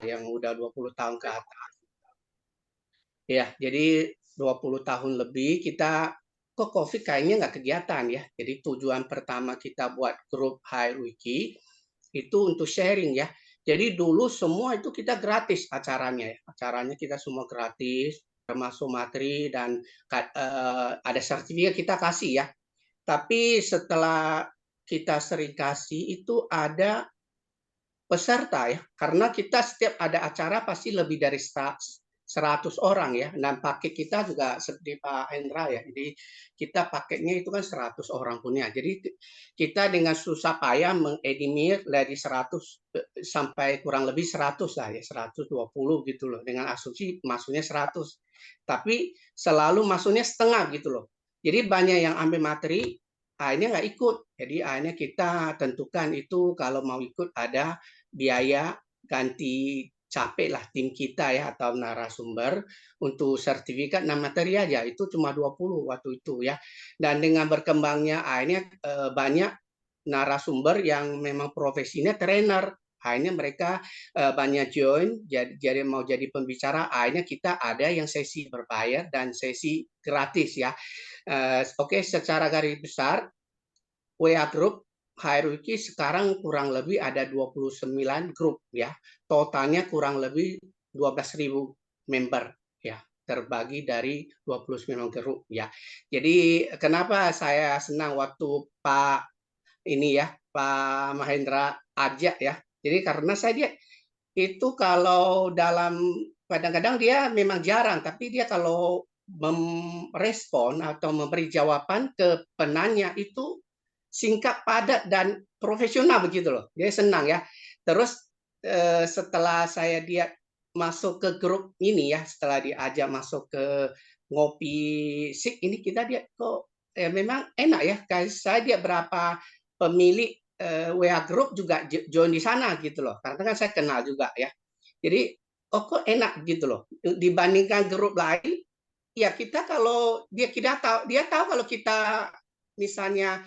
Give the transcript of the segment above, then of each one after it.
yang udah 20 tahun ke atas. Ya, jadi 20 tahun lebih kita kok COVID kayaknya nggak kegiatan ya. Jadi tujuan pertama kita buat grup HRWiki itu untuk sharing ya. Jadi dulu semua itu kita gratis acaranya ya. Acaranya kita semua gratis, termasuk materi dan ada sertifikat kita kasih ya. Tapi setelah kita sering kasih itu ada peserta ya, karena kita setiap ada acara pasti lebih dari 100 orang ya, dan paket kita juga seperti Pak Hendra ya, jadi kita paketnya itu kan 100 orang punya, jadi kita dengan susah payah mengedimir dari 100 sampai kurang lebih 100 lah ya, 120 gitu loh, dengan asumsi masuknya 100, tapi selalu masuknya setengah gitu loh, jadi banyak yang ambil materi, akhirnya nggak ikut, jadi akhirnya kita tentukan itu kalau mau ikut ada biaya ganti capek lah tim kita ya atau narasumber untuk sertifikat dan materi aja itu cuma 20 waktu itu ya. Dan dengan berkembangnya akhirnya banyak narasumber yang memang profesinya trainer. Akhirnya mereka banyak join, jadi mau jadi pembicara. Akhirnya kita ada yang sesi berbayar dan sesi gratis ya. Oke, secara garis besar WA Group Hierarchy sekarang kurang lebih ada 29 grup ya. Totalnya kurang lebih 12.000 member ya, terbagi dari 29 grup ya. Jadi kenapa saya senang waktu Pak ini ya, Pak Mahendra ajak ya. Jadi karena saya dia itu kalau dalam kadang-kadang dia memang jarang, tapi dia kalau merespon atau memberi jawaban ke penanya itu singkat, padat dan profesional begitu loh. Dia senang ya. Terus setelah dia masuk ke grup ini ya, setelah diajak masuk ke ngopi sik ini kita dia kok memang enak ya. Kayak saya dia berapa pemilik WA Group juga join di sana gitu loh. Karena kan saya kenal juga ya. Jadi kok enak gitu loh. Dibandingkan grup lain, ya kita kalau dia tahu kalau kita misalnya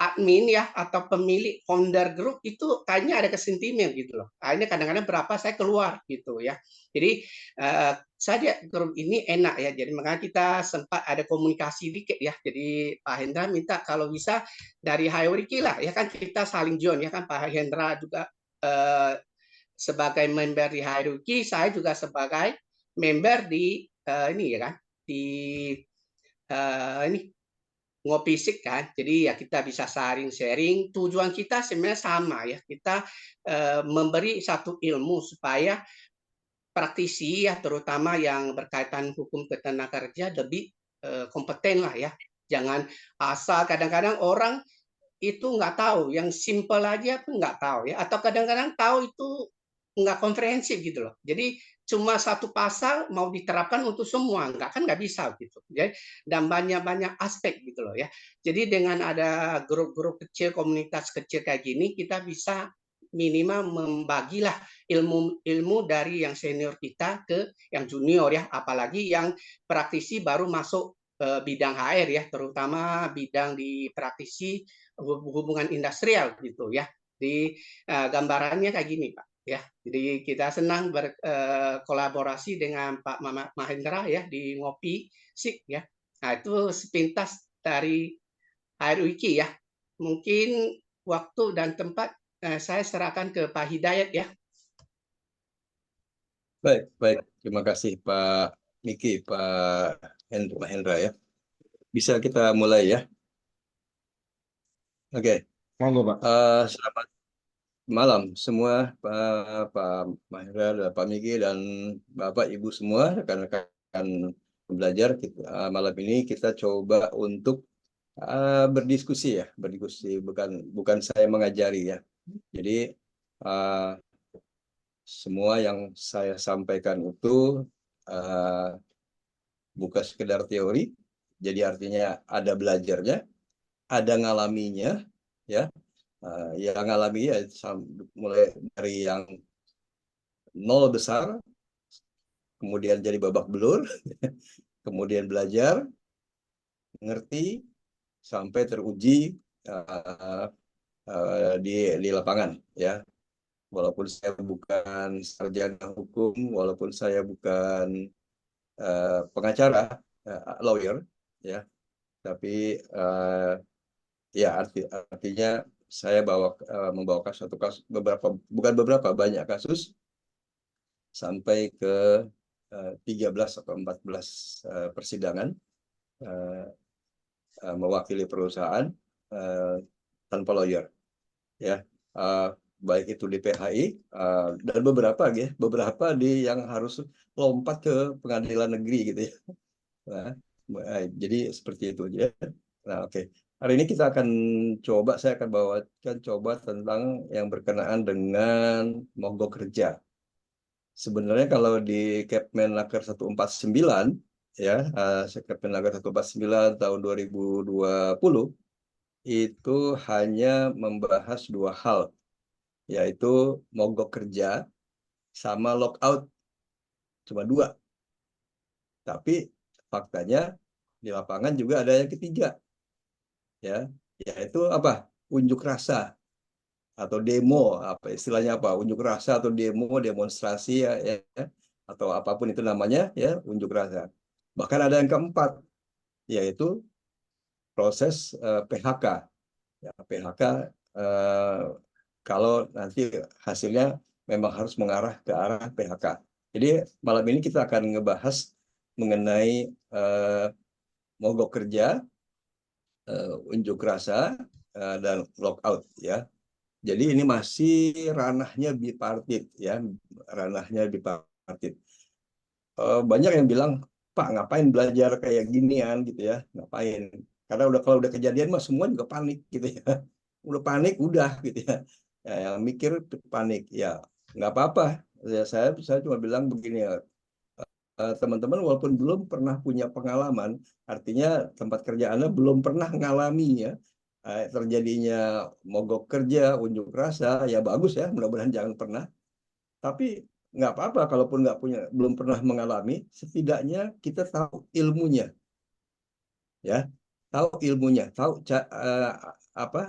admin ya atau pemilik founder grup itu kayaknya ada kesentimen gitu loh. Akhirnya kadang-kadang berapa saya keluar gitu ya. Jadi saya grup ini enak ya. Jadi makanya kita sempat ada komunikasi dikit ya. Jadi Pak Hendra minta kalau bisa dari hierarchy lah ya kan kita saling join ya kan Pak Hendra juga sebagai member di hierarchy, saya juga sebagai member di ini ya kan di ini ngopi sik kan. Jadi ya kita bisa sharing. Tujuan kita sebenarnya sama ya. Kita memberi satu ilmu supaya praktisi ya terutama yang berkaitan hukum ketenaga kerja lebih kompeten lah ya. Jangan asal kadang-kadang orang itu nggak tahu, yang simple aja pun nggak tahu ya. Atau kadang-kadang tahu itu nggak komprehensif gitu loh. Jadi cuma satu pasal mau diterapkan untuk semua, nggak bisa gitu. Jadi dan banyak-banyak aspek gitu loh ya. Jadi dengan ada grup-grup kecil, komunitas kecil kayak gini, kita bisa minimal membagilah ilmu-ilmu dari yang senior kita ke yang junior ya, apalagi yang praktisi baru masuk bidang HR ya, terutama bidang di praktisi hubungan industrial gitu ya. Di gambarannya kayak gini Pak ya. Jadi kita senang berkolaborasi dengan Pak Mahendra ya di Ngopi Sik ya. Nah itu sepintas dari Air Wiki ya. Mungkin waktu dan tempat saya serahkan ke Pak Hidayat ya. Baik, baik. Terima kasih Pak Niki, Pak Hendra ya. Bisa kita mulai ya. Oke. Monggo, Pak. Selamat malam semua Pak Mahendra, Pak Miki dan Bapak Ibu semua rekan-rekan belajar. Malam ini kita coba untuk berdiskusi ya, bukan saya mengajari ya. Jadi semua yang saya sampaikan itu bukan sekedar teori, jadi artinya ada belajarnya, ada ngalaminya, ya. Yang ngalami ya mulai dari yang nol besar, kemudian jadi babak belur, kemudian belajar, ngerti, sampai teruji di lapangan, ya. walaupun saya bukan sarjana hukum, walaupun saya bukan pengacara, lawyer, ya, tapi ya artinya saya membawakan suatu kasus, bukan beberapa, banyak kasus sampai ke 13 atau 14 persidangan, uh, mewakili perusahaan uh, tanpa lawyer, ya, baik itu di PHI dan beberapa di yang harus lompat ke pengadilan negeri gitu ya. Nah, jadi seperti itu ya. Nah, oke. Hari ini saya akan bawakan tentang yang berkenaan dengan mogok kerja. Sebenarnya kalau di Kepmenaker 149, ya, Kepmenaker 149 tahun 2020 itu hanya membahas dua hal, yaitu mogok kerja sama lockout, cuma dua. Tapi faktanya di lapangan juga ada yang ketiga, ya, yaitu apa? Unjuk rasa atau demo, apa istilahnya, apa, unjuk rasa atau demo, demonstrasi, ya, atau apapun itu namanya, ya, unjuk rasa. Bahkan ada yang keempat, yaitu proses PHK, ya, PHK eh, kalau nanti hasilnya memang harus mengarah ke arah PHK. Jadi malam ini kita akan ngebahas mengenai mogok kerja, unjuk rasa, dan lockout, ya. Jadi ini masih ranahnya bipartit, ya, ranahnya bipartit. Banyak yang bilang, Pak, ngapain belajar kayak ginian gitu ya, ngapain? Karena kalau udah kejadian mah semua juga panik gitu ya, udah panik udah gitu ya, ya yang mikir panik ya nggak apa-apa. Ya, saya cuma bilang begini ya, teman-teman walaupun belum pernah punya pengalaman, artinya tempat kerja Anda belum pernah ngalami ya terjadinya mogok kerja, unjuk rasa, ya bagus ya, mudah-mudahan jangan pernah. Tapi nggak apa-apa kalaupun belum pernah mengalami, setidaknya kita tahu ilmunya, ya, tahu ilmunya, apa,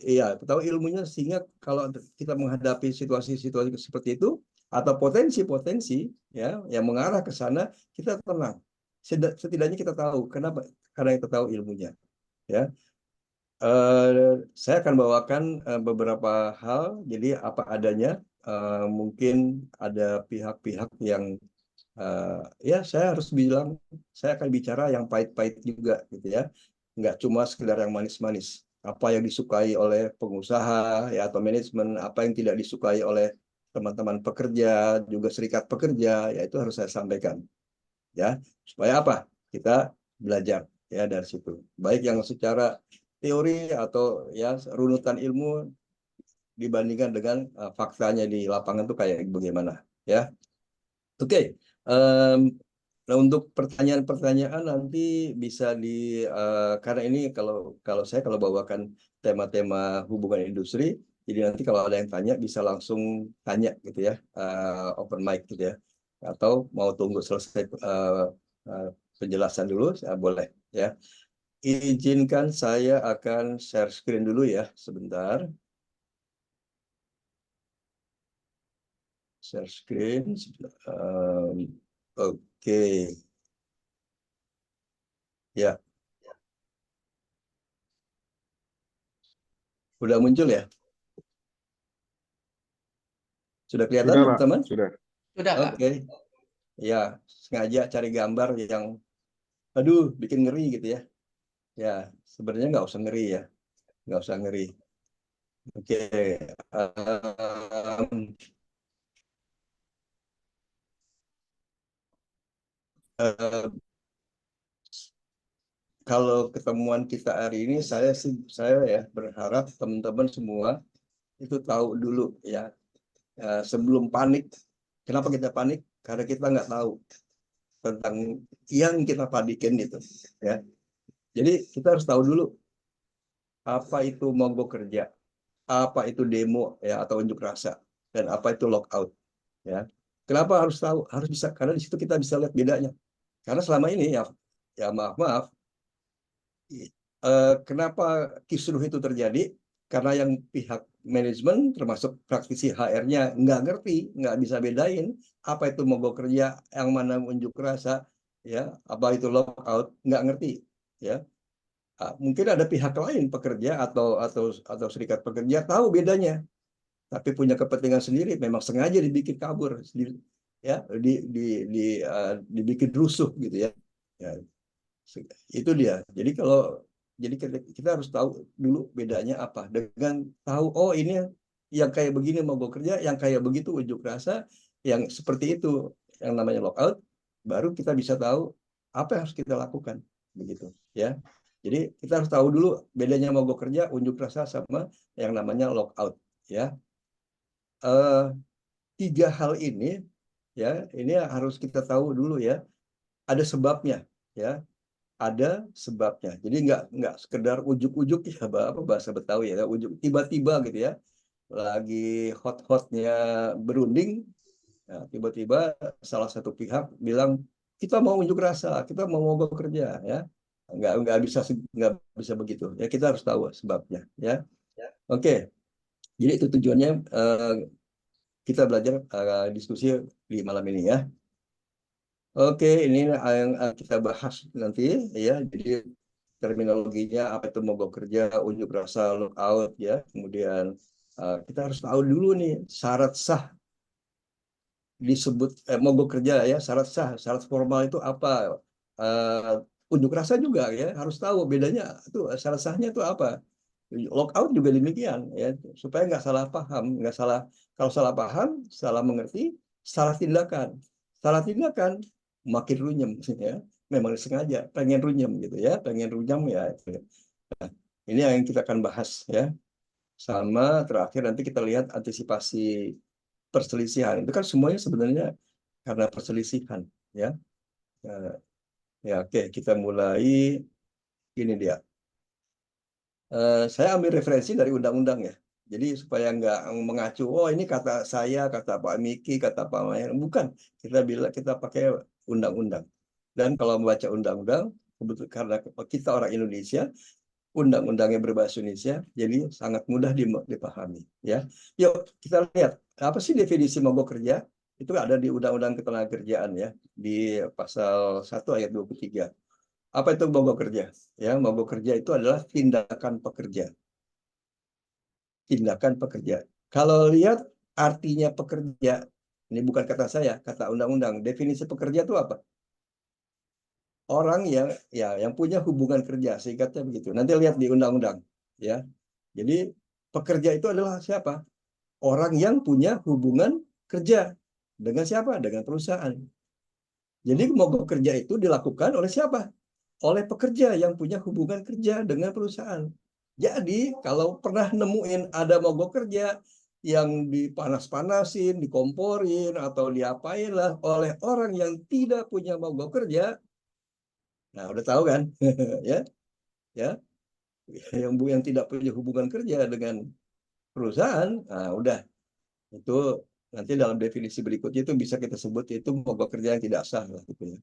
iya, tahu ilmunya, sehingga kalau kita menghadapi situasi-situasi seperti itu atau potensi-potensi, ya, yang mengarah ke sana, kita tenang. Setidaknya kita tahu kenapa, karena kita tahu ilmunya, ya. Saya akan bawakan beberapa hal, jadi apa adanya. Mungkin ada pihak-pihak yang ya, saya harus bilang, saya akan bicara yang pahit-pahit juga gitu ya, nggak cuma sekedar yang manis-manis. Apa yang disukai oleh pengusaha, ya, atau manajemen, apa yang tidak disukai oleh teman-teman pekerja, juga serikat pekerja, ya itu harus saya sampaikan, ya, supaya apa, kita belajar ya dari situ, baik yang secara teori atau ya runutan ilmu dibandingkan dengan faktanya di lapangan tuh kayak bagaimana, ya. Oke. Em, Nah, untuk pertanyaan-pertanyaan nanti bisa karena ini kalau kalau saya kalau bawakan tema-tema hubungan industri, jadi nanti kalau ada yang tanya bisa langsung tanya gitu ya, open mic gitu ya, atau mau tunggu selesai uh, penjelasan dulu, boleh ya. Izinkan saya akan share screen dulu ya, sebentar. Share screen. Oke, ya, udah muncul ya? Sudah kelihatan, Sudah, Pak. teman-teman? Sudah. Sudah, Kak. Oke, ya, sengaja cari gambar yang, aduh, bikin ngeri gitu ya. Ya, sebenarnya nggak usah ngeri ya, nggak usah ngeri. Oke, um, uh, kalau ketemuan kita hari ini, saya ya berharap teman-teman semua itu tahu dulu ya, sebelum panik. Kenapa kita panik? Karena kita nggak tahu tentang yang kita panikin itu, ya. Jadi kita harus tahu dulu apa itu mogok kerja, apa itu demo ya atau unjuk rasa, dan apa itu lockout, ya. Kenapa harus tahu? Harus bisa, karena di situ kita bisa lihat bedanya. Karena selama ini ya, maaf maaf, kenapa kisruh itu terjadi? karena yang pihak manajemen termasuk praktisi HR-nya nggak ngerti, nggak bisa bedain apa itu mogok kerja, yang mana unjuk rasa, ya, apa itu lockout, nggak ngerti, ya. Mungkin ada pihak lain pekerja atau serikat pekerja tahu bedanya, tapi punya kepentingan sendiri, memang sengaja dibikin kabur sendiri, ya, dibikin rusuh gitu ya. Ya, itu dia. Jadi kita harus tahu dulu bedanya apa, dengan tahu oh ini yang kayak begini mogok kerja, yang kayak begitu unjuk rasa, yang seperti itu yang namanya lockout, baru kita bisa tahu apa yang harus kita lakukan, begitu ya. Jadi kita harus tahu dulu bedanya mogok kerja, unjuk rasa sama yang namanya lockout, ya. Eh, Tiga hal ini, ya, ini harus kita tahu dulu ya, ada sebabnya, ya, ada sebabnya. Jadi nggak sekedar ujuk-ujuk ya, apa bahasa Betawi ya, ujuk tiba-tiba gitu ya, lagi hot-hotnya berunding, nah, tiba-tiba salah satu pihak bilang kita mau unjuk rasa, kita mau mogok kerja, ya, nggak bisa begitu ya, kita harus tahu sebabnya, ya. Oke, jadi itu tujuannya, kita belajar, diskusi di malam ini ya. Oke, ini yang kita bahas nanti ya. Jadi terminologinya apa itu mogok kerja, unjuk rasa, lockout ya. Kemudian kita harus tahu dulu nih syarat sah disebut mogok kerja ya, syarat sah, syarat formal itu apa? Unjuk rasa juga ya, harus tahu bedanya itu syarat sahnya itu apa. Lockout juga demikian ya, supaya nggak salah paham, nggak salah, kalau salah paham, salah mengerti, salah tindakan. Salah tindakan makin runyem ya. Memang sengaja pengen runyem gitu ya, pengen runyem ya. Ini yang kita akan bahas ya. Sama terakhir nanti kita lihat antisipasi perselisihan. Itu kan semuanya sebenarnya karena perselisihan ya. Eh, Ya, oke, kita mulai. Ini dia. Saya ambil referensi dari undang-undang ya. Jadi supaya nggak mengacu, oh ini kata saya, kata Pak Miki, kata Pak Mayer. Bukan, kita pakai undang-undang. Dan kalau membaca undang-undang, karena kita orang Indonesia, undang-undangnya berbahasa Indonesia, jadi sangat mudah dipahami. Ya, yuk kita lihat apa sih definisi mogok kerja. Itu ada di Undang-Undang Ketenagakerjaan ya, di pasal 1 ayat 23. Apa itu mogok kerja? Ya, mogok kerja itu adalah tindakan pekerja. Tindakan pekerja. Kalau lihat artinya pekerja, ini bukan kata saya, kata undang-undang. Definisi pekerja itu apa? Orang yang punya hubungan kerja, singkatnya begitu. Nanti lihat di undang-undang, ya. Jadi pekerja itu adalah siapa? Orang yang punya hubungan kerja dengan siapa? Dengan perusahaan. Jadi mogok kerja itu dilakukan oleh siapa? Oleh pekerja yang punya hubungan kerja dengan perusahaan. Jadi kalau pernah nemuin ada mogok kerja yang dipanas-panasin, dikomporin, atau diapain lah oleh orang yang tidak punya mogok kerja, nah udah tahu kan, ya, ya, yang tidak punya hubungan kerja dengan perusahaan, nah udah itu nanti dalam definisi berikutnya itu bisa kita sebut itu mogok kerja yang tidak sah lah gitu ya.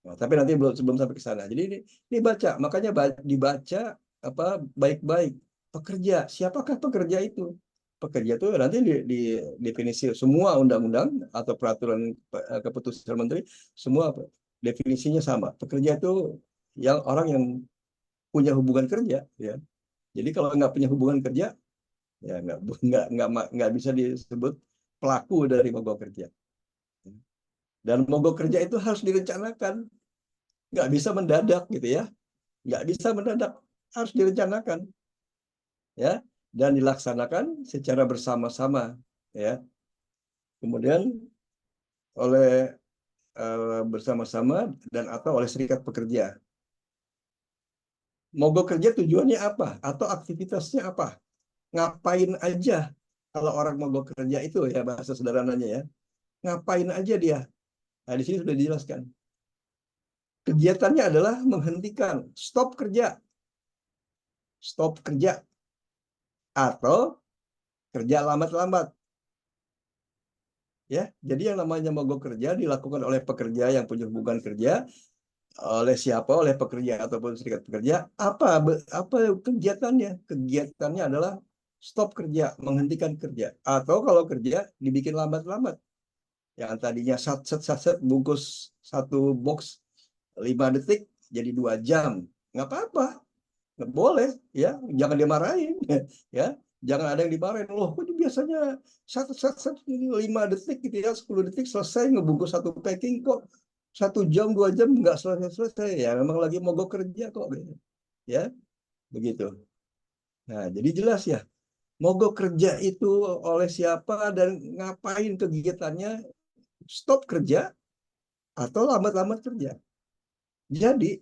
Nah, tapi nanti sebelum sampai ke sana. Jadi ini baca, makanya dibaca apa baik-baik. Pekerja, siapakah pekerja itu? Pekerja itu nanti di definisi semua undang-undang atau peraturan keputusan menteri, semua definisinya sama. Pekerja itu yang orang yang punya hubungan kerja, ya. Jadi kalau nggak punya hubungan kerja, ya nggak bisa disebut pelaku dari mogok kerja. Dan mogok kerja itu harus direncanakan, nggak bisa mendadak gitu ya, nggak bisa mendadak, harus direncanakan ya, dan dilaksanakan secara bersama-sama ya, kemudian oleh bersama-sama dan atau oleh serikat pekerja. Mogok kerja tujuannya apa atau aktivitasnya apa, ngapain aja kalau orang mogok kerja itu ya, bahasa sederhananya ya, ngapain aja dia. Nah di sini sudah dijelaskan, kegiatannya adalah menghentikan, stop kerja atau kerja lambat-lambat ya. Jadi yang namanya mogok kerja dilakukan oleh pekerja yang punya hubungan kerja, oleh siapa, oleh pekerja ataupun serikat pekerja. Apa kegiatannya? Kegiatannya adalah stop kerja, menghentikan kerja. Atau kalau kerja dibikin lambat-lambat. Yang tadinya sat bungkus satu box 5 detik jadi 2 jam. Nggak apa-apa, nggak boleh ya, jangan dimarahin ya, jangan ada yang dimarahin loh, kok biasanya 5 detik gitu ya, 10 detik selesai ngebungkus satu packing, kok 1 jam 2 jam nggak selesai ya, memang lagi mogok kerja kok ya, begitu. Nah, jadi jelas ya, mogok kerja itu oleh siapa dan ngapain kegiatannya, stop kerja atau lambat-lambat kerja. Jadi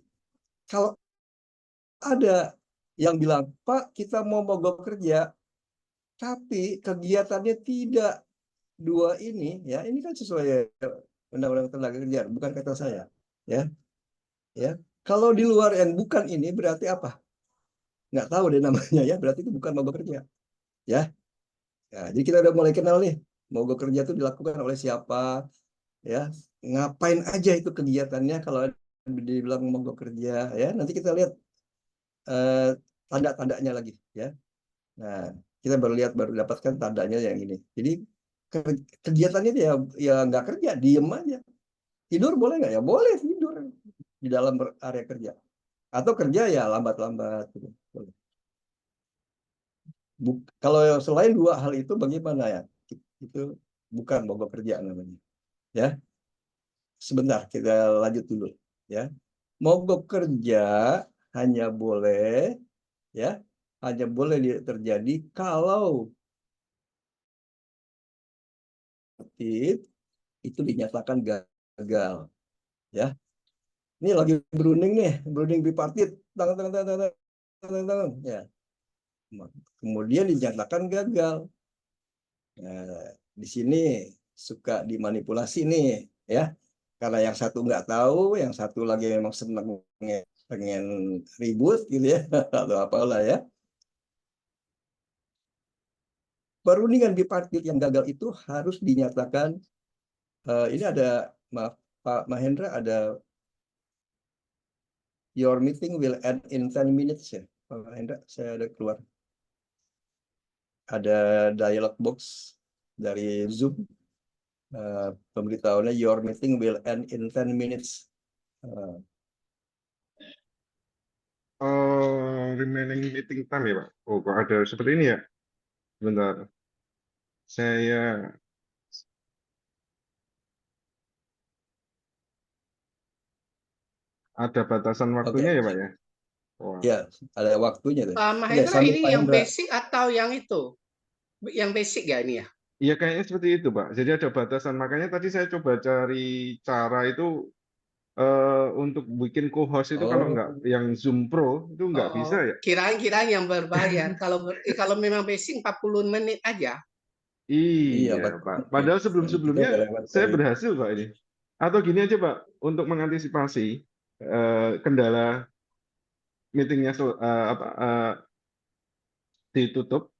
kalau ada yang bilang, Pak, kita mau mogok kerja, tapi kegiatannya tidak dua ini, ya ini kan sesuai Undang-Undang Tenaga Kerja, bukan kata saya, ya, ya. Kalau di luar yang bukan ini berarti apa? Nggak tahu deh namanya ya, berarti itu bukan mogok kerja, ya. Nah, jadi kita udah mulai kenal nih, mogok kerja itu dilakukan oleh siapa, ya, ngapain aja itu kegiatannya kalau dibilang mogok kerja, ya. Nanti kita lihat tanda-tandanya lagi, ya. Nah, kita baru dapatkan tandanya yang ini. Jadi kegiatannya dia ya nggak kerja, diem aja. Tidur boleh nggak? Ya boleh tidur di dalam area kerja. Atau kerja ya lambat-lambat. Gitu. Kalau selain dua hal itu bagaimana ya? Itu bukan mogok kerja namanya. Ya, sebentar kita lanjut dulu. Ya, mogok kerja hanya boleh, ya, hanya boleh terjadi kalau itu dinyatakan gagal, ya. Ini lagi berunding nih, berunding bipartit, ya. Kemudian dinyatakan gagal. Nah, di sini suka dimanipulasi nih, ya. Karena yang satu nggak tahu, yang satu lagi memang senang pengen ribut gitu ya, atau apalah ya. Perundingan bipartit yang gagal itu harus dinyatakan. Ini ada, maaf Pak Mahendra, ada your meeting will end in 10 minutes ya, Pak Mahendra. Saya ada keluar. Ada dialog box dari Zoom. Pemberitahuannya your meeting will end in 10 minutes. Remaining meeting time ya Pak. Oh, kok ada seperti ini ya? Sebentar. Saya ada batasan waktunya Oke. ya Pak ya? Wah. Ya, ada waktunya tuh. Pak Iya, Mahendra sambil ini Pak yang Hendra. basic atau yang itu? Yang basic ya ini ya? Iya kayaknya seperti itu Pak. Jadi ada batasan. Makanya tadi saya coba cari cara itu untuk bikin co-host itu kalau nggak Oh, yang Zoom Pro itu nggak bisa Oh, ya. kirain yang berbayar. Kalau memang basic 40 menit aja. iya Iya 40 Pak. menit. Padahal Dan kita sebelum-sebelumnya udah lewat saya dari. berhasil Pak ini. Atau gini aja Pak, untuk mengantisipasi kendala meetingnya ditutup,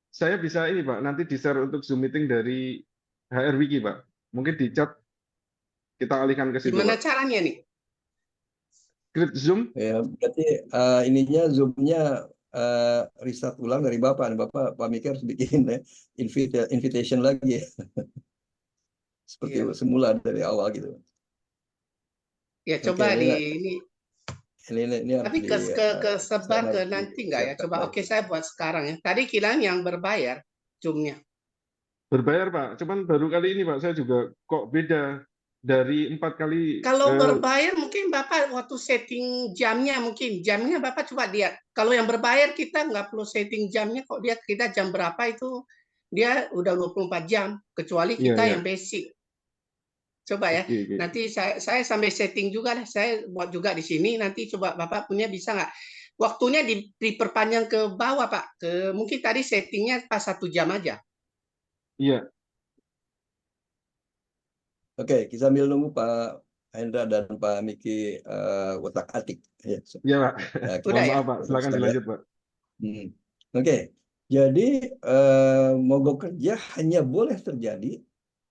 saya bisa ini Pak, nanti di-share untuk Zoom meeting dari HR Wiki Pak. Mungkin di chat kita alihkan ke situ Gimana Pak. caranya nih? Create Zoom, Ya, berarti ininya Zoom-nya restart ulang dari Bapak. Bapak Pak Miki harus bikin invitation lagi ya. Seperti Iya. semula dari awal gitu. Ya Oke, coba di ini. ini harus Tapi di kesebar sana ke harus nanti nggak ya? disiapkan Coba lagi. oke saya buat sekarang ya. Tadi kirain yang berbayar zoom-nya. berbayar Pak. Cuman baru kali ini Pak, saya juga kok beda dari 4 kali. Kalau berbayar mungkin Bapak waktu setting jamnya Bapak coba lihat. Kalau yang berbayar kita nggak perlu setting jamnya kok, dia kita jam berapa itu dia udah 24 jam kecuali Iya, kita iya. yang basic. Coba ya. Oke, oke. Nanti saya sampai setting juga lah. Saya buat juga di sini. Nanti coba Bapak punya bisa nggak? Waktunya diperpanjang ke bawah Pak. Mungkin tadi settingnya pas 1 jam aja. Iya, Oke, kita sambil nunggu Pak Hendra dan Pak Miki otak atik. Ya, iya Pak. kita Udah Mohon ya. maaf Pak, silakan teruskan ya. dilanjut Pak. Oke, jadi mogok kerja hanya boleh terjadi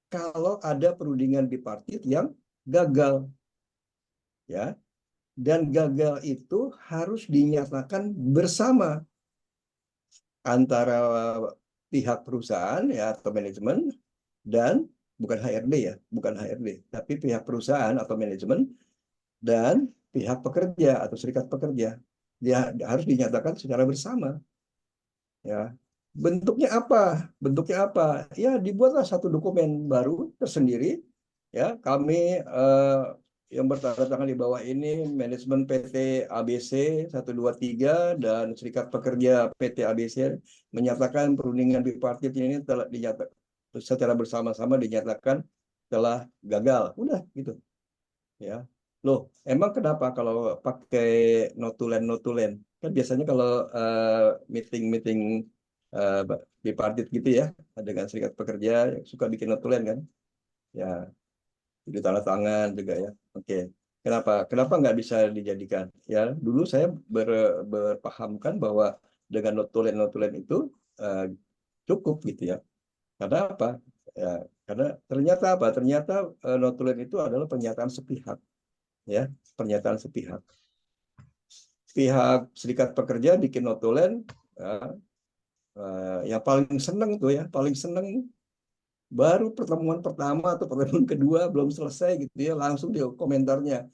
kalau ada perundingan bipartit yang gagal, ya. Dan gagal itu harus dinyatakan bersama. antara pihak perusahaan ya atau manajemen dan bukan HRD ya, bukan HRD, tapi pihak perusahaan atau manajemen dan pihak pekerja atau serikat pekerja. Dia harus dinyatakan secara bersama. Ya, bentuknya apa? Bentuknya apa? Ya, dibuatlah satu dokumen baru tersendiri. Ya, kami yang bertanda tangan di bawah ini manajemen PT ABC 123 dan serikat pekerja PT ABC menyatakan perundingan bipartit ini telah dinyatakan secara bersama-sama dinyatakan telah gagal. Udah gitu. Ya, loh, emang kenapa kalau pakai notulen kan biasanya kalau meeting-meeting uh, bipartit gitu ya dengan serikat pekerja suka bikin notulen kan ya, itu tanda tangan juga ya. Oke, kenapa nggak bisa dijadikan ya? Dulu saya berpahamkan bahwa dengan notulen itu uh, cukup gitu ya. Karena apa ya, karena ternyata apa, ternyata notulen itu adalah pernyataan sepihak ya, pernyataan sepihak. Pihak serikat pekerja bikin notulen, yang paling seneng tuh ya, paling seneng baru pertemuan pertama atau pertemuan kedua belum selesai gitu ya, langsung dia komentarnya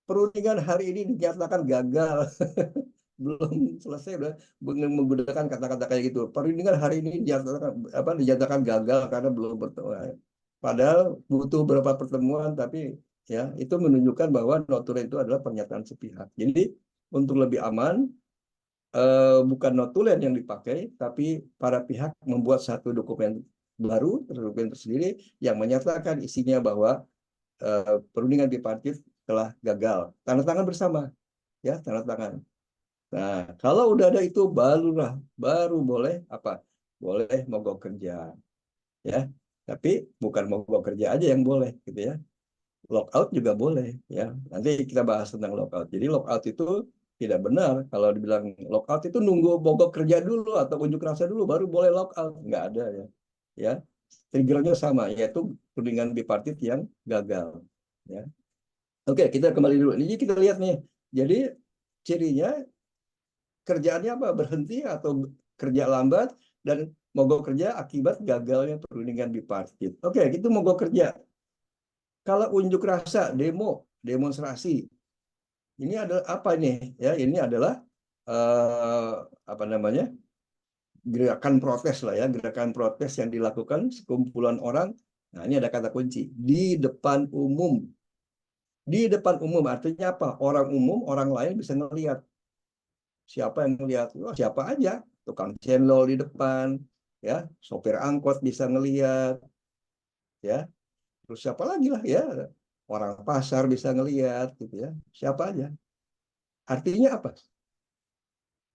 perundingan hari ini dinyatakan gagal. Belum selesai udah menggunakan kata-kata kayak gitu. Perundingan hari ini dinyatakan gagal karena belum bertemu. Padahal butuh beberapa pertemuan, tapi ya itu menunjukkan bahwa notulen itu adalah pernyataan sepihak. Jadi untuk lebih aman, bukan notulen yang dipakai, tapi para pihak membuat satu dokumen baru, dokumen tersendiri yang menyatakan isinya bahwa perundingan bipartit telah gagal. Tanda tangan bersama, ya tanda tangan. Nah, kalau udah ada itu baru boleh apa? Boleh mogok kerja, ya. Tapi bukan mogok kerja aja yang boleh, gitu ya. Lockout juga boleh, ya. Nanti kita bahas tentang lockout. Jadi lockout itu tidak benar kalau dibilang lockout itu nunggu mogok kerja dulu atau unjuk rasa dulu baru boleh lockout. Nggak ada ya. Ya, triggernya sama, yaitu perundingan bipartit yang gagal. Ya. Oke, kita kembali dulu. Ini kita lihat nih. Jadi cirinya kerjaannya apa? Berhenti atau kerja lambat dan mogok kerja akibat gagalnya perundingan bipartit. Oke, itu mogok kerja. Kalau unjuk rasa, demonstrasi, ini adalah apa nih? Ya, ini adalah apa namanya? Gerakan protes lah ya, gerakan protes yang dilakukan sekumpulan orang. Nah, ini ada kata kunci di depan umum. Di depan umum artinya apa? Orang umum, orang lain bisa ngelihat. Siapa yang ngelihat? Oh, siapa aja. Tukang cendol di depan, ya, sopir angkot bisa ngelihat, ya. Terus siapa lagi lah ya? Orang pasar bisa ngelihat gitu ya. Siapa aja. Artinya apa?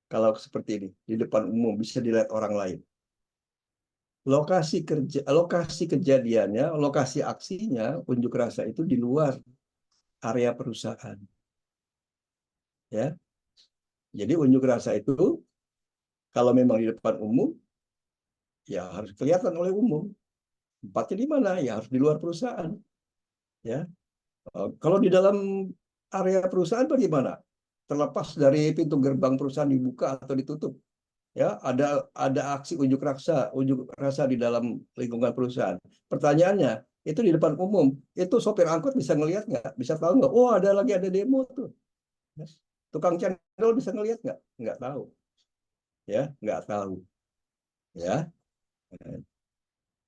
Kalau seperti ini di depan umum bisa dilihat orang lain. Lokasi kejadiannya, lokasi aksinya, unjuk rasa itu di luar area perusahaan. Ya. Jadi unjuk rasa itu kalau memang di depan umum ya harus kelihatan oleh umum. Tempatnya di mana? Ya harus di luar perusahaan. Ya. Kalau di dalam area perusahaan bagaimana? Terlepas dari pintu gerbang perusahaan dibuka atau ditutup, ya ada aksi unjuk rasa di dalam lingkungan perusahaan. Pertanyaannya, itu di depan umum, itu sopir angkot bisa ngelihat nggak? Bisa tahu nggak? Oh, ada demo tuh. Yes. Tukang cendol bisa ngelihat nggak? Nggak tahu, ya nggak tahu, ya.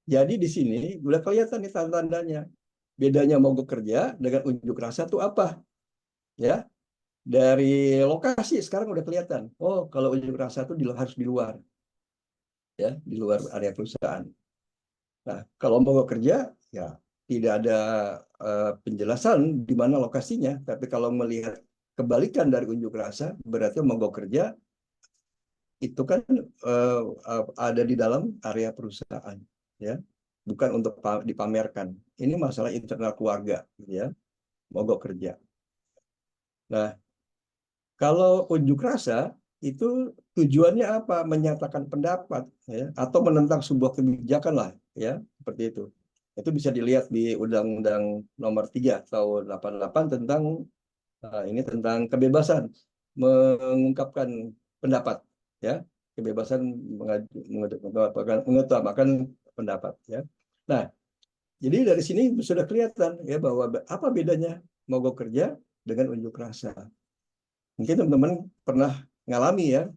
Jadi di sini udah kelihatan nih tanda-tandanya. Bedanya mogok kerja dengan unjuk rasa itu apa? Ya, dari lokasi sekarang udah kelihatan. Oh, kalau unjuk rasa itu harus di luar, ya, di luar area perusahaan. Nah, kalau mogok kerja, ya tidak ada penjelasan di mana lokasinya. Tapi kalau melihat kebalikan dari unjuk rasa, berarti mogok kerja itu kan ada di dalam area perusahaan, ya, bukan untuk dipamerkan. Ini masalah internal keluarga, ya, mogok kerja. Nah, kalau unjuk rasa itu tujuannya apa? Menyatakan pendapat, ya, atau menentang sebuah kebijakan lah, ya, seperti itu. Itu bisa dilihat di Undang-Undang Nomor 3 tahun 88 tentang ini tentang kebebasan mengungkapkan pendapat, ya, kebebasan mengutamakan pendapat ya. Nah, jadi dari sini sudah kelihatan ya bahwa apa bedanya mogok kerja dengan unjuk rasa. Mungkin teman-teman pernah ngalami ya,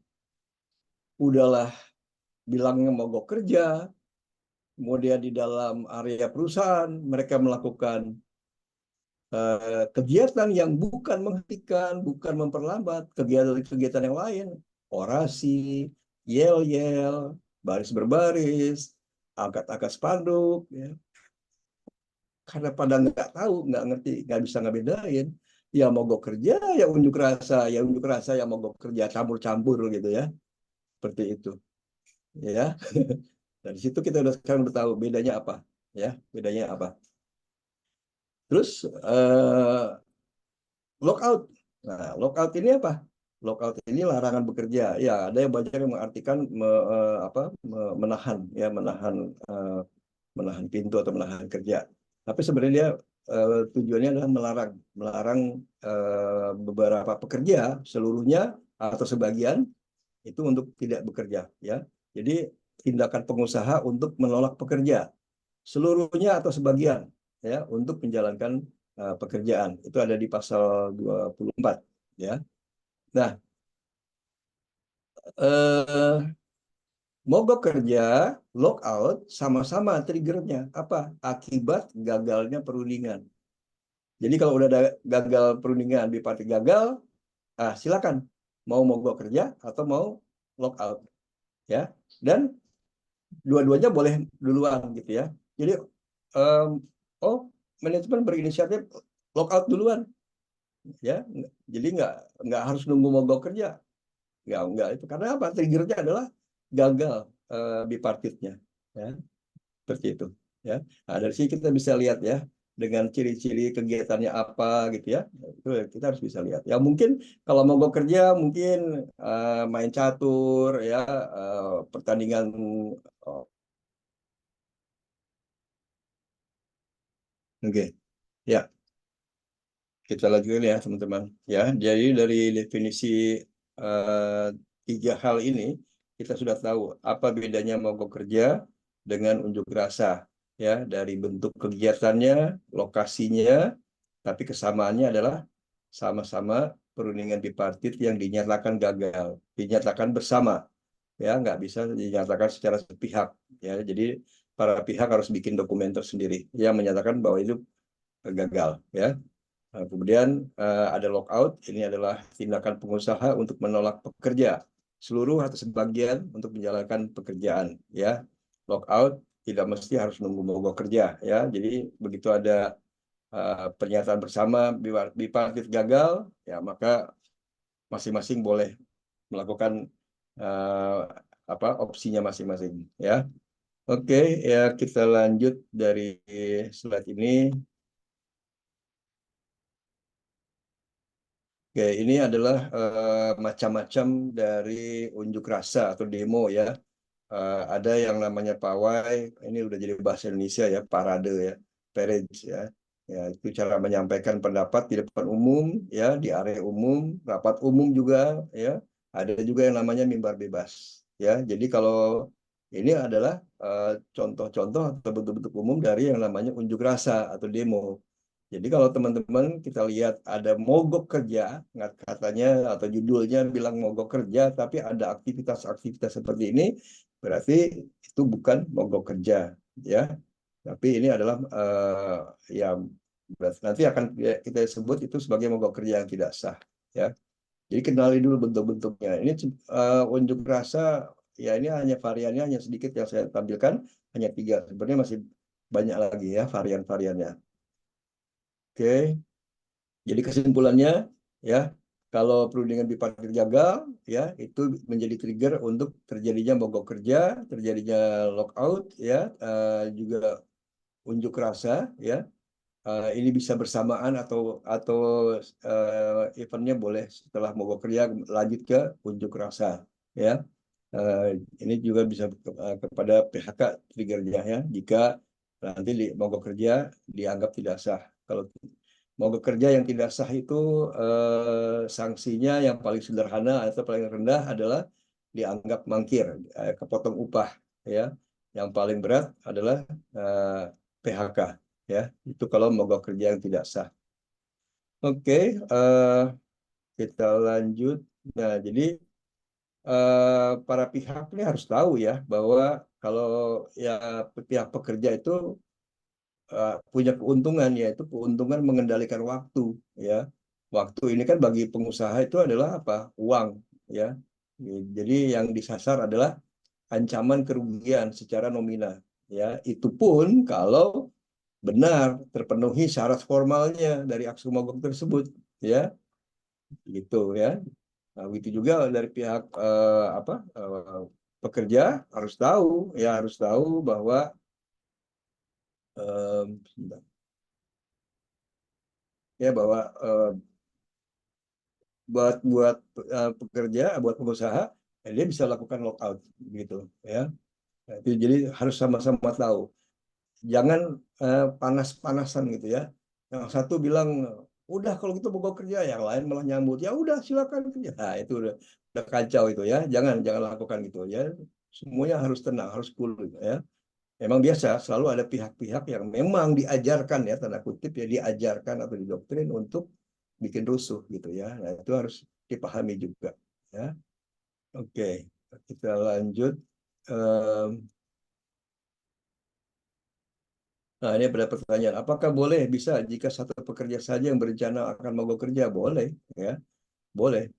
udahlah bilangnya mogok kerja, kemudian di dalam area perusahaan mereka melakukan kegiatan yang bukan menghentikan, bukan memperlambat kegiatan-kegiatan yang lain, orasi, yel-yel, baris berbaris, angkat-angkat spanduk, ya. Karena pada nggak tahu, nggak ngerti, nggak bisa ngebedain, ya mogok kerja, ya unjuk rasa, ya mogok kerja, campur-campur gitu ya, seperti itu, ya. Dari situ kita udah sekarang udah tahu bedanya apa, ya, bedanya apa. Terus lockout. Nah, lockout ini apa? Lockout ini larangan bekerja. Ya, ada yang banyak yang mengartikan menahan, ya, menahan pintu atau menahan kerja. Tapi sebenarnya dia tujuannya adalah melarang beberapa pekerja seluruhnya atau sebagian itu untuk tidak bekerja, ya. Jadi tindakan pengusaha untuk menolak pekerja seluruhnya atau sebagian, ya, untuk menjalankan pekerjaan. Itu ada di pasal 24, ya. Nah, eh, mogok kerja, lockout sama-sama triggernya apa? Akibat gagalnya perundingan. Jadi kalau udah ada gagal perundingan, bipartit gagal, silakan mau mogok kerja atau mau lockout, ya. Dan dua-duanya boleh duluan gitu ya. Jadi manajemen berinisiatif lockout duluan, ya. Jadi nggak harus nunggu mogok kerja, nggak itu karena apa? Triggernya adalah gagal bipartitnya, ya, seperti itu, ya. Nah, dari sini kita bisa lihat ya dengan ciri-ciri kegiatannya apa gitu ya, itu kita harus bisa lihat. Ya mungkin kalau mogok kerja mungkin main catur ya, pertandingan. Oke, ya, kita lanjutkan ya teman-teman. Ya, jadi dari definisi eh, tiga hal ini kita sudah tahu apa bedanya mogok kerja dengan unjuk rasa, ya, dari bentuk kegiatannya, lokasinya, tapi kesamaannya adalah sama-sama perundingan bipartit yang dinyatakan gagal, dinyatakan bersama, ya, nggak bisa dinyatakan secara sepihak, ya. Jadi para pihak harus bikin dokumen tersendiri yang menyatakan bahwa itu gagal, ya. Kemudian ada lockout, ini adalah tindakan pengusaha untuk menolak pekerja seluruh atau sebagian untuk menjalankan pekerjaan, ya. Lockout tidak mesti harus nunggu mogok kerja, ya. Jadi begitu ada pernyataan bersama bipartit gagal, ya, maka masing-masing boleh melakukan uh, opsinya masing-masing, ya. Oke, ya, kita lanjut dari slide ini. Oke, ini adalah macam-macam dari unjuk rasa atau demo, ya. Ada yang namanya pawai, ini udah jadi bahasa Indonesia ya, parade ya, parade ya. Ya, itu cara menyampaikan pendapat di depan umum, ya, di area umum, rapat umum juga, ya. Ada juga yang namanya mimbar bebas, ya. Jadi kalau ini adalah contoh-contoh atau bentuk-bentuk umum dari yang namanya unjuk rasa atau demo. Jadi kalau teman-teman kita lihat ada mogok kerja, katanya atau judulnya bilang mogok kerja, tapi ada aktivitas-aktivitas seperti ini, berarti itu bukan mogok kerja, ya. Tapi ini adalah ya, nanti akan kita sebut itu sebagai mogok kerja yang tidak sah, ya. Jadi kenali dulu bentuk-bentuknya. Ini unjuk rasa, ya, ini hanya variannya hanya sedikit yang saya tampilkan, hanya 3. Sebenarnya masih banyak lagi ya varian-variannya. Oke, jadi kesimpulannya, ya, kalau perundingan bipartit gagal, ya, itu menjadi trigger untuk terjadinya mogok kerja, terjadinya lockout, ya, juga unjuk rasa, ya. Ini bisa bersamaan atau eventnya boleh setelah mogok kerja lanjut ke unjuk rasa, ya. Ini juga bisa kepada PHK triggernya, ya, jika nanti mogok kerja dianggap tidak sah. Kalau mogok kerja yang tidak sah itu sanksinya yang paling sederhana atau paling rendah adalah dianggap mangkir, kepotong upah, ya. Yang paling berat adalah PHK, ya. Itu kalau mogok kerja yang tidak sah. Oke, kita lanjut. Nah, jadi para pihak ini harus tahu ya bahwa kalau ya pihak pekerja itu punya keuntungan, yaitu keuntungan mengendalikan waktu, ya. Waktu ini kan bagi pengusaha itu adalah apa? Uang, ya. Jadi yang disasar adalah ancaman kerugian secara nominal, ya. Itu pun kalau benar terpenuhi syarat formalnya dari aksi mogok tersebut, ya, gitu ya. Nah, itu juga dari pihak pekerja harus tahu, ya, harus tahu bahwa sebentar. Ya, bahwa buat buat pekerja, buat pengusaha, ya, dia bisa lakukan lockout gitu, ya. Nah, itu jadi harus sama-sama tahu. Jangan panas-panasan gitu ya. Yang satu bilang udah kalau gitu mogok kerja, yang lain malah nyambut ya udah silakan kerja. Nah, itu udah kacau itu ya. Jangan lakukan gitu ya. Semuanya harus tenang, harus cool gitu, ya. Memang biasa selalu ada pihak-pihak yang memang diajarkan, ya, tanda kutip ya, diajarkan atau didoktrin untuk bikin rusuh gitu ya. Nah, itu harus dipahami juga, ya. Oke, kita lanjut. Nah, ini ada pertanyaan, apakah boleh bisa jika satu pekerja saja yang berencana akan mogok kerja? Boleh, ya, boleh.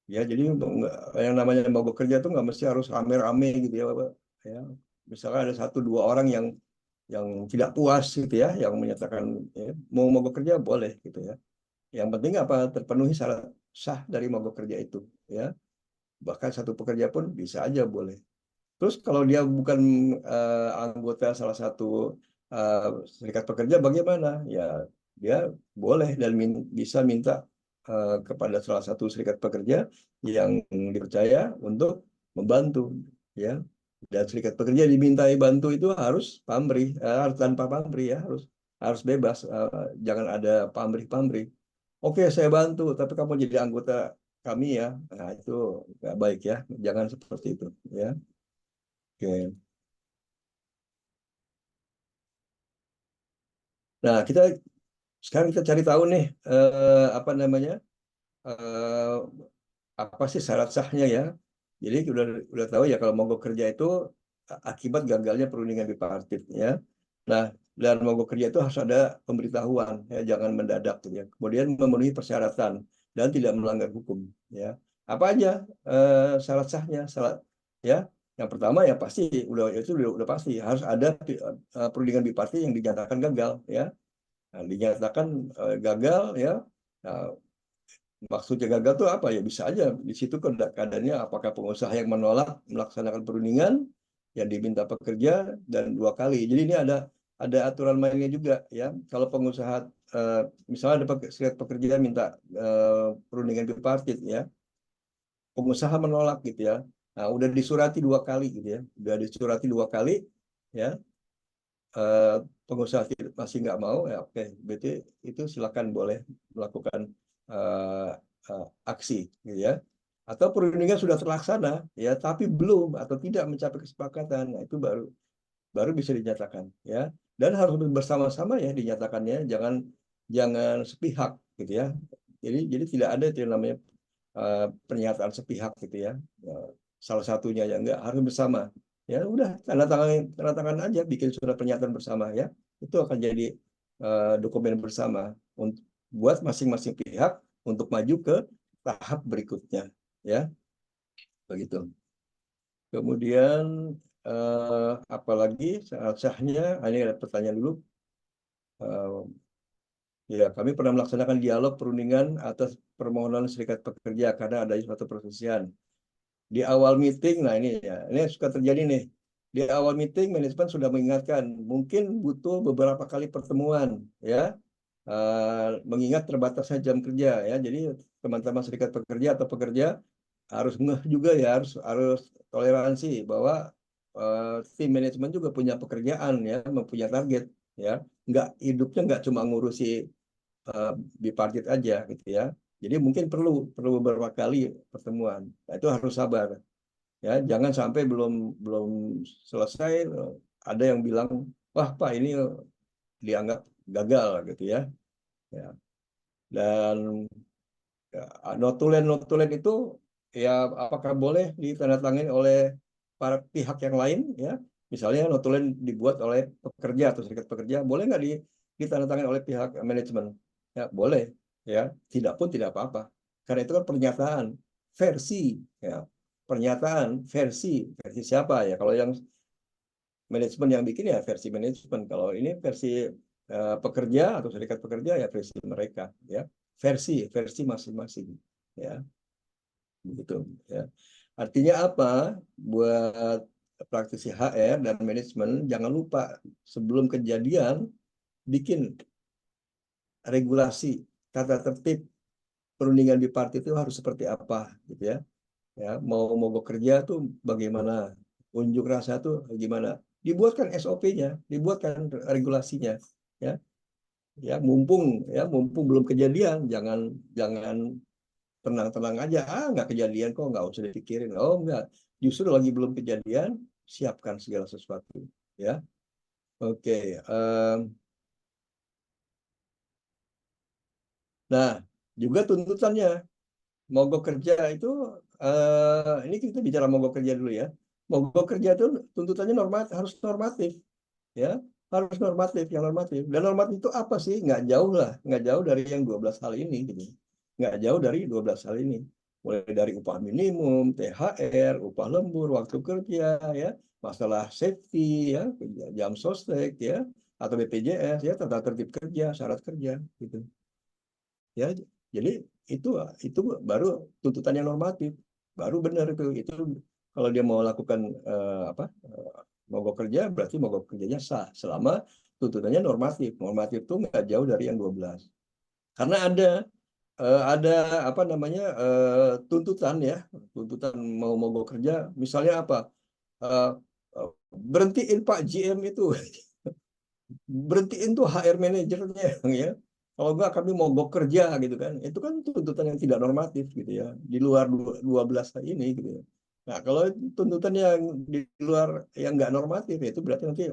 Ya, jadi yang namanya mogok kerja itu nggak mesti harus rame-rame gitu ya, Bapak. Ya, misalkan ada satu dua orang yang tidak puas gitu ya, yang menyatakan ya, mau mogok kerja boleh gitu ya. Yang penting apa terpenuhi syarat sah dari mogok kerja itu, ya. Bahkan satu pekerja pun bisa aja boleh. Terus kalau dia bukan anggota salah satu serikat pekerja bagaimana? Ya, dia boleh dan bisa minta kepada salah satu serikat pekerja yang dipercaya untuk membantu, ya. Dan serikat pekerja dimintai bantu itu harus pamrih, harus tanpa pamrih, ya, harus bebas, jangan ada pamrih-pamrih. Oke, saya bantu, tapi kamu jadi anggota kami ya. Nah, itu nggak baik ya, jangan seperti itu, ya. Oke. Nah, sekarang kita cari tahu nih apa namanya? eh, apa sih syarat sahnya, ya. Jadi udah tahu ya kalau mogok kerja itu akibat gagalnya perundingan bipartit, ya. Nah, dan mogok kerja itu harus ada pemberitahuan, ya, jangan mendadak gitu ya. Kemudian memenuhi persyaratan dan tidak melanggar hukum, ya. Apa aja syarat sahnya? Syarat, ya. Yang pertama ya pasti udah pasti harus ada perundingan bipartit yang dinyatakan gagal, ya. Nah, dinyatakan gagal, ya. Nah, maksudnya gagal tuh apa ya? Bisa aja di situ keadaannya apakah pengusaha yang menolak melaksanakan perundingan yang diminta pekerja dan dua kali. Jadi ini ada aturan mainnya juga, ya. Kalau pengusaha misalnya ada serikat pekerja minta perundingan bipartit, ya, pengusaha menolak gitu ya. Nah, udah disurati dua kali gitu ya. Udah disurati dua kali, ya. eh, Pengusaha masih nggak mau, ya oke, berarti itu silakan boleh melakukan eh, aksi, gitu ya. Atau perundingan sudah terlaksana, ya, tapi belum atau tidak mencapai kesepakatan, nah, itu baru baru bisa dinyatakan, ya. Dan harus bersama-sama ya dinyatakannya, jangan jangan sepihak, gitu ya. Jadi tidak ada itu yang namanya pernyataan sepihak gitu ya. Salah satunya ya enggak harus bersama. Ya udah tanda tangan aja bikin surat pernyataan bersama, ya. Itu akan jadi dokumen bersama untuk buat masing-masing pihak untuk maju ke tahap berikutnya, ya. Begitu. Kemudian apalagi syarat sahnya, ini ada pertanyaan dulu. Ya, kami pernah melaksanakan dialog perundingan atas permohonan serikat pekerja karena ada suatu perselisihan. Di awal meeting, nah ini ya, ini suka terjadi nih. Di awal meeting, manajemen sudah mengingatkan, mungkin butuh beberapa kali pertemuan, ya, mengingat terbatasnya jam kerja, ya. Jadi teman-teman serikat pekerja atau pekerja harus ngeh juga ya, harus toleransi bahwa tim manajemen juga punya pekerjaan, ya, mempunyai target, ya. Hidupnya nggak cuma ngurusi bipartit aja gitu ya. Jadi mungkin perlu beberapa kali pertemuan. Nah, itu harus sabar. Ya, jangan sampai belum selesai ada yang bilang, wah Pak ini dianggap gagal gitu ya. Ya. Dan notulen itu ya apakah boleh ditandatangani oleh para pihak yang lain ya? Misalnya notulen dibuat oleh pekerja atau serikat pekerja, boleh nggak ditandatangani oleh pihak manajemen? Ya boleh ya, tidak pun tidak apa-apa. Karena itu kan pernyataan versi ya, pernyataan versi siapa ya? Kalau yang manajemen yang bikin ya versi manajemen. Kalau ini versi pekerja atau serikat pekerja ya versi mereka ya, versi masing-masing ya, begitu ya. Artinya apa? Buat praktisi HR dan manajemen jangan lupa sebelum kejadian bikin regulasi tata tertib perundingan bipartit itu harus seperti apa gitu ya. Ya, mau mogok kerja tuh bagaimana, unjuk rasa tuh gimana, dibuatkan SOP-nya, dibuatkan regulasinya ya. Ya mumpung belum kejadian, jangan jangan tenang-tenang aja, nggak kejadian kok, nggak usah dipikirin, oh nggak, justru lagi belum kejadian, siapkan segala sesuatu ya. Oke. Nah, juga tuntutannya mogok kerja itu, ini kita bicara mogok kerja dulu ya. Mogok kerja itu tuntutannya harus normatif ya, harus normatif, yang normatif. Dan normatif itu apa sih? Nggak jauh dari yang 12 hal ini gitu. Nggak jauh dari 12 hal ini. Mulai dari upah minimum, THR, upah lembur, waktu kerja ya, masalah safety ya, jam sostek ya, atau BPJS ya, tata tertib kerja, syarat kerja gitu. Ya, jadi itu itu baru tuntutan yang normatif, baru benar itu kalau dia mau lakukan mogok kerja, berarti mogok kerjanya sah selama tuntutannya normatif. Normatif itu nggak jauh dari yang 12. Karena ada apa namanya tuntutan ya, tuntutan mau mogok kerja, misalnya apa? Eh, Berhentiin Pak GM itu, berhentiin tuh HR manajernya ya. Kalau enggak kami mogok kerja gitu kan. Itu kan tuntutan yang tidak normatif gitu ya. Di luar 12 ini gitu ya. Nah, kalau tuntutan yang di luar yang nggak normatif itu berarti nanti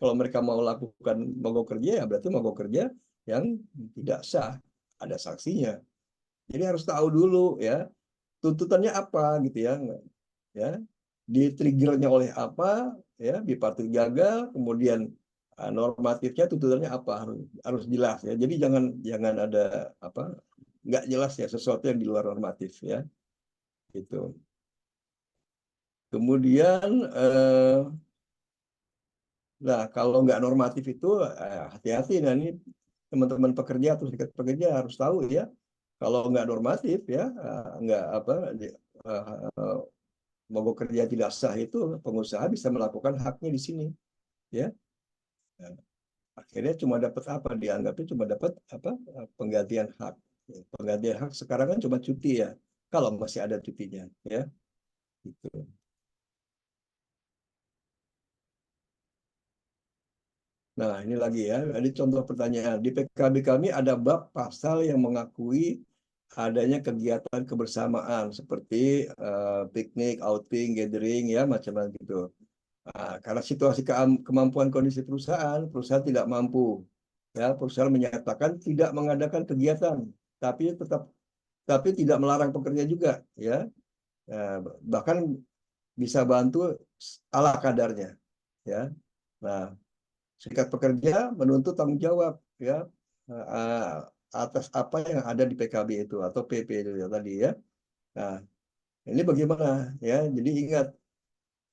kalau mereka mau lakukan mogok kerja ya berarti mogok kerja yang tidak sah, ada sanksinya. Jadi harus tahu dulu ya tuntutannya apa gitu ya. Ya, di triggernya oleh apa ya, bipartit gagal, kemudian normatifnya tuntutannya apa, harus jelas ya. Jadi jangan jangan ada apa nggak jelas ya sesuatu yang di luar normatif ya gitu. Kemudian nah kalau nggak normatif itu hati-hati. Nah ini teman-teman pekerja atau serikat pekerja harus tahu ya, kalau nggak normatif ya nggak apa uh, mogok kerja tidak sah itu pengusaha bisa melakukan haknya di sini ya. Nah, akhirnya cuma dapat apa, dianggapnya cuma dapat apa, penggantian hak. Penggantian hak sekarang kan cuma cuti ya, kalau masih ada cutinya ya gitu. Nah ini lagi ya, ini contoh pertanyaan di PKB kami ada bab pasal yang mengakui adanya kegiatan kebersamaan seperti piknik, outing, gathering ya macam-macam gitu. Nah, karena situasi kemampuan kondisi perusahaan tidak mampu. Ya, perusahaan menyatakan tidak mengadakan kegiatan, tapi tidak melarang pekerja juga. Ya, bahkan bisa bantu ala kadarnya. Ya, nah serikat pekerja menuntut tanggung jawab ya eh, atas apa yang ada di PKB itu atau PP itu ya tadi ya. Nah, ini bagaimana ya? Jadi ingat,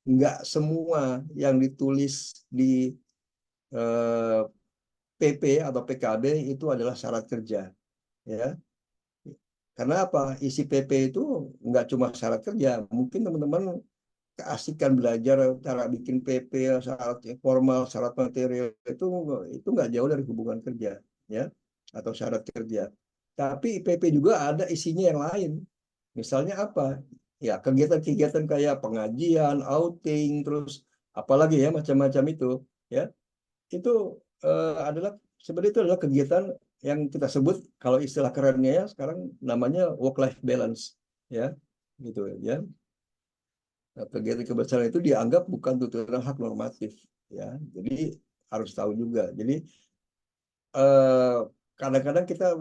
nggak semua yang ditulis di PP atau PKB itu adalah syarat kerja ya. Karena apa? Isi PP itu nggak cuma syarat kerja, mungkin teman-teman keasikan belajar cara bikin PP, syarat formal, syarat material itu nggak jauh dari hubungan kerja ya atau syarat kerja. Tapi PP juga ada isinya yang lain. Misalnya apa? Ya kegiatan-kegiatan kayak pengajian, outing, terus apalagi ya macam-macam itu ya. Itu adalah sebenarnya itu adalah kegiatan yang kita sebut kalau istilah kerennya ya sekarang namanya work life balance ya gitu ya. kegiatan kebesaran itu dianggap bukan tuntutan hak normatif, ya. Jadi harus tahu juga. Jadi kadang-kadang kita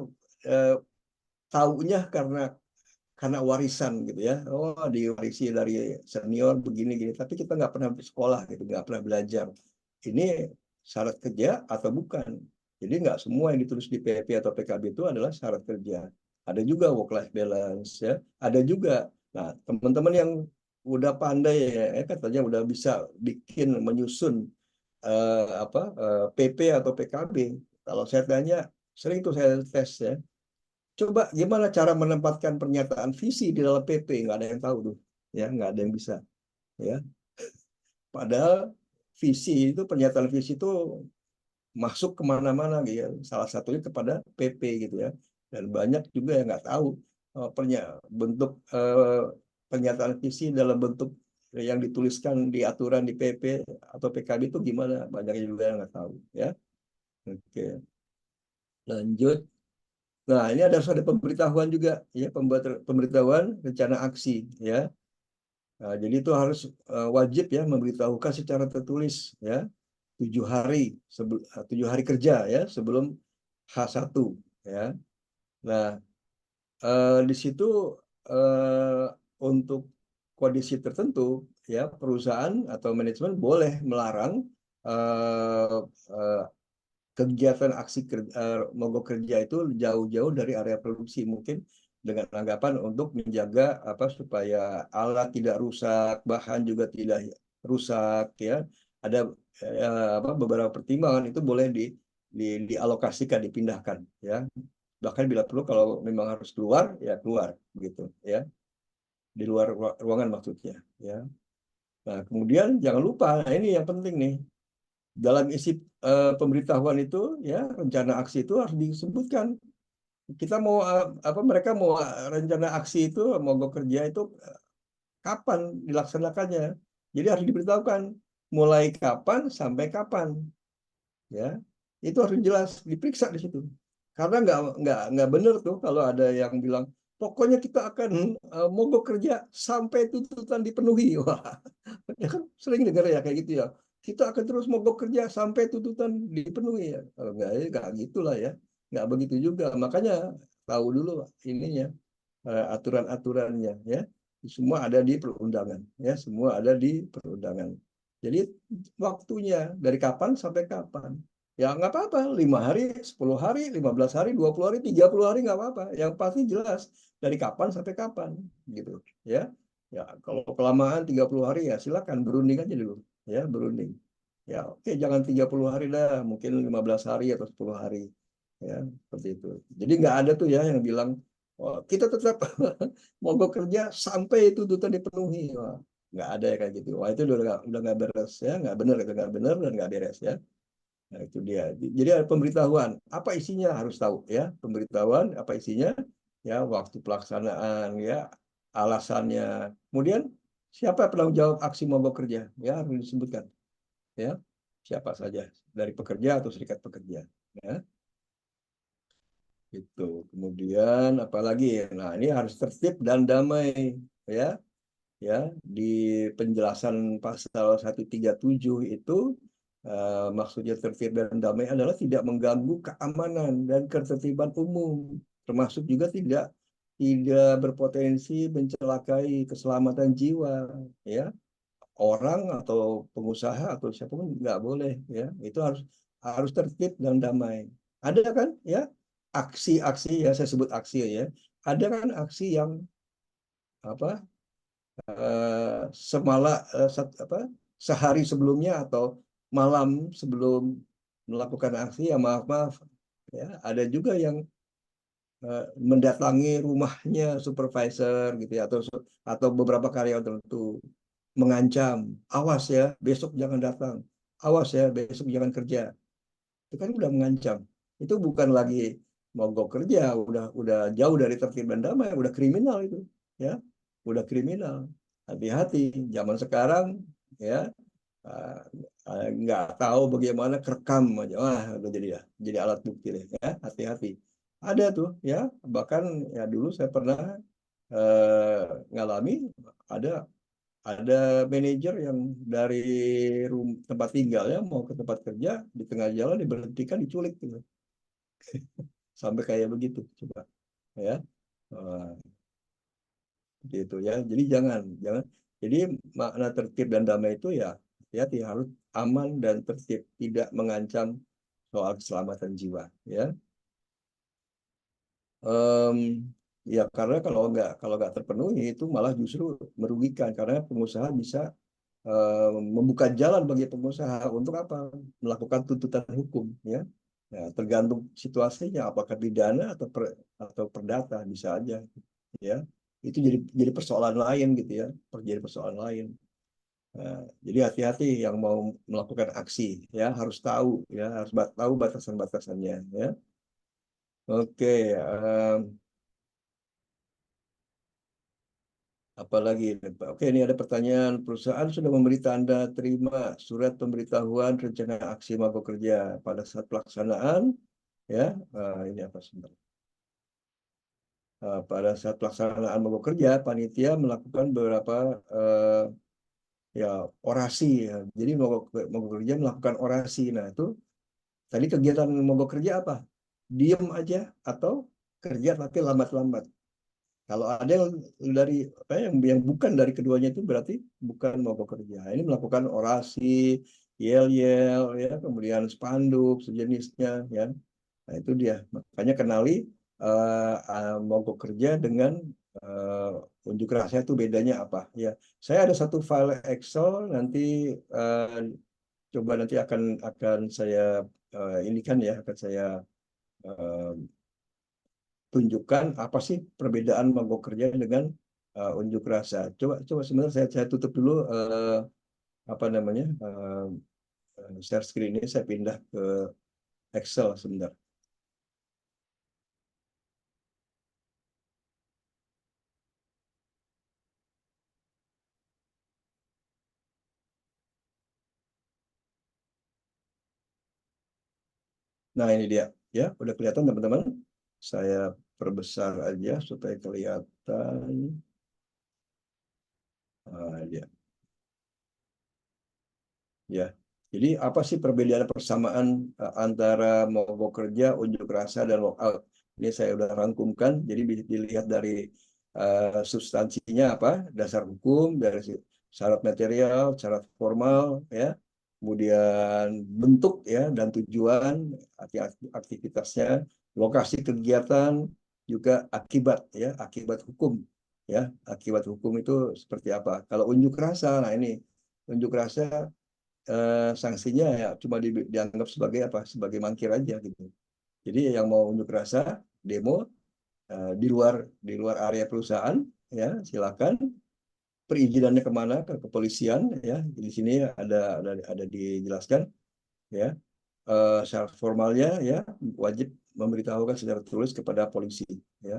taunya karena warisan gitu ya. Oh, diwarisi dari senior begini gini, tapi kita nggak pernah sekolah gitu, nggak pernah belajar. Ini syarat kerja atau bukan? Jadi nggak semua yang ditulis di PP atau PKB itu adalah syarat kerja. Ada juga work life balance ya. Ada juga. Nah, teman-teman yang udah pandai ya, katanya udah bisa bikin menyusun PP atau PKB. Kalau saya tanya, sering tuh saya tes ya. Coba gimana cara menempatkan pernyataan visi di dalam PP? Nggak ada yang tahu tuh, ya nggak ada yang bisa, ya. Padahal visi itu pernyataan visi itu masuk kemana-mana gitu ya. Salah satunya kepada PP gitu ya. Dan banyak juga yang nggak tahu bentuk pernyataan visi dalam bentuk yang dituliskan di aturan di PP atau PKB itu gimana? Banyak juga yang nggak tahu, ya. Oke, lanjut. Nah, ini ada pemberitahuan juga, ya, pemberitahuan rencana aksi, ya. Nah, jadi itu harus wajib ya memberitahukan secara tertulis, ya, 7 hari kerja ya sebelum H1, ya. Nah, di situ eh, untuk kondisi tertentu ya perusahaan atau manajemen boleh melarang eh, eh, kegiatan aksi mogok kerja itu jauh-jauh dari area produksi, mungkin dengan anggapan untuk menjaga supaya alat tidak rusak, bahan juga tidak rusak, ya. Ada beberapa pertimbangan itu boleh dialokasikan, dipindahkan, ya. Bahkan bila perlu kalau memang harus keluar, ya keluar begitu, ya. Di luar ruangan maksudnya, ya. Nah, kemudian jangan lupa, nah ini yang penting nih, dalam isi pemberitahuan itu ya rencana aksi itu harus disebutkan kita mau mereka mau rencana aksi itu mogok kerja itu kapan dilaksanakannya. Jadi harus diberitahukan mulai kapan sampai kapan, ya. Itu harus jelas diperiksa di situ. Karena nggak benar tuh kalau ada yang bilang pokoknya kita akan mogok kerja sampai tuntutan dipenuhi. Wah, ya kan sering dengar ya kayak gitu ya. Kita akan terus mogok kerja sampai tuntutan dipenuhi ya. Kalau nggak gitulah ya. Nggak begitu juga. Makanya tahu dulu ininya aturan-aturannya ya. Semua ada di perundangan ya. Semua ada di perundangan. Jadi waktunya dari kapan sampai kapan. Ya nggak apa-apa, 5 hari, 10 hari, 15 hari, 20 hari, 30 hari nggak apa-apa. Yang pasti jelas dari kapan sampai kapan gitu ya. Ya, kalau kelamaan 30 hari ya silakan berunding aja dulu, ya, berunding. Ya, oke, jangan 30 hari dah, mungkin 15 hari atau 10 hari. Ya, seperti itu. Jadi nggak ada tuh ya yang bilang, oh, kita tetap mogok kerja sampai itu tuntutan dipenuhi. Wah, nggak ada ya kayak gitu. Wah, itu udah nggak beres ya, nggak benar, itu nggak benar dan nggak beres ya. Nah, itu dia. Jadi ada pemberitahuan. Apa isinya harus tahu ya. Pemberitahuan apa isinya, ya, waktu pelaksanaan, ya, alasannya. Kemudian siapa penanggung jawab aksi mogok kerja? Ya, harus disebutkan. Ya, siapa saja dari pekerja atau serikat pekerja. Ya, itu. Kemudian apalagi? Nah, ini harus tertib dan damai. Ya, ya, di penjelasan pasal 137 itu maksudnya tertib dan damai adalah tidak mengganggu keamanan dan ketertiban umum, termasuk juga tidak berpotensi mencelakai keselamatan jiwa, ya, orang atau pengusaha atau siapapun nggak boleh, ya. Itu harus harus tertib dan damai. Ada kan ya aksi-aksi, ya, saya sebut aksi ya, ada kan aksi yang apa sehari sebelumnya atau malam sebelum melakukan aksi, ya maaf maaf, ya, ada juga yang mendatangi rumahnya supervisor gitu ya, atau beberapa karyawan tertentu mengancam, awas ya besok jangan datang, awas ya besok jangan kerja. Itu kan udah mengancam. Itu bukan lagi mogok kerja, udah jauh dari tertib dan damai, udah kriminal itu, ya, udah kriminal. Hati-hati, zaman sekarang, ya, nggak tahu bagaimana kerekam aja, wah udah jadi alat bukti deh, ya, hati-hati. Ada tuh, ya, bahkan ya dulu saya pernah ngalami ada ada manajer yang dari tempat tinggalnya mau ke tempat kerja, di tengah jalan diberhentikan, diculik gitu. Sampai kayak begitu, coba ya. Eh, gitu ya. Jadi jangan. Jadi makna tertib dan damai itu ya hati-hati, harus aman dan tertib, tidak mengancam soal keselamatan jiwa ya. Em, ya karena kalau nggak terpenuhi itu malah justru merugikan, karena pengusaha bisa membuka jalan bagi pengusaha untuk apa? Melakukan tuntutan hukum ya. Ya, tergantung situasinya, apakah pidana atau perdata, bisa aja ya. Itu jadi persoalan lain gitu ya, jadi persoalan lain. Nah, jadi hati-hati yang mau melakukan aksi ya, harus tahu ya, harus tahu batasan-batasannya ya. Oke, apalagi nih, Pak? Oke, ini ada pertanyaan. Perusahaan sudah memberi tanda terima surat pemberitahuan rencana aksi mogok kerja pada saat pelaksanaan ya. Ini apa sebentar? Pada saat pelaksanaan mogok kerja, panitia melakukan beberapa ya orasi ya. Jadi mogok kerja melakukan orasi. Nah, itu tadi kegiatan mogok kerja apa? Diem aja atau kerja tapi lambat-lambat. Kalau ada yang dari apa yang bukan dari keduanya, itu berarti bukan mogok kerja. Ini melakukan orasi, yel-yel ya, kemudian spanduk sejenisnya ya. Nah, itu dia. Makanya kenali mogok kerja dengan unjuk rasa itu bedanya apa ya. Saya ada satu file Excel, nanti coba nanti akan saya ini kan ya, akan saya eh, tunjukkan apa sih perbedaan mogok kerja dengan unjuk rasa. Coba coba sebentar, saya tutup dulu apa namanya share screen ini, saya pindah ke Excel sebentar. Nah, ini dia ya, udah kelihatan teman-teman. Saya perbesar aja supaya kelihatan. Dia ya. Jadi apa sih perbedaan persamaan antara mogok kerja, unjuk rasa, dan walkout? Ini saya udah rangkumkan. Jadi bisa dilihat dari substansinya apa, dasar hukum, dari syarat material, syarat formal, ya, kemudian bentuk ya dan tujuan, aktivitasnya, lokasi kegiatan, juga akibat ya, akibat hukum ya, akibat hukum itu seperti apa. Kalau unjuk rasa, nah ini unjuk rasa sanksinya ya cuma dianggap sebagai apa? Sebagai mangkir aja gitu. Jadi yang mau unjuk rasa, demo di luar area perusahaan ya silakan. Perizinannya kemana? Ke kepolisian ya. Di sini ada dijelaskan ya. Syarat formalnya ya wajib memberitahukan secara tertulis kepada polisi ya.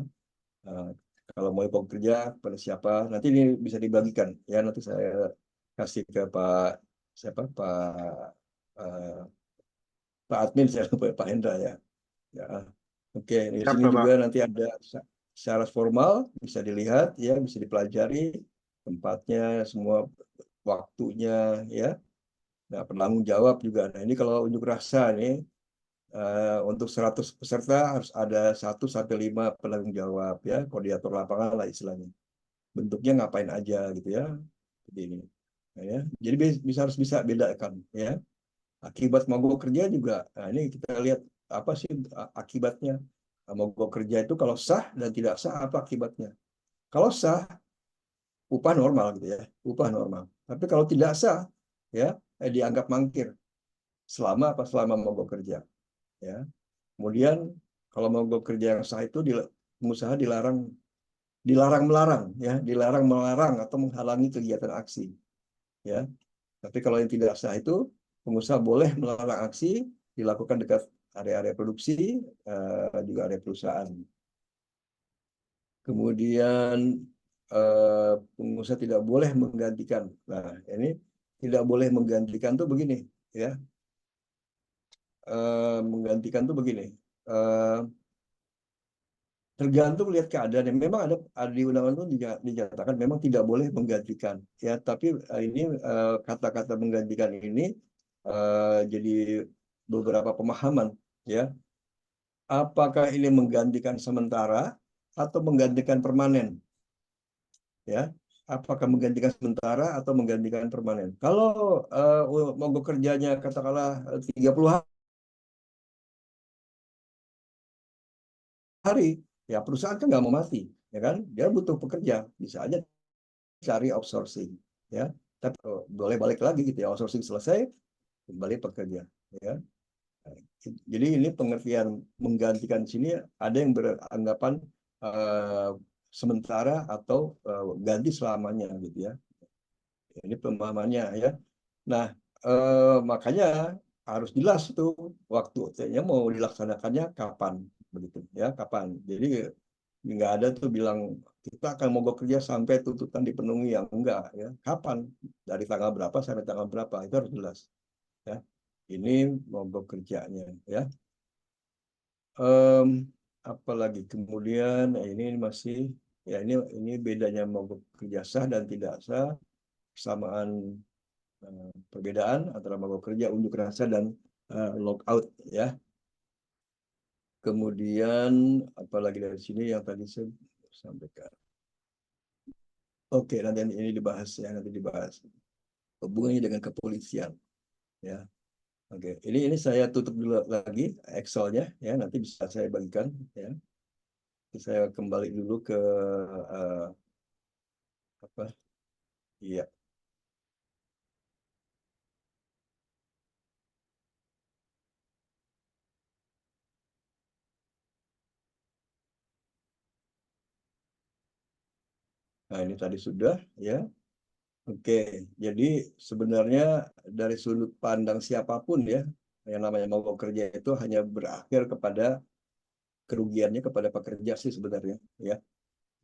Eh, Kalau mau bekerja kepada siapa, nanti ini bisa dibagikan ya. Nanti saya kasih ke Pak siapa eh, Pak Admin, saya lupa, Pak Hendra ya. Ya. Oke, di Siap, sini Bapak. juga nanti ada syarat formal, bisa dilihat ya, bisa dipelajari tempatnya, semua waktunya ya. Nah, penanggung jawab juga. Nah, ini kalau unjuk rasa nih untuk 100 peserta harus ada 1 sampai 5 penanggung jawab ya, koordinator lapangan lah istilahnya. Bentuknya ngapain aja gitu ya. Seperti ini. Nah, ya. Jadi harus bisa bedakan ya. Akibat mogok kerja juga, nah ini kita lihat apa sih akibatnya. Mogok kerja itu kalau sah dan tidak sah, apa akibatnya. Kalau sah, upah normal gitu ya, upah normal. Tapi kalau tidak sah, ya dianggap mangkir selama mogok kerja. Ya. Kemudian kalau mogok kerja yang sah itu pengusaha dilarang dilarang melarang ya, dilarang melarang atau menghalangi kegiatan aksi. Ya. Tapi kalau yang tidak sah itu, pengusaha boleh melarang aksi dilakukan dekat area-area produksi, juga area perusahaan. Kemudian pengusaha tidak boleh menggantikan. Nah, ini tidak boleh menggantikan tuh begini, ya. Menggantikan tuh begini. Tergantung lihat keadaan. Memang ada di undang-undang itu dinyatakan memang tidak boleh menggantikan, ya. Tapi ini kata-kata menggantikan ini jadi beberapa pemahaman, ya. Apakah ini menggantikan sementara atau menggantikan permanen, ya? Apakah menggantikan sementara atau menggantikan permanen? Kalau mogok kerjanya katakanlah 30 hari, ya perusahaan kan nggak mau mati, ya kan? Dia butuh pekerja, bisa aja cari outsourcing, ya. Tapi boleh balik lagi gitu ya, outsourcing selesai, kembali pekerja, ya. Jadi ini pengertian menggantikan sini ada yang beranggapan uh, sementara atau ganti selamanya gitu ya. Ini pemahamannya ya. Nah, makanya harus jelas tuh waktunya mau dilaksanakannya kapan begitu ya, kapan. Jadi nggak ada tuh bilang kita akan mogok kerja sampai tuntutan dipenuhi, yang enggak ya. Kapan, dari tanggal berapa sampai tanggal berapa, itu harus jelas ya. Ini mogok kerjanya ya. Em, Apalagi kemudian ini masih ya, ini bedanya mogok kerja sah dan tidak sah, kesamaan perbedaan antara mogok kerja, unjuk rasa, dan lockout ya. Kemudian apalagi dari sini yang tadi saya sampaikan. Oke, nanti ini dibahas ya, nanti dibahas hubungannya dengan kepolisian ya. Oke, ini saya tutup dulu lagi Excelnya ya, nanti bisa saya bagikan ya. Saya kembali dulu ke apa? Iya. Nah, ini tadi sudah ya. Oke, jadi sebenarnya dari sudut pandang siapapun ya, yang namanya mogok kerja itu hanya berakhir kepada kerugiannya kepada pekerja sih sebenarnya ya.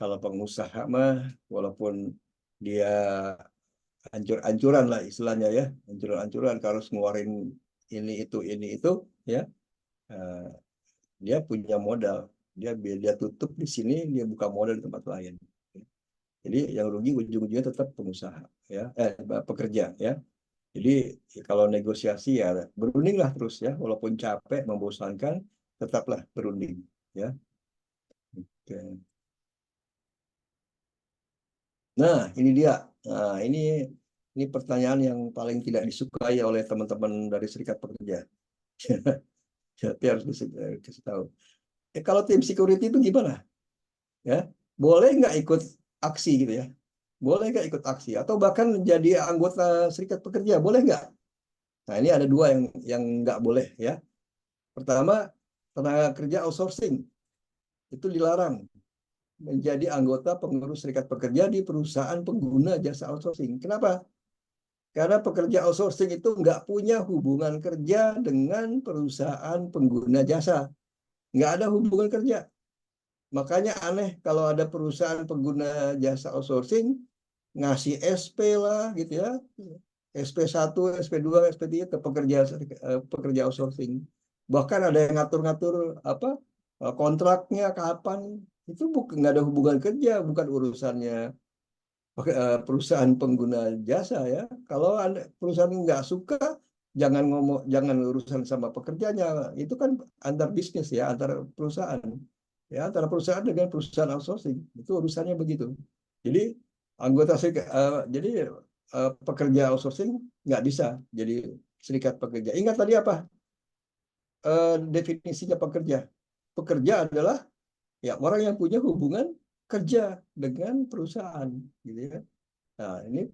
Kalau pengusaha mah walaupun dia hancur-hancuran lah istilahnya ya, hancur-hancuran kalau harus ngeluarin ini itu ya, eh, dia punya modal, dia tutup di sini, dia buka modal di tempat lain. Jadi yang rugi ujung-ujungnya tetap pengusaha ya, pekerja ya. Jadi kalau negosiasi ya berundinglah terus ya, walaupun capek, membosankan, tetaplah berunding ya. Oke. Nah, ini dia. Nah, ini pertanyaan yang paling tidak disukai oleh teman-teman dari serikat pekerja. Tapi harus kasih tahu. Kalau tim security itu gimana? Ya, boleh nggak ikut aksi gitu ya? Boleh nggak ikut aksi? Atau bahkan menjadi anggota serikat pekerja? Boleh nggak? Nah, ini ada dua yang nggak boleh ya. Pertama, tenaga kerja outsourcing itu dilarang menjadi anggota pengurus serikat pekerja di perusahaan pengguna jasa outsourcing. Kenapa? Karena pekerja outsourcing itu nggak punya hubungan kerja dengan perusahaan pengguna jasa. Nggak ada hubungan kerja. Makanya aneh kalau ada perusahaan pengguna jasa outsourcing ngasih SP lah gitu ya. SP1, SP2, SP3 ke pekerja outsourcing. Bahkan ada yang ngatur-ngatur apa kontraknya kapan. Itu bukan, nggak ada hubungan kerja, bukan urusannya perusahaan pengguna jasa ya. Kalau perusahaan nggak suka, jangan urusan sama pekerjanya. Itu kan antar bisnis ya, antar perusahaan ya, antara perusahaan dengan perusahaan outsourcing. Itu urusannya begitu. Jadi jadi pekerja outsourcing nggak bisa jadi serikat pekerja. Ingat tadi apa definisinya pekerja? Pekerja adalah ya orang yang punya hubungan kerja dengan perusahaan, gitu ya. Nah, ini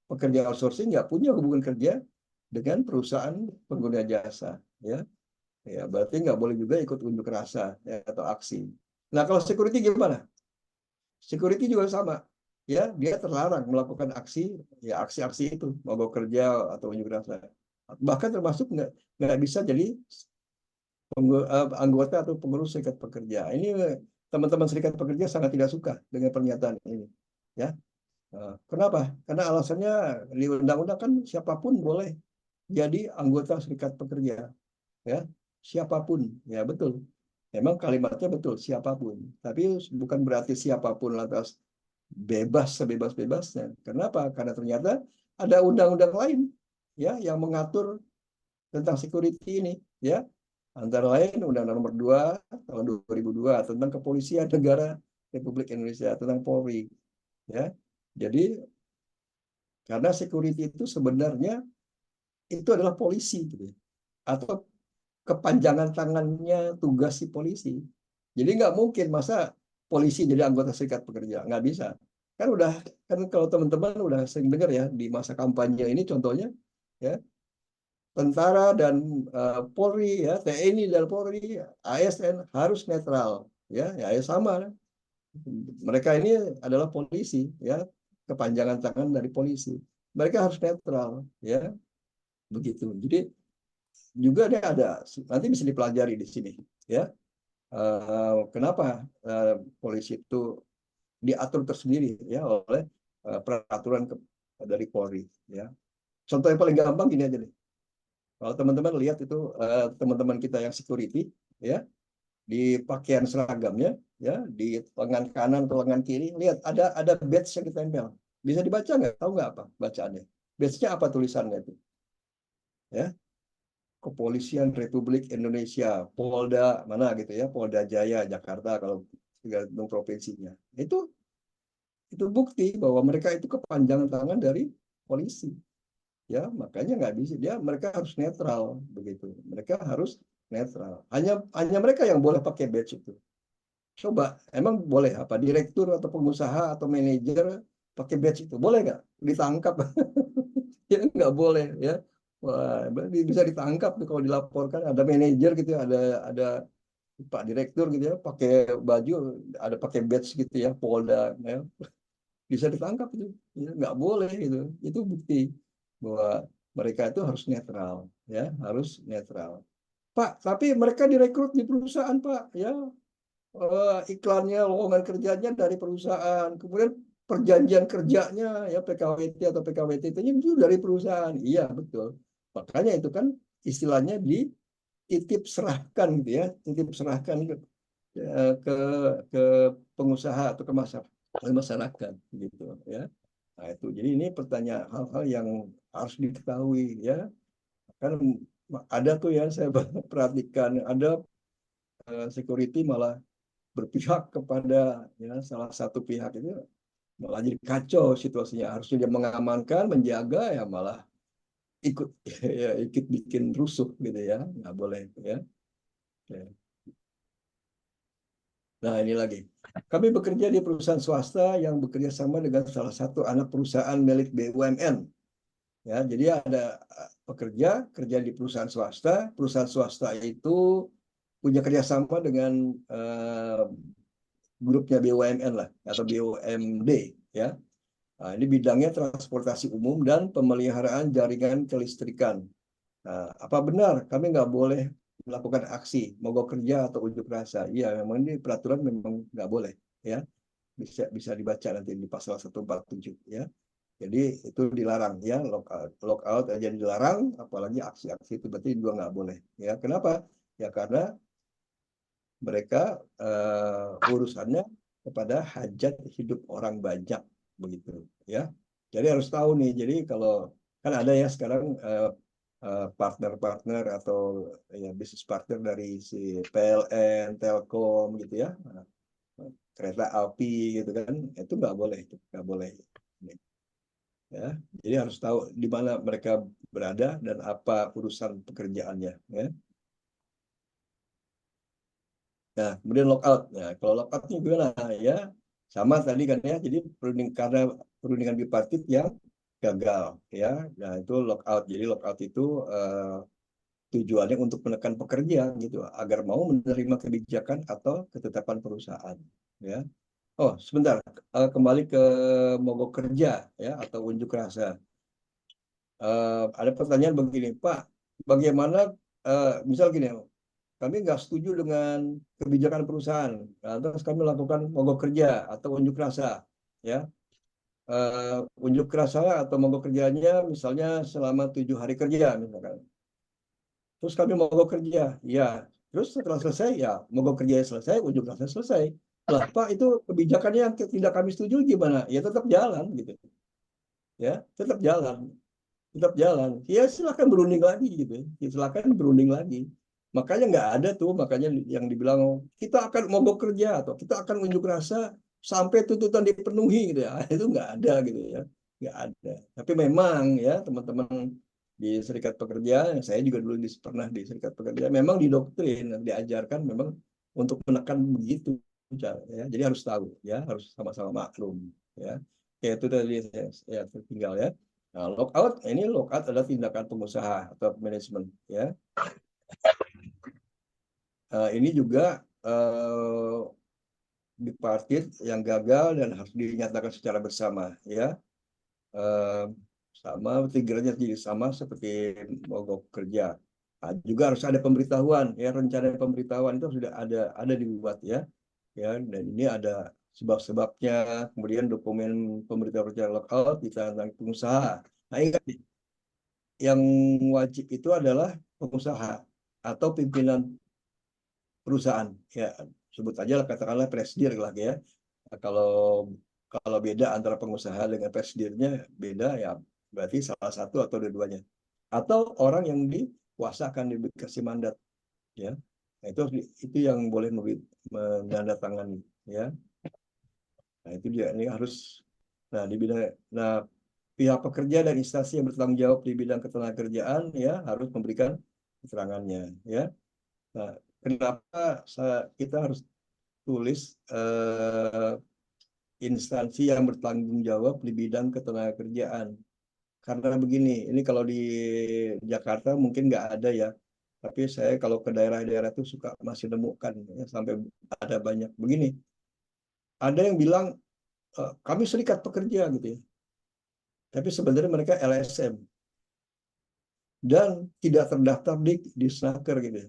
pekerja outsourcing nggak punya hubungan kerja dengan perusahaan pengguna jasa, ya. Ya, berarti nggak boleh juga ikut unjuk rasa ya, atau aksi. Nah, kalau security gimana? Security juga sama, ya. Dia terlarang melakukan aksi, ya aksi-aksi itu, mogok kerja atau unjuk rasa. Bahkan termasuk nggak bisa jadi anggota atau pengurus serikat pekerja. Ini teman-teman serikat pekerja sangat tidak suka dengan pernyataan ini, ya. Kenapa? Karena alasannya di undang-undang kan siapapun boleh jadi anggota serikat pekerja, ya, siapapun, ya betul. Memang kalimatnya betul siapapun, tapi bukan berarti siapapun lantas bebas sebebas-bebasnya. Kenapa? Karena ternyata ada undang-undang lain ya yang mengatur tentang security ini ya. Antara lain Undang-Undang Nomor 2 tahun 2002 tentang Kepolisian Negara Republik Indonesia, tentang Polri ya. Jadi karena security itu sebenarnya itu adalah polisi gitu ya. Atau kepanjangan tangannya tugas si polisi. Jadi nggak mungkin masa polisi jadi anggota serikat pekerja, nggak bisa. Kan udah kan kalau teman-teman udah sering dengar ya di masa kampanye ini contohnya ya tentara dan Polri ya TNI dan Polri ASN harus netral ya ya sama. Mereka ini adalah polisi ya kepanjangan tangan dari polisi. Mereka harus netral ya begitu. Jadi juga ada nanti bisa dipelajari di sini ya kenapa polisi itu diatur tersendiri ya oleh peraturan dari Polri ya. Contoh yang paling gampang gini aja nih. Kalau teman-teman lihat itu teman-teman kita yang security ya di pakaian seragamnya ya di lengan kanan atau lengan kiri lihat ada badge yang ditempel. Bisa dibaca nggak? Tahu nggak apa bacaannya? Badge-nya apa tulisannya itu? Ya, Kepolisian Republik Indonesia, Polda mana gitu ya, Polda Jaya Jakarta kalau tergantung provinsinya. Itu bukti bahwa mereka itu kepanjangan tangan dari polisi. Ya, makanya nggak bisa mereka harus netral begitu. Mereka harus netral. Hanya mereka yang boleh pakai badge itu. Coba, emang boleh apa direktur atau pengusaha atau manajer pakai badge itu? Boleh nggak? Ditangkap. Ya nggak boleh ya. Wah, bisa ditangkap tuh kalau dilaporkan ada manajer gitu ya, ada Pak Direktur gitu ya, pakai baju, ada pakai badge gitu ya, Polda, ya, bisa ditangkap itu, ya, nggak boleh gitu. Itu bukti bahwa mereka itu harus netral, ya, harus netral. Pak, tapi mereka direkrut di perusahaan, Pak, ya, iklannya, lowongan kerjanya dari perusahaan, kemudian perjanjian kerjanya ya PKWT atau PKWT itu dari perusahaan. Iya, betul. Makanya itu kan istilahnya dititip serahkan gitu ya, titip serahkan ke ke pengusaha atau ke masyarakat gitu ya. Nah, itu. Jadi ini pertanyaan hal-hal yang harus diketahui ya. Kan ada tuh ya saya perhatikan ada security malah berpihak kepada ya salah satu pihak itu malah jadi kacau situasinya. Harusnya dia mengamankan, menjaga ya malah ikut ya ikut bikin rusuh gitu ya. Nggak boleh ya. Ya. Nah, ini lagi. Kami bekerja di perusahaan swasta yang bekerja sama dengan salah satu anak perusahaan milik BUMN. Ya, jadi ada pekerja kerja di perusahaan swasta itu punya kerjasama dengan grupnya BUMN lah atau BUMD ya. Nah, ini bidangnya transportasi umum dan pemeliharaan jaringan kelistrikan. Nah, apa benar kami nggak boleh melakukan aksi mogok kerja atau unjuk rasa? Iya, memang ini peraturan memang nggak boleh ya. Bisa dibaca nanti di pasal 147 ya. Jadi itu dilarang ya, lockout aja dilarang, apalagi aksi-aksi itu berarti juga nggak boleh ya. Kenapa? Ya karena mereka urusannya kepada hajat hidup orang banyak begitu ya. Jadi harus tahu nih. Jadi kalau kan ada ya sekarang partner-partner atau ya bisnis partner dari si PLN, Telkom gitu ya, kereta api gitu kan, itu nggak boleh ya. Jadi harus tahu di mana mereka berada dan apa urusan pekerjaannya ya. Nah, kemudian lockout. Nah, kalau lockoutnya gimana ya? Sama tadi kan ya. Jadi karena perundingan bipartit yang gagal ya. Nah, itu lockout. Jadi lockout itu tujuannya untuk menekan pekerja gitu agar mau menerima kebijakan atau ketetapan perusahaan ya. Oh, sebentar. Kembali ke mogok kerja ya atau unjuk rasa. Ada pertanyaan begini, Pak, bagaimana misal gini, kami nggak setuju dengan kebijakan perusahaan, nah, terus kami lakukan mogok kerja atau unjuk rasa, ya, unjuk rasa atau mogok kerjanya misalnya selama 7 hari kerja misalkan, terus kami mogok kerja, ya, Terus setelah selesai ya mogok kerja selesai, unjuk rasa selesai. Lah Pak, itu kebijakannya yang tidak kami setuju gimana? Ya tetap jalan gitu. Ya, tetap jalan. Ya silakan berunding lagi gitu. Ya, silakan berunding lagi. Makanya nggak ada tuh, makanya yang dibilang kita akan mogok kerja atau kita akan unjuk rasa sampai tuntutan dipenuhi gitu ya. Itu nggak ada gitu ya. Nggak ada. Tapi memang ya teman-teman di serikat pekerja, saya juga dulu pernah di serikat pekerja, memang didoktrin, diajarkan memang untuk menekan begitu ya. Jadi harus tahu ya, harus sama-sama maklum ya. Kayak itu tadi saya tertinggal ya. Nah, lockout ini lockout adalah tindakan pengusaha atau manajemen ya. Ini juga bipartit yang gagal dan harus dinyatakan secara bersama ya. Eh, Sama triggernya jadi sama seperti mogok kerja. Nah, juga harus ada pemberitahuan ya, rencana pemberitahuan itu sudah ada dibuat ya. Ya, dan ini ada sebab-sebabnya, kemudian dokumen pemberitahuan rencana lockout ditandatangani pengusaha. Nah, ingat yang wajib itu adalah pengusaha atau pimpinan perusahaan ya, sebut aja lah katakanlah presidir lah ya. Nah, kalau beda antara pengusaha dengan presidirnya beda ya, berarti salah satu atau dua-duanya atau orang yang dikuasakan dikasih mandat ya. Nah, itu yang boleh menandatangani ya. Nah, itu dia ini harus, nah di bidang, nah pihak pekerja dan instansi yang bertanggung jawab di bidang ketenagakerjaan ya harus memberikan keterangannya ya. Nah, kenapa kita harus tulis instansi yang bertanggung jawab di bidang ketenagakerjaan? Karena begini, ini kalau di Jakarta mungkin nggak ada ya, tapi saya kalau ke daerah-daerah itu suka masih nemukan ya, sampai ada banyak begini. Ada yang bilang kami serikat pekerja gitu ya, tapi sebenarnya mereka LSM dan tidak terdaftar di Snaker gitu ya,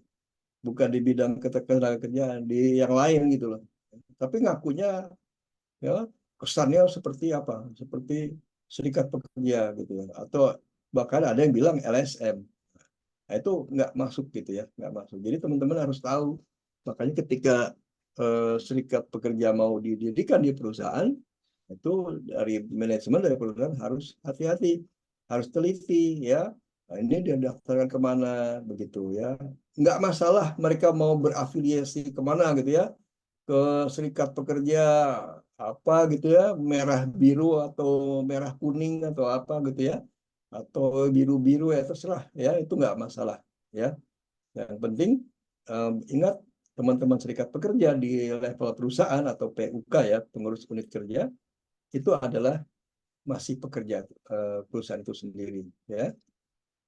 bukan di bidang ketenagakerjaan, di yang lain gitu loh. Tapi ngakunya ya kesannya seperti apa? Seperti serikat pekerja gitu ya, atau bahkan ada yang bilang LSM. Nah, itu nggak masuk gitu ya, nggak masuk. Jadi teman-teman harus tahu. Makanya ketika serikat pekerja mau didirikan di perusahaan, itu dari manajemen dari perusahaan harus hati-hati, harus teliti ya. Nah, ini didaftarkan kemana begitu ya. Nggak masalah mereka mau berafiliasi kemana gitu ya, ke serikat pekerja apa gitu ya, merah biru atau merah kuning atau apa gitu ya, atau biru-biru ya terserah ya, itu nggak masalah ya. Yang penting ingat teman-teman serikat pekerja di level perusahaan atau PUK ya, pengurus unit kerja, itu adalah masih pekerja perusahaan itu sendiri ya.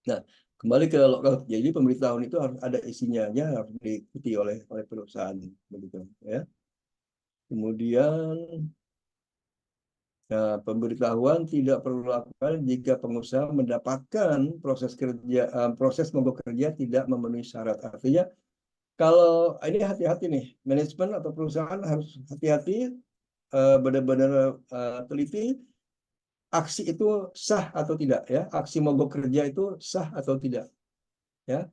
Nah, kembali ke lokal, jadi pemberitahuan itu harus ada isinya ya, harus diikuti oleh perusahaan begitu ya. Kemudian pemberitahuan tidak perlu dilakukan jika pengusaha mendapatkan proses mogok kerja tidak memenuhi syarat. Artinya kalau ini hati-hati nih, manajemen atau perusahaan harus hati-hati, benar-benar teliti aksi itu sah atau tidak ya, aksi mogok kerja itu sah atau tidak ya.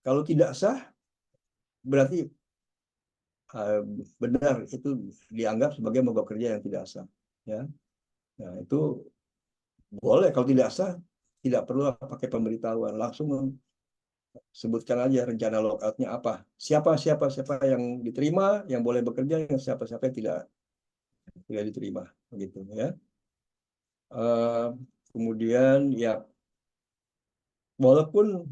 Kalau tidak sah berarti benar itu dianggap sebagai mogok kerja yang tidak sah ya. Nah, itu boleh. Kalau tidak sah tidak perlu pakai pemberitahuan, langsung sebutkan aja rencana lockoutnya apa, siapa yang diterima yang boleh bekerja, yang siapa yang tidak diterima begitu ya. Kemudian ya walaupun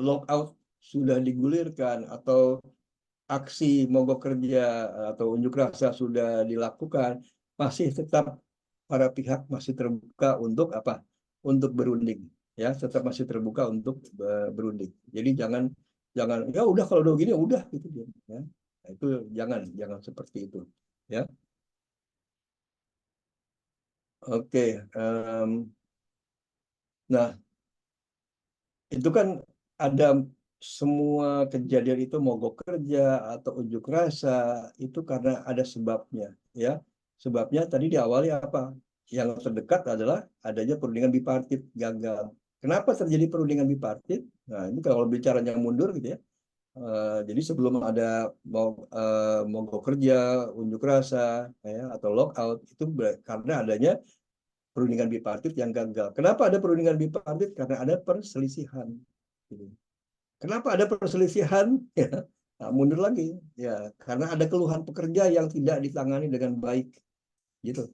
lockout sudah digulirkan atau aksi mogok kerja atau unjuk rasa sudah dilakukan, masih tetap para pihak masih terbuka untuk apa? Untuk berunding, ya, tetap masih terbuka untuk berunding. Jadi jangan jangan ya udah kalau udah gini udah gitu ya. Nah, itu jangan seperti itu, ya. Oke, nah itu kan ada semua kejadian itu mogok kerja atau unjuk rasa itu karena ada sebabnya ya. Sebabnya tadi diawali apa? Yang terdekat adalah adanya perundingan bipartit gagal. Kenapa terjadi perundingan bipartit? Nah, ini kalau bicaranya mundur gitu ya. Jadi sebelum ada mogok kerja, unjuk rasa, ya, atau lockout, itu karena adanya perundingan bipartit yang gagal. Kenapa ada perundingan bipartit? Karena ada perselisihan. Gitu. Kenapa ada perselisihan? Ya, nah, mundur lagi, ya, karena ada keluhan pekerja yang tidak ditangani dengan baik, gitu.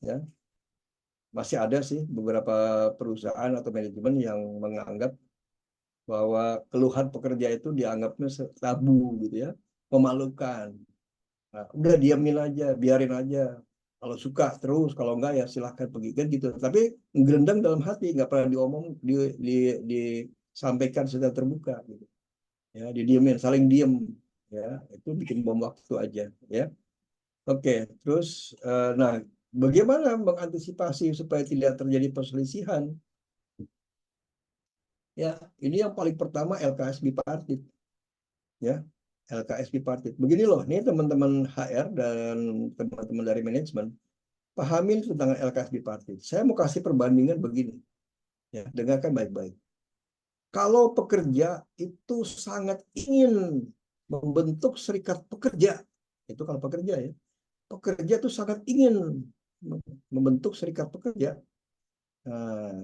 Ya, masih ada sih beberapa perusahaan atau manajemen yang menganggap bahwa keluhan pekerja itu dianggapnya tabu, gitu ya, memalukan. Nah, udah diamin aja, biarin aja. Kalau suka terus, kalau enggak ya silahkan pergi kan gitu. Tapi ngerendang dalam hati, nggak pernah diomong, disampaikan secara terbuka. Gitu. Ya, didiemin, saling diem. Ya, itu bikin bom waktu aja. Ya, oke. Terus, nah, bagaimana mengantisipasi supaya tidak terjadi perselisihan? Ya, ini yang paling pertama LKS bipartit. Ya, LKS bipartit. Begini loh, nih teman-teman HR dan teman-teman dari manajemen pahamin tentang LKS bipartit. Saya mau kasih perbandingan begini, ya, dengarkan baik-baik. Kalau pekerja itu sangat ingin membentuk serikat pekerja, itu kalau pekerja ya, pekerja itu sangat ingin membentuk serikat pekerja. Nah,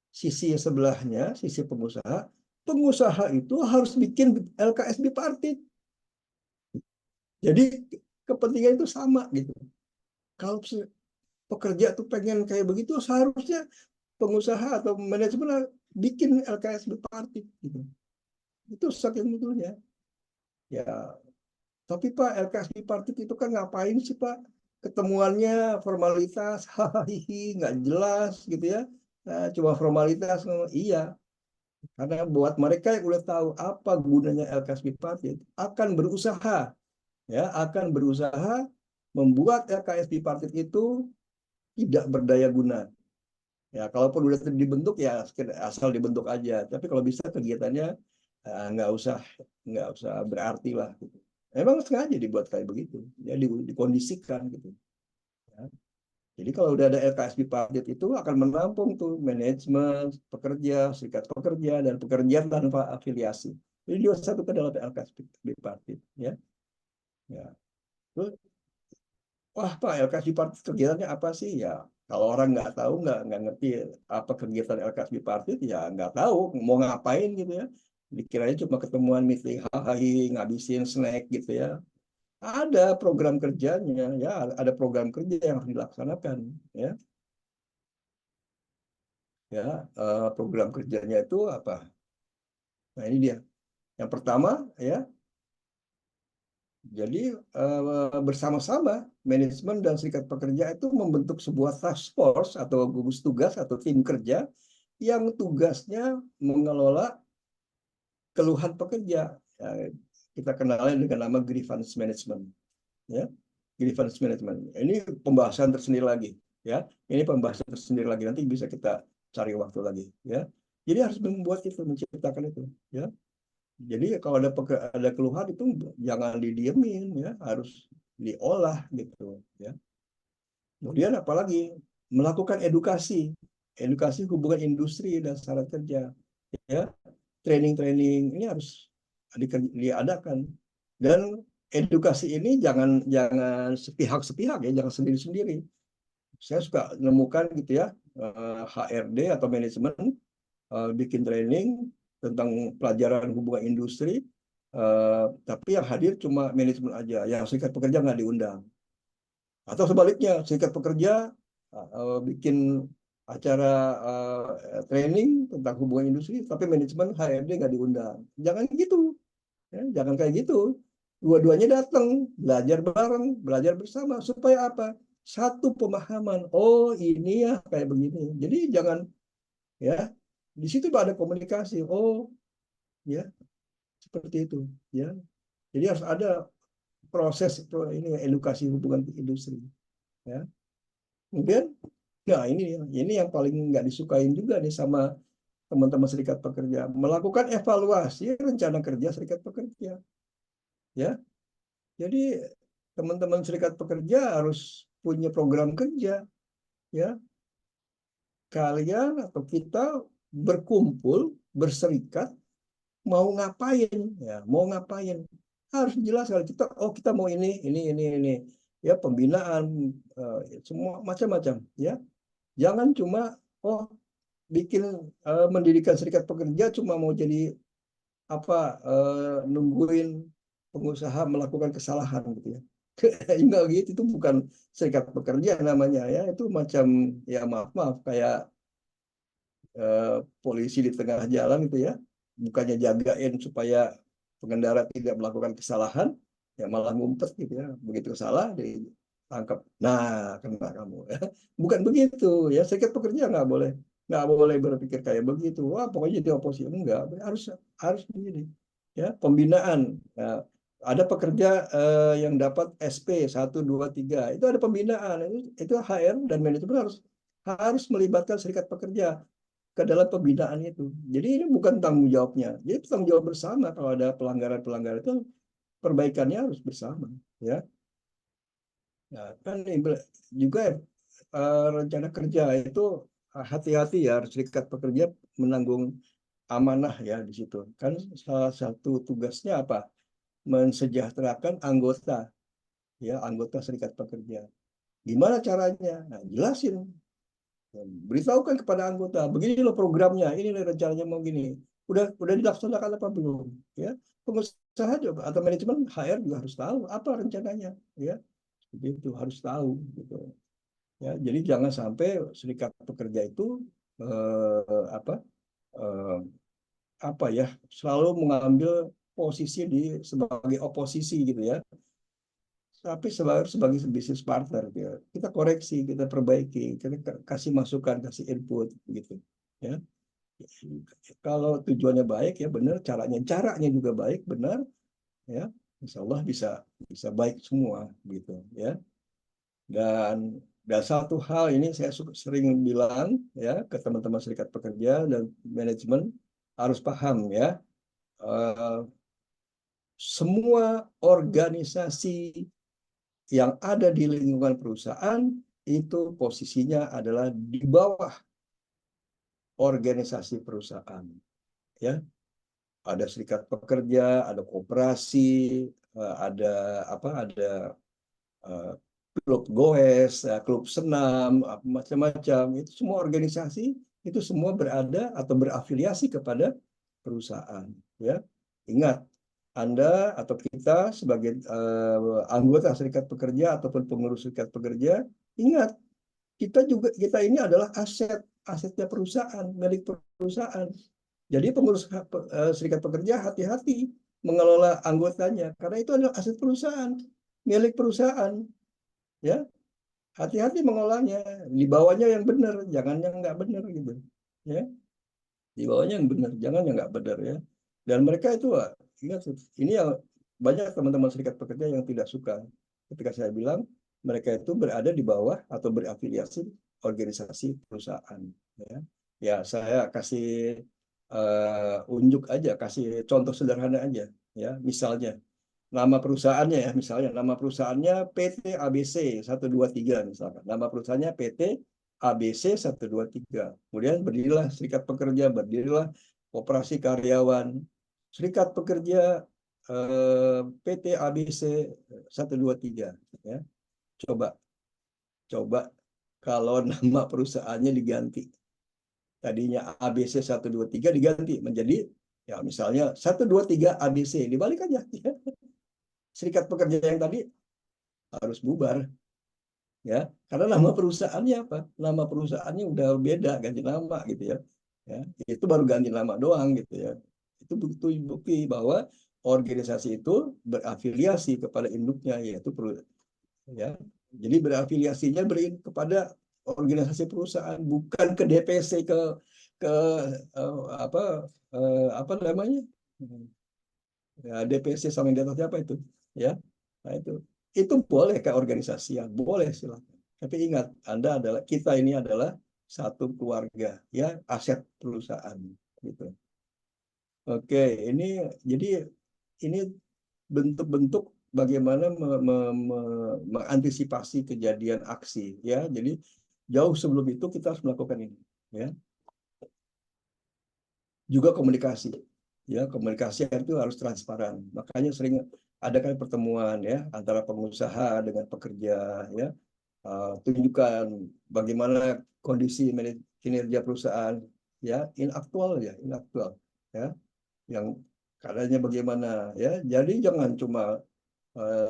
sisi sebelahnya, sisi pengusaha, pengusaha itu harus bikin LKS bipartit. Jadi kepentingan itu sama gitu. Kalau pekerja tuh pengen kayak begitu, seharusnya pengusaha atau manajemen bikin LKS bipartit gitu. Itu saking itunya. Ya, tapi Pak, LKS bipartit itu kan ngapain sih Pak? Ketemuannya formalitas, hahihi, nggak jelas gitu ya. Nah, cuma formalitas, iya. Karena buat mereka yang udah tahu apa gunanya LKS bipartit, akan berusaha membuat LKS bipartit itu tidak berdaya guna. Ya, kalaupun udah dibentuk ya asal dibentuk aja. Tapi kalau bisa kegiatannya nggak usah berarti lah. Gitu. Emang sengaja dibuat kayak begitu, ya dikondisikan gitu. Ya. Jadi kalau udah ada LKS bipartit itu akan menampung tuh manajemen, pekerja, serikat pekerja, dan pekerjaan tanpa afiliasi. Jadi dia satu ke dalam LKS bipartit. Ya. Ya. Terus, wah Pak, LKS bipartit kegiatannya apa sih? Ya, kalau orang nggak tahu, nggak ngerti apa kegiatan LKS bipartit, ya nggak tahu mau ngapain gitu ya. Dikiranya cuma ketemuan meeting, hahaha, ngabisin snack gitu ya. Ada program kerjanya, ya ada program kerja yang harus dilaksanakan, ya. Ya, program kerjanya itu apa? Nah ini dia. Yang pertama, ya, jadi bersama-sama manajemen dan serikat pekerja itu membentuk sebuah task force atau gugus tugas atau tim kerja yang tugasnya mengelola keluhan pekerja. Ya, kita kenalnya dengan nama grievance management. Ya, grievance management. Ini pembahasan tersendiri lagi. Ya, ini pembahasan tersendiri lagi. Nanti bisa kita cari waktu lagi. Ya, jadi harus membuat itu, menciptakan itu. Ya. Jadi kalau ada keluhan itu jangan didiemin ya, harus diolah gitu ya. Kemudian apalagi melakukan edukasi hubungan industri dan syarat kerja ya. Training-training ini harus diadakan dan edukasi ini jangan jangan sepihak-sepihak ya, jangan sendiri-sendiri. Saya suka menemukan gitu ya, HRD atau manajemen bikin training tentang pelajaran hubungan industri, tapi yang hadir cuma manajemen aja, yang serikat pekerja nggak diundang. Atau sebaliknya, serikat pekerja bikin acara training tentang hubungan industri, tapi manajemen HRD nggak diundang. Jangan gitu, ya, jangan kayak gitu. Dua-duanya datang, belajar bareng, belajar bersama, supaya apa? Satu pemahaman. Oh ini ya kayak begini. Jadi jangan ya di situ ada komunikasi. Oh ya seperti itu ya. Jadi harus ada proses ini edukasi hubungan industri ya. Kemudian nah ini yang paling nggak disukain juga nih sama teman-teman serikat pekerja, melakukan evaluasi rencana kerja serikat pekerja ya. Jadi teman-teman serikat pekerja harus punya program kerja ya. Kalian atau kita berkumpul berserikat mau ngapain, ya mau ngapain harus jelaskan kita, oh kita mau ini, ya pembinaan, semua macam-macam, ya jangan cuma oh bikin mendirikan serikat pekerja cuma mau jadi apa, nungguin pengusaha melakukan kesalahan gitu ya. Enggak gitu, itu bukan serikat pekerja namanya ya, itu macam ya maaf kayak polisi di tengah jalan gitu ya, bukannya jagain supaya pengendara tidak melakukan kesalahan, ya malah ngumpet gitu ya, begitu salah ditangkap, nah kena kamu ya. Bukan begitu ya, serikat pekerja nggak boleh berpikir kayak begitu, wah pokoknya jadi oposisi, enggak, harus begini ya, pembinaan ya. Ada pekerja yang dapat SP 1, 2, 3, itu ada pembinaan, itu HR dan manajemen harus melibatkan serikat pekerja ke dalam pembinaan itu. Jadi ini bukan tanggung jawabnya. Jadi tanggung jawab bersama, kalau ada pelanggaran-pelanggaran itu perbaikannya harus bersama, ya. Nah, kan juga rencana kerja itu hati-hati ya, serikat pekerja menanggung amanah ya di situ. Kan salah satu tugasnya apa? Mensejahterakan anggota, ya anggota serikat pekerja. Gimana caranya? Nah, jelasin, beritahukan kepada anggota, begini loh programnya, ini loh rencananya mau gini. Udah dilaksanakan apa belum? Ya, pengusaha juga atau manajemen HR juga harus tahu apa rencananya, ya. Itu harus tahu gitu. Ya, jadi jangan sampai serikat pekerja itu apa ya, selalu mengambil posisi sebagai oposisi gitu ya. Tapi sebagai bisnis partner gitu ya. Kita koreksi, kita perbaiki, kita kasih masukan, kasih input gitu ya. Kalau tujuannya baik ya benar, caranya juga baik benar ya, insya Allah bisa bisa baik semua gitu ya. Dan satu hal ini saya sering bilang ya ke teman-teman serikat pekerja dan manajemen, harus paham ya, eh, semua organisasi yang ada di lingkungan perusahaan itu posisinya adalah di bawah organisasi perusahaan, ya. Ada serikat pekerja, ada koperasi, ada eh, klub goes, klub senam, macam-macam. Itu semua organisasi itu semua berada atau berafiliasi kepada perusahaan, ya. Ingat, Anda atau kita sebagai anggota serikat pekerja ataupun pengurus serikat pekerja, ingat kita ini adalah asetnya perusahaan, milik perusahaan. Jadi pengurus serikat pekerja hati-hati mengelola anggotanya karena itu adalah aset perusahaan, milik perusahaan, ya. Hati-hati mengelolanya, dibawanya yang benar, jangan yang nggak benar gitu, ya. Dibawanya yang benar, jangan yang nggak benar ya. Dan mereka itu, ingat, ini yang banyak teman-teman serikat pekerja yang tidak suka ketika saya bilang mereka itu berada di bawah atau berafiliasi organisasi perusahaan, ya. Ya saya kasih unjuk aja, kasih contoh sederhana aja ya. Misalnya nama perusahaannya, ya misalnya nama perusahaannya PT ABC 123 misalkan. Nama perusahaannya PT ABC 123. Kemudian berdirilah serikat pekerja, berdirilah koperasi karyawan. Serikat pekerja PT ABC 123 ya. Coba coba kalau nama perusahaannya diganti. Tadinya ABC 123 diganti menjadi ya misalnya 123 ABC, dibalik aja ya. Serikat pekerja yang tadi harus bubar ya, karena nama perusahaannya apa, nama perusahaannya udah beda, ganti nama gitu ya. Ya itu baru ganti nama doang gitu ya, itu bukti bahwa organisasi itu berafiliasi kepada induknya, yaitu ya, jadi berafiliasinya kepada organisasi perusahaan, bukan ke DPC, ke apa namanya, ya, DPC sama yang di atasnya apa itu ya. Nah itu boleh ke organisasi, yang boleh silakan, tapi ingat kita ini adalah satu keluarga ya, aset perusahaan gitu. Oke, ini jadi ini bentuk-bentuk bagaimana mengantisipasi kejadian aksi ya. Jadi jauh sebelum itu kita harus melakukan ini ya. Juga komunikasi ya komunikasi itu harus transparan. Makanya sering adakan pertemuan ya antara pengusaha dengan pekerja ya. Tunjukkan bagaimana kondisi kinerja perusahaan ya, inaktual ya, yang keadaannya bagaimana ya. Jadi jangan cuma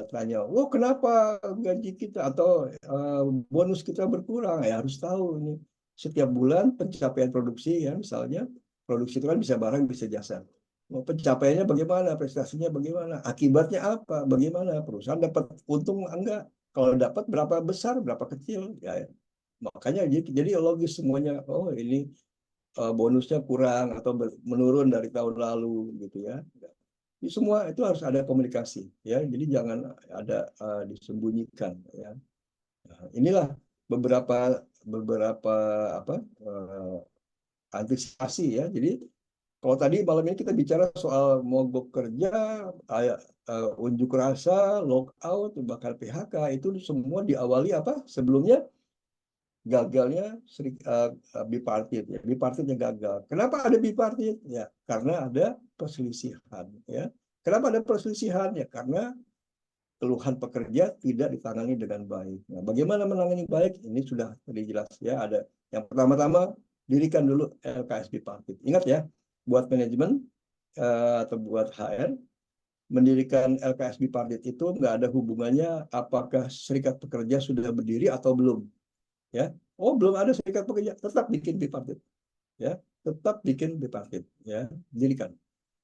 tanya, oh kenapa gaji kita atau bonus kita berkurang, ya harus tahu ini setiap bulan pencapaian produksi ya, misalnya produksi itu kan bisa barang bisa jasa. Mau pencapaiannya bagaimana, prestasinya bagaimana, akibatnya apa, bagaimana perusahaan dapat untung enggak, kalau dapat berapa besar, berapa kecil ya. Makanya jadi logis semuanya. Oh ini bonusnya kurang atau menurun dari tahun lalu gitu ya. Ini semua itu harus ada komunikasi ya. Jadi jangan ada disembunyikan ya. Nah, inilah beberapa beberapa apa antisipasi ya. Jadi kalau tadi malam ini kita bicara soal mogok kerja, unjuk rasa, lockout, bahkan PHK, itu semua diawali apa? Sebelumnya gagalnya bipartit ya, bipartitnya gagal. Kenapa ada bipartit ya? Karena ada perselisihan ya. Kenapa ada perselisihan ya? Karena keluhan pekerja tidak ditangani dengan baik. Nah, bagaimana menangani baik? Ini sudah tadi jelas ya. Ada yang pertama-tama dirikan dulu LKS bipartit. Ingat ya, buat manajemen atau buat HR, mendirikan LKS bipartit itu nggak ada hubungannya apakah serikat pekerja sudah berdiri atau belum ya. Oh belum ada serikat pekerja, tetap bikin bipartit ya, tetap bikin bipartit ya, dirikan.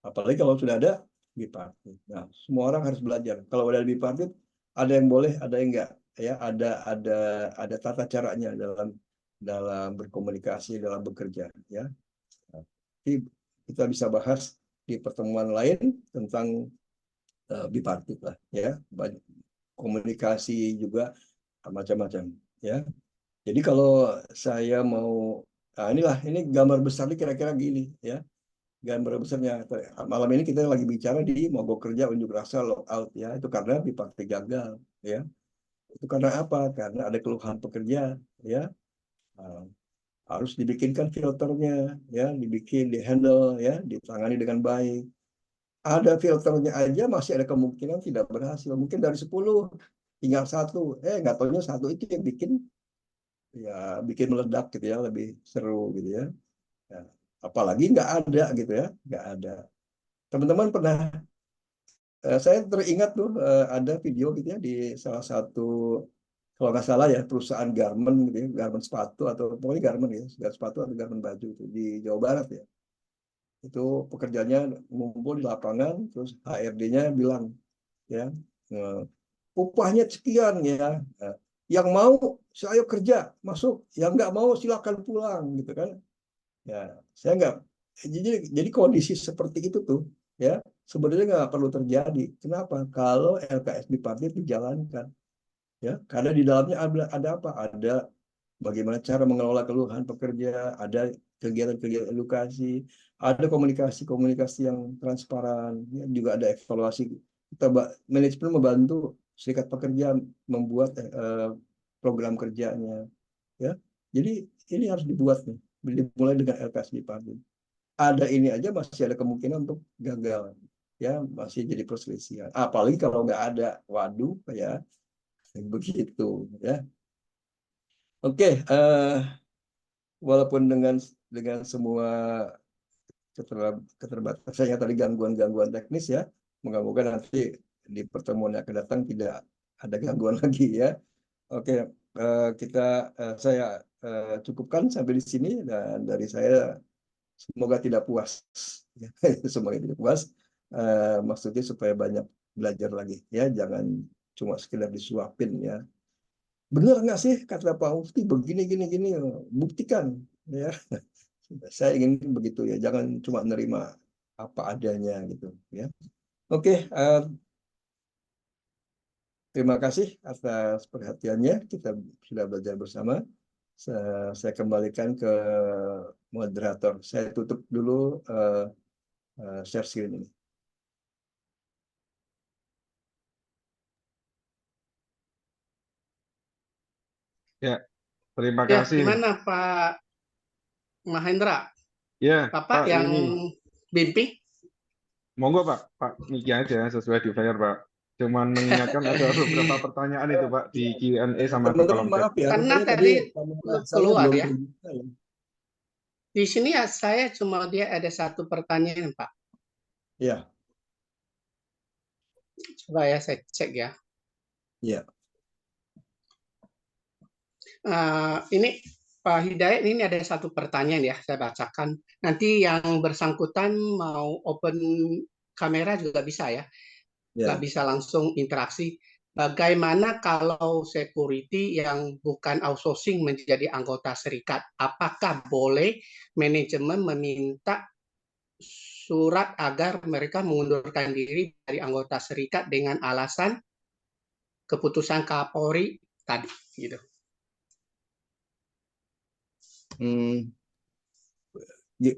Apalagi kalau sudah ada bipartit. Nah semua orang harus belajar. Kalau ada bipartit, ada yang boleh, ada yang enggak ya, ada tata caranya dalam dalam berkomunikasi, dalam bekerja ya. Nanti kita bisa bahas di pertemuan lain tentang bipartit lah ya, komunikasi juga macam-macam ya. Jadi kalau saya mau, nah inilah, ini gambar besarnya kira-kira gini ya. Gambar besarnya, malam ini kita lagi bicara di mogok kerja, unjuk rasa, lockout ya. Itu karena bipartit gagal ya. Itu karena apa? Karena ada keluhan pekerja ya. Nah, harus dibikinkan filternya ya, dibikin, dihandle ya, ditangani dengan baik. Ada filternya aja masih ada kemungkinan tidak berhasil. Mungkin dari 10 tinggal satu. Nggak taunya satu itu yang bikin meledak gitu ya, lebih seru gitu ya. Ya, apalagi nggak ada gitu ya, nggak ada. Teman-teman pernah, saya teringat tuh ada video gitu ya di salah satu, kalau nggak salah ya, perusahaan garment gitu ya, garment sepatu atau pokoknya garment ya, garment sepatu atau garment baju itu di Jawa Barat ya. Itu pekerjanya ngumpul di lapangan, terus HRD-nya bilang ya, upahnya sekian ya. Yang mau saya kerja masuk, yang nggak mau silakan pulang gitu kan. Ya, saya nggak. Jadi kondisi seperti itu tuh ya sebenarnya nggak perlu terjadi. Kenapa? Kalau LKS bipartit dijalankan ya, karena di dalamnya ada apa? Ada bagaimana cara mengelola keluhan pekerja, ada kegiatan-kegiatan edukasi, ada komunikasi-komunikasi yang transparan, ya, juga ada evaluasi. Kita manajemen membantu serikat pekerja membuat program kerjanya, ya. Jadi ini harus dibuat nih, dimulai dengan LKS bipartit. Ada ini aja masih ada kemungkinan untuk gagal, ya masih jadi perselisihan. Apalagi kalau nggak ada, waduh, ya begitu, ya. Oke, walaupun dengan semua keterbatasannya tadi, gangguan-gangguan teknis ya, moga-moga nanti di pertemuan yang akan datang tidak ada gangguan lagi ya. Oke, saya cukupkan sampai di sini, dan dari saya semoga tidak puas, semoga tidak puas. Maksudnya supaya banyak belajar lagi ya, jangan cuma sekedar disuapin ya. Benar nggak sih kata Pak Mufti begini gini gini, buktikan ya. Saya ingin begitu ya, jangan cuma nerima apa adanya gitu ya. Oke, terima kasih atas perhatiannya. Kita sudah belajar bersama. Saya kembalikan ke moderator. Saya tutup dulu share screen ini. Ya, terima Ya, kasih. gimana Pak Mahendra? Ya, Bapak Pak yang Yuni. bimbing? Monggo Pak Miki aja sesuai di flyer Pak. Cuman mengingatkan ada beberapa pertanyaan itu Pak di Q&A sama di Teman-teman kolom chat. maaf ya, Karena rupanya tadi tadi kamera saya keluar belum ya. terbuka ya. Di sini ya saya cuma dia ada satu pertanyaan, Pak. Iya, Coba ya saya cek ya. iya. Ini Pak Hidayat, ini ada satu pertanyaan ya, saya bacakan. Nanti yang bersangkutan mau open kamera juga bisa ya, nggak Ya. bisa langsung interaksi. Bagaimana kalau security yang bukan outsourcing menjadi anggota serikat? Apakah boleh manajemen meminta surat agar mereka mengundurkan diri dari anggota serikat dengan alasan keputusan Kapolri tadi? Gitu.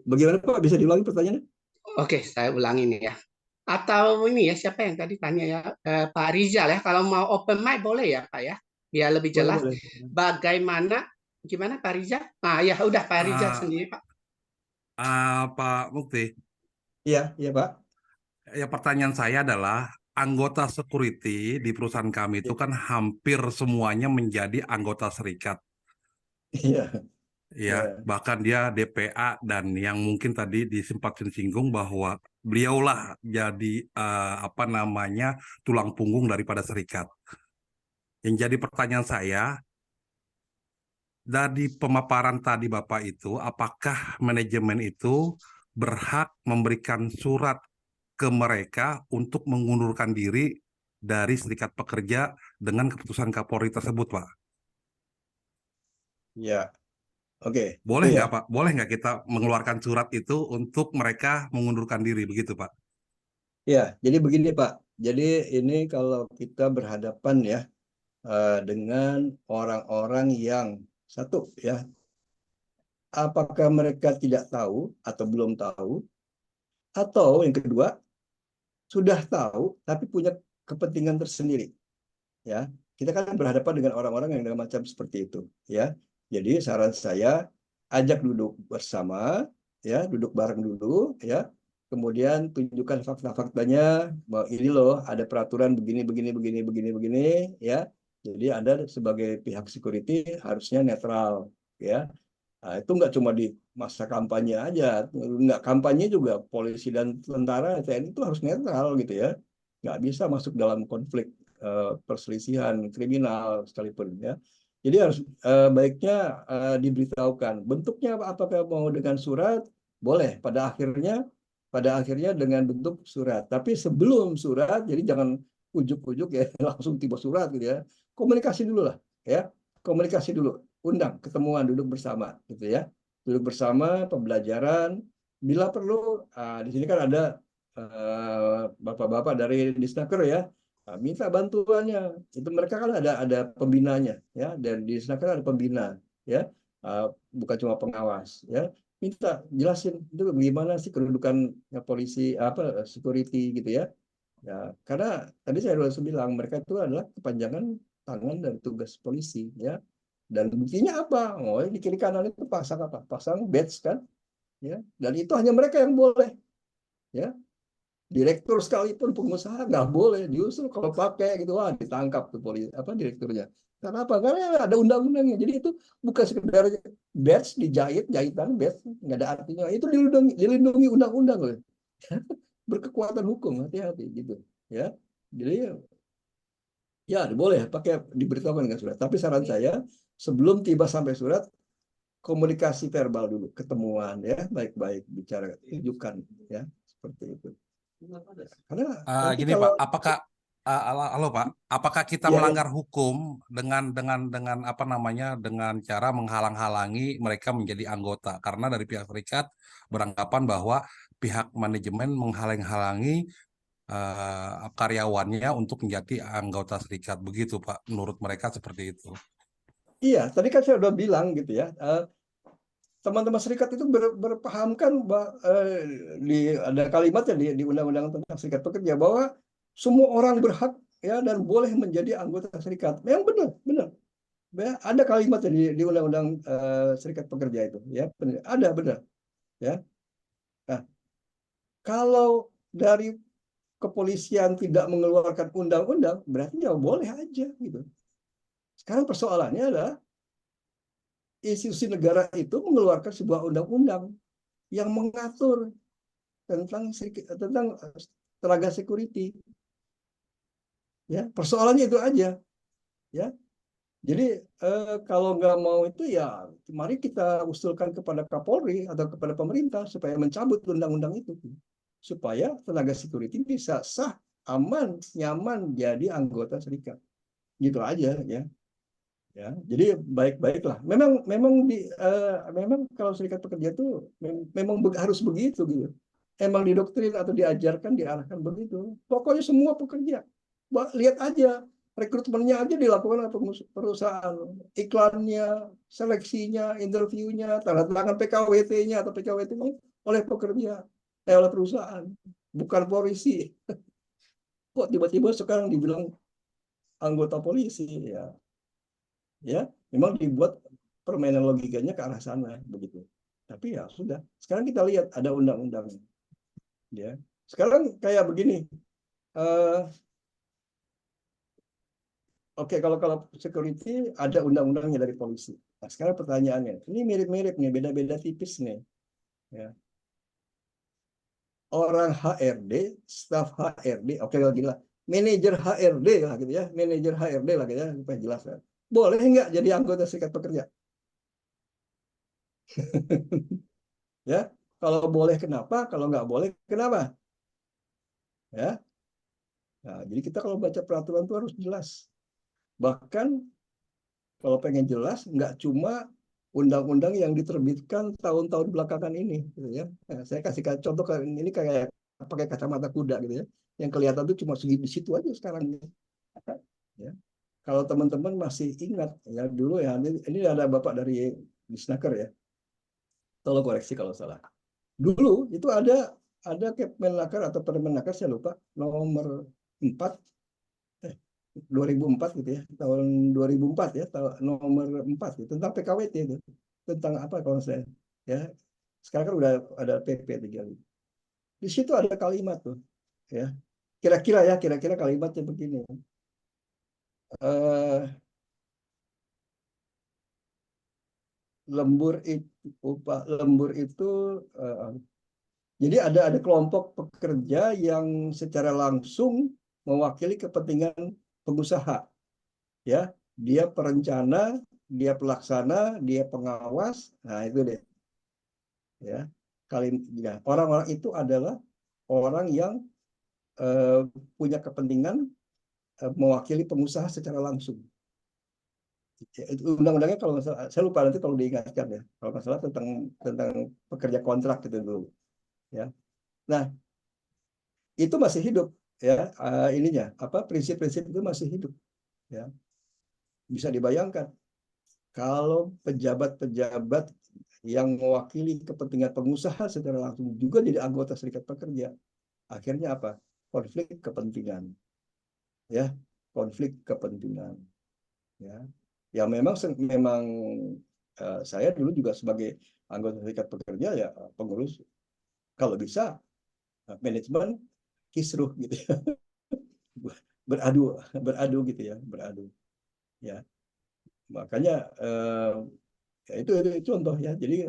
Bagaimana Pak? Bisa diulangi pertanyaannya? Oke, saya ulangi nih ya. Atau ini ya, siapa yang tadi tanya ya? Pak Rizal ya, kalau mau open mic boleh ya Pak ya? Biar lebih Boleh, jelas. boleh. Bagaimana, gimana Pak Rizal? Ya udah Pak Rizal Ah, sendiri Pak. Pak Mukti, Iya, iya Pak. ya pertanyaan saya adalah anggota security di perusahaan kami itu kan hampir semuanya menjadi anggota serikat, Iya, ya. iya. Bahkan dia DPA dan yang mungkin tadi disempat singgung bahwa beliaulah jadi apa namanya tulang punggung daripada serikat. Yang jadi pertanyaan saya dari pemaparan tadi Bapak itu, apakah manajemen itu berhak memberikan surat ke mereka untuk mengundurkan diri dari serikat pekerja dengan keputusan Kapolri tersebut, Pak? Iya. Oke, itu Boleh ya. nggak, Pak? Boleh nggak kita mengeluarkan surat itu untuk mereka mengundurkan diri, begitu, Pak? Ya, jadi begini Pak. Jadi ini kalau kita berhadapan ya dengan orang-orang yang satu ya, apakah mereka tidak tahu atau belum tahu, atau yang kedua sudah tahu tapi punya kepentingan tersendiri. Ya, kita kan berhadapan dengan orang-orang yang dengan macam seperti itu. Ya, jadi saran saya ajak duduk bersama, ya, duduk bareng dulu, ya. Kemudian tunjukkan fakta-faktanya bahwa ini loh ada peraturan begini begini begini begini begini ya. Jadi Anda sebagai pihak security harusnya netral ya. Nah, itu nggak cuma di masa kampanye aja, nggak kampanye juga polisi dan tentara TNI itu harus netral gitu ya. Nggak bisa masuk dalam konflik perselisihan kriminal sekalipun ya. Jadi harus baiknya diberitahukan bentuknya apakah mau dengan surat boleh pada akhirnya dengan bentuk surat. Tapi sebelum surat, jadi jangan ujuk-ujuk ya langsung tiba surat gitu ya. Komunikasi dulu lah ya, komunikasi dulu, undang ketemuan duduk bersama gitu ya, duduk bersama pembelajaran. Bila perlu di sini kan ada bapak-bapak dari Disnaker ya. Minta bantuannya. Itu mereka kan ada pembinanya ya, dan di Disnaker ada pembina ya. Bukan cuma pengawas ya. Minta jelasin itu gimana sih kedudukan polisi apa security gitu ya. Ya, karena tadi saya sudah bilang mereka itu adalah kepanjangan tangan dari tugas polisi ya. Dan buktinya apa? Oh, di kiri kanan itu pasang apa? Pasang badge kan ya. Dan itu hanya mereka yang boleh ya. Direktur sekalipun pengusaha nggak boleh, justru kalau pakai gitu wah ditangkap tuh polisi apa direkturnya. Karena apa? Karena ada undang-undangnya. Jadi itu bukan sekedar badge dijahit, jahitan badge nggak ada artinya. Itu dilindungi undang-undang loh. Berkekuatan hukum, hati-hati gitu ya. Jadi ya boleh pakai diberitahukan dengan surat. Tapi saran saya sebelum tiba sampai surat komunikasi verbal dulu, ketemuan ya, baik-baik bicara, tunjukkan ya seperti itu. Karena nanti Gini, kalau Pak, apakah halo, Pak, apakah kita ya, ya, melanggar hukum dengan apa namanya dengan cara menghalang-halangi mereka menjadi anggota? Karena dari pihak serikat beranggapan bahwa pihak manajemen menghalang-halangi karyawannya untuk menjadi anggota serikat. Begitu, Pak. Menurut mereka seperti itu. iya, tadi kan saya udah bilang gitu ya. Teman-teman serikat itu berpahamkan ada kalimatnya di Undang-Undang tentang Serikat Pekerja bahwa semua orang berhak ya dan boleh menjadi anggota serikat. Yang benar, benar. Ya, ada kalimatnya di Undang-Undang Serikat Pekerja itu ya, ada benar ya. Nah, kalau dari kepolisian tidak mengeluarkan undang-undang, berarti ya boleh aja gitu. Sekarang persoalannya adalah institusi negara itu mengeluarkan sebuah undang-undang yang mengatur tentang tenaga security. Ya, persoalannya itu aja. Ya, jadi kalau nggak mau itu ya mari kita usulkan kepada Kapolri atau kepada pemerintah supaya mencabut undang-undang itu supaya tenaga security bisa sah, aman, nyaman jadi anggota serikat. Gitu aja ya. Ya, jadi baik-baiklah. Memang kalau serikat pekerja itu memang harus begitu gitu. Emang didoktrin atau diajarkan, diarahkan begitu. Pokoknya semua pekerja. Lihat aja rekrutmennya aja dilakukan oleh perusahaan, iklannya, seleksinya, interviewnya, tanda tangan PKWT-nya atau PKWT-nya oleh pekerja, oleh perusahaan, bukan polisi. Kok tiba-tiba sekarang dibilang anggota polisi ya memang dibuat permainan logikanya ke arah sana begitu. Tapi ya sudah, sekarang kita lihat ada undang-undangnya. Ya, sekarang kayak begini. Oke, kalau security ada undang-undangnya dari polisi. Nah, sekarang pertanyaannya, ini mirip-mirip nih, beda-beda tipis nih. Ya. Orang HRD, staf HRD, oke lagi lah, manajer HRD lah gitu ya, manajer HRD lah gitu ya, supaya jelas ya. Boleh nggak jadi anggota serikat pekerja? Ya, kalau boleh kenapa? Kalau nggak boleh kenapa? Ya, nah, jadi kita kalau baca peraturan itu harus jelas. Bahkan kalau pengen jelas, nggak cuma undang-undang yang diterbitkan tahun-tahun belakangan ini, gitu ya. Nah, saya kasih contoh ini kayak pakai kacamata kuda gitu ya, yang kelihatan itu cuma segi di situ aja sekarang. Ya. Kalau teman-teman masih ingat ya dulu ya, ini ada bapak dari Disnaker ya, tolong koreksi kalau salah. Dulu itu ada Kepmenaker atau Permenaker saya lupa nomor 4 2004 gitu ya, tahun 2004 ya, nomor 4 ya, tentang PKWT itu. Tentang apa kalau saya ya. Sekarang kan udah ada PP 3. Di situ ada kalimat tuh ya. Kira-kira kalimatnya begini. Lembur itu jadi ada kelompok pekerja yang secara langsung mewakili kepentingan pengusaha. Ya, dia perencana, dia pelaksana, dia pengawas. Nah, itu deh. Ya. Orang-orang itu adalah orang yang punya kepentingan mewakili pengusaha secara langsung. Undang-undangnya kalau saya lupa nanti kalau diingatkan ya. Kalau nggak salah tentang pekerja kontrak gitu dulu. Ya. Nah, itu masih hidup ya, ininya apa prinsip-prinsip itu masih hidup ya. Bisa dibayangkan kalau pejabat-pejabat yang mewakili kepentingan pengusaha secara langsung juga jadi anggota serikat pekerja, akhirnya apa? Konflik kepentingan ya, konflik kepentingan ya. Ya memang saya dulu juga sebagai anggota serikat pekerja ya pengurus, kalau bisa manajemen kisruh gitu ya. beradu gitu ya, beradu ya. Makanya ya itu contoh ya. Jadi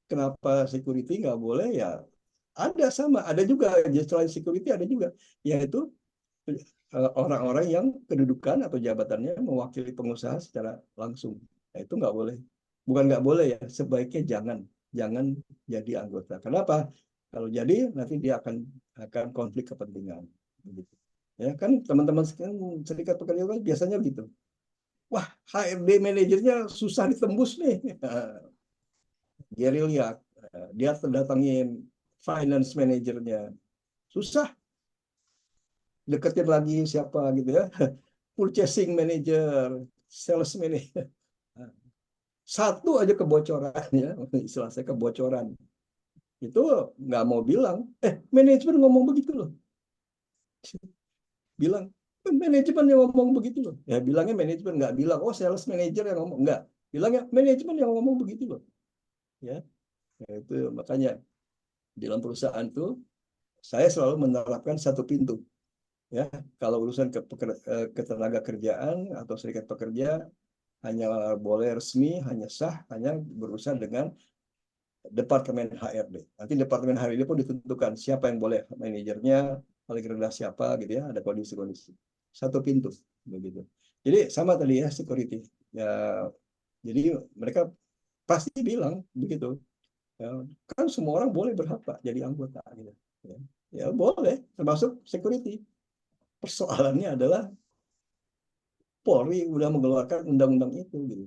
kenapa security nggak boleh ya, ada juga selain security ada juga yaitu orang-orang yang kedudukan atau jabatannya mewakili pengusaha secara langsung. Nah, itu nggak boleh. Bukan nggak boleh ya, sebaiknya jangan jadi anggota. Kenapa? Kalau jadi nanti dia akan konflik kepentingan. Begitu. Ya kan teman-teman serikat pekerja kan biasanya gitu. Wah, HRD manajernya susah ditembus nih. Gerilya, dia terdatangin finance manajernya. Susah deketin lagi siapa gitu ya. Purchasing manager, sales manager. Satu aja kebocoran ya, istilah saya kebocoran. Itu nggak mau bilang, manajemen ngomong begitu loh. Bilang, manajemen yang ngomong begitu loh. Ya bilangnya manajemen, nggak bilang, oh sales manager yang ngomong. Nggak, bilangnya manajemen yang ngomong begitu loh. Ya, itu makanya di dalam perusahaan tuh saya selalu menerapkan satu pintu. Ya, kalau urusan ketenaga kerjaan atau serikat pekerja hanya boleh resmi, hanya sah, hanya berurusan dengan Departemen HRD. Nanti Departemen HRD pun ditentukan siapa yang boleh, manajernya, paling rendah siapa, gitu ya. Ada kondisi-kondisi. Satu pintu, begitu. Jadi sama tadi ya security. Ya, jadi mereka pasti bilang begitu. Ya, kan semua orang boleh berhak Pak jadi anggota, gitu. Ya boleh, termasuk security. Persoalannya adalah Polri udah mengeluarkan undang-undang itu, gitu.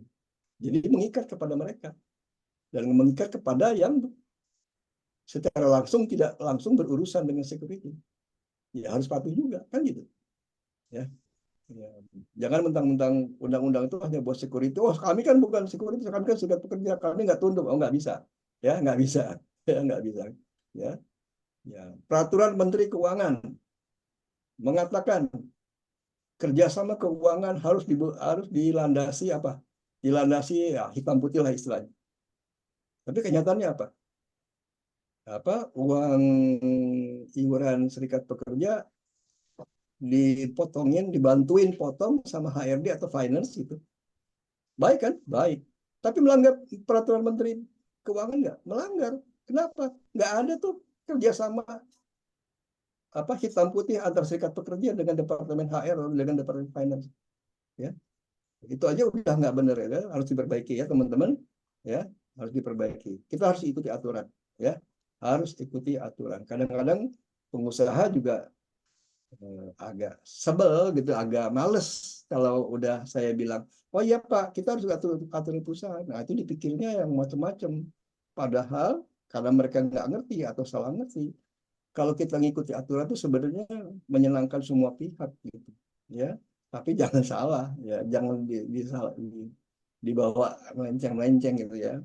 Jadi mengikat kepada mereka dan mengikat kepada yang secara langsung tidak langsung berurusan dengan security. Ya harus patuh juga, kan gitu. Ya. Ya. Jangan mentang-mentang undang-undang itu hanya buat security. Oh, kami kan bukan security, kami kan sudah pekerja, kami nggak tunduk. Oh, nggak bisa. Ya, nggak bisa. Ya, nggak bisa. Ya. Ya. Peraturan Menteri Keuangan mengatakan kerjasama keuangan harus dilandasi apa? Dilandasi ya, hitam putih lah istilahnya. Tapi kenyataannya apa? Uang iuran serikat pekerja dipotongin, dibantuin potong sama HRD atau finance itu. Baik kan? Baik. Tapi melanggar peraturan Menteri Keuangan nggak? Melanggar. Kenapa? Nggak ada tuh kerjasama hitam putih antar serikat pekerja dengan Departemen HR atau dengan Departemen Finance. Ya, itu aja udah nggak benar ya. Harus diperbaiki ya teman-teman. Ya, harus diperbaiki. Kita harus ikuti aturan. Ya, harus ikuti aturan. Kadang-kadang pengusaha juga agak sebel gitu, agak males kalau udah saya bilang, oh iya Pak, kita harus aturan perusahaan. Nah itu dipikirnya yang macam-macam. Padahal karena mereka nggak ngerti atau salah ngerti. Kalau kita ngikuti aturan itu sebenarnya menyenangkan semua pihak gitu, ya. Tapi jangan salah, ya, jangan dibawa melenceng-melenceng gitu ya.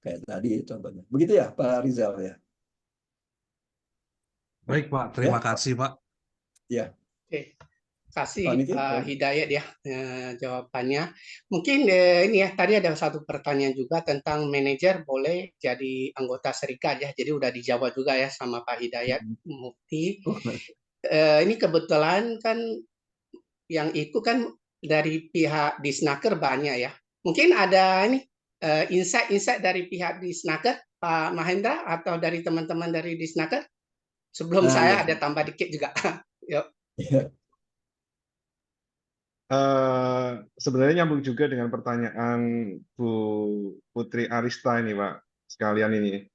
Kayak tadi contohnya. Begitu ya Pak Rizal ya. Baik Pak, terima kasih Pak. Ya. Oke. Kasih Pak Miki, Hidayat ya jawabannya. Mungkin ini ya tadi ada satu pertanyaan juga tentang manajer boleh jadi anggota serikat ya. Jadi udah dijawab juga ya sama Pak Hidayat Mufti. Ini kebetulan kan yang ikut kan dari pihak Disnaker banyak ya. Mungkin ada ini insight-insight dari pihak Disnaker, Pak Mahendra atau dari teman-teman dari Disnaker. Sebelum saya ada tambah dikit juga. Yuk. Ya. Sebenarnya nyambung juga dengan pertanyaan Bu Putri Arista ini, Pak. Sekalian ini.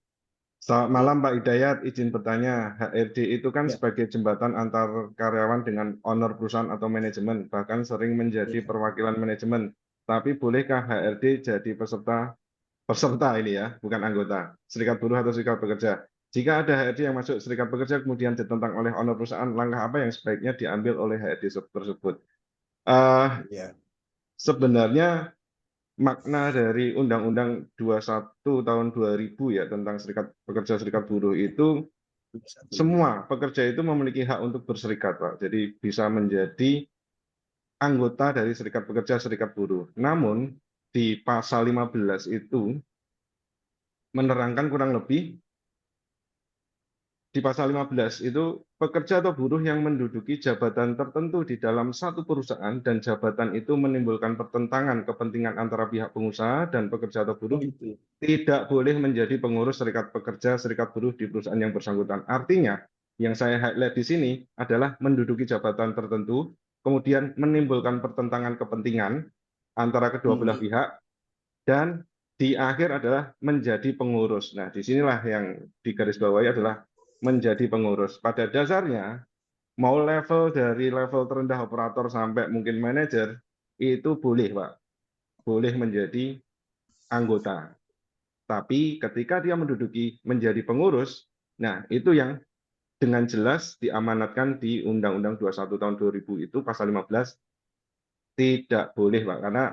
Selamat malam, Pak Hidayat. Izin bertanya, HRD itu kan sebagai jembatan antar karyawan dengan owner perusahaan atau manajemen, bahkan sering menjadi perwakilan manajemen. Tapi bolehkah HRD jadi peserta ini ya, bukan anggota, serikat buruh atau serikat pekerja? Jika ada HRD yang masuk serikat pekerja kemudian ditentang oleh owner perusahaan, langkah apa yang sebaiknya diambil oleh HRD tersebut? Sebenarnya makna dari Undang-Undang 21 tahun 2000 ya tentang serikat pekerja serikat buruh itu semua pekerja itu memiliki hak untuk berserikat, Pak. Jadi bisa menjadi anggota dari serikat pekerja serikat buruh. Namun di pasal 15 itu menerangkan kurang lebih di pasal 15 itu pekerja atau buruh yang menduduki jabatan tertentu di dalam satu perusahaan dan jabatan itu menimbulkan pertentangan kepentingan antara pihak pengusaha dan pekerja atau buruh tidak boleh menjadi pengurus serikat pekerja serikat buruh di perusahaan yang bersangkutan. Artinya yang saya highlight di sini adalah menduduki jabatan tertentu kemudian menimbulkan pertentangan kepentingan antara kedua belah pihak dan di akhir adalah menjadi pengurus. Nah, disinilah yang digarisbawahi adalah menjadi pengurus. Pada dasarnya, mau level dari level terendah operator sampai mungkin manajer, itu boleh, Pak. Boleh menjadi anggota. Tapi ketika dia menduduki menjadi pengurus, nah itu yang dengan jelas diamanatkan di Undang-Undang 21 tahun 2000 itu pasal 15 tidak boleh, Pak. Karena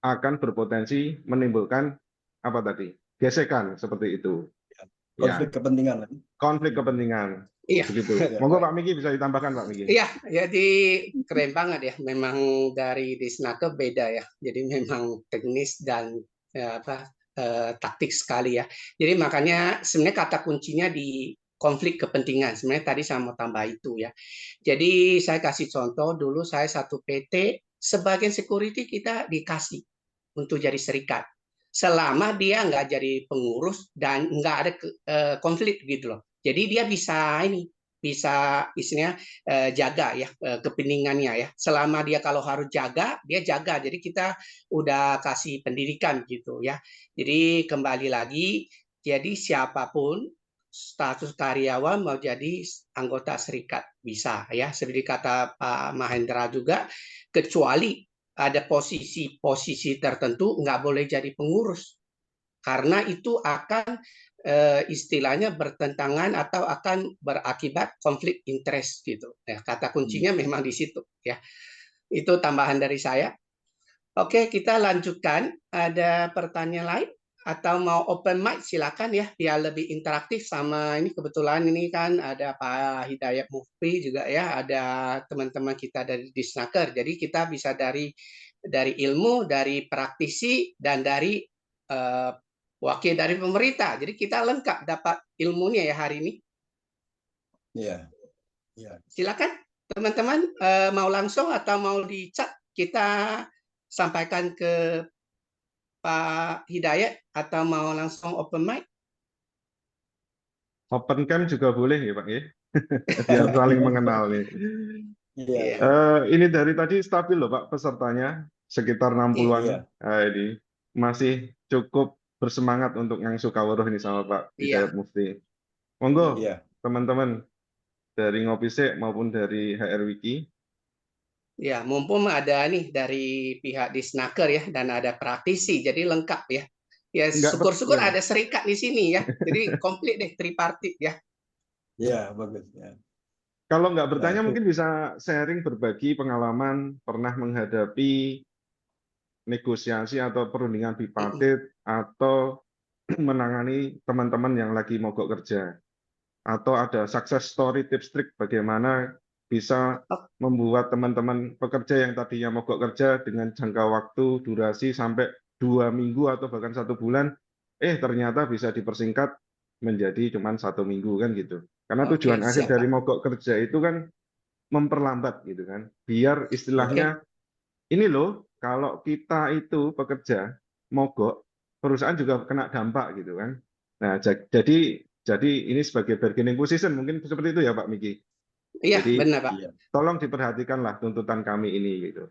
akan berpotensi menimbulkan apa tadi? Gesekan seperti itu. Konflik kepentingan. Konflik kepentingan. Iya. Begitu. Monggo Pak Miki bisa ditambahkan Pak Miki. Iya, jadi keren banget ya. Memang dari Disnaker beda ya. Jadi memang teknis dan taktik sekali ya. Jadi makanya sebenarnya kata kuncinya di konflik kepentingan. Sebenarnya tadi saya mau tambah itu ya. Jadi saya kasih contoh, dulu saya satu PT, sebagian security kita dikasih untuk jadi serikat. Selama dia nggak jadi pengurus dan nggak ada konflik gitu loh. Jadi dia bisa istilahnya jaga ya kepentingannya ya. Selama dia kalau harus jaga, dia jaga. Jadi kita udah kasih pendidikan gitu ya. Jadi kembali lagi, jadi siapapun status karyawan mau jadi anggota serikat bisa ya. Seperti kata Pak Mahendra juga, kecuali ada posisi-posisi tertentu nggak boleh jadi pengurus karena itu akan istilahnya bertentangan atau akan berakibat konflik interest gitu. Ya, kata kuncinya memang di situ ya. Itu tambahan dari saya. Oke, kita lanjutkan. Ada pertanyaan lain atau mau open mic silakan ya biar lebih interaktif. Sama ini kebetulan ini kan ada Pak Hidayat Mufti juga ya, ada teman-teman kita dari Disnaker. Jadi kita bisa dari ilmu, dari praktisi dan dari wakil dari pemerintah. Jadi kita lengkap dapat ilmunya ya hari ini. Iya. Iya. Silakan teman-teman mau langsung atau mau di chat kita sampaikan ke Pak Hidayat atau mau langsung open mic? Open cam juga boleh ya Pak ya, biar saling mengenal nih. Iya. Ini dari tadi stabil loh Pak pesertanya, sekitar 60-an. Iya. Ini masih cukup bersemangat untuk yang Sukaworoh ini sama Pak Hidayat Mufti. Monggo Iya. teman-teman dari Ngopisik maupun dari HR Wiki. Ya, mumpung ada nih dari pihak Disnaker ya dan ada praktisi, jadi lengkap ya. Ya, syukur-syukur ya. ada serikat di sini ya. Jadi komplit deh tripartit ya. Iya, bagus ya. Kalau nggak bertanya mungkin bisa sharing berbagi pengalaman pernah menghadapi negosiasi atau perundingan bipartit atau menangani teman-teman yang lagi mogok kerja. Atau ada success story, tips trik bagaimana bisa membuat teman-teman pekerja yang tadinya mogok kerja dengan jangka waktu durasi sampai 2 minggu atau bahkan 1 bulan, ternyata bisa dipersingkat menjadi cuma 1 minggu kan gitu. Karena tujuan akhir dari mogok kerja itu kan memperlambat gitu kan, biar istilahnya ini loh, kalau kita itu pekerja mogok, perusahaan juga kena dampak gitu kan. Nah, jadi ini sebagai bargaining position mungkin seperti itu ya Pak Miki. Iya, Jadi benar Pak. tolong diperhatikanlah tuntutan kami ini gitu.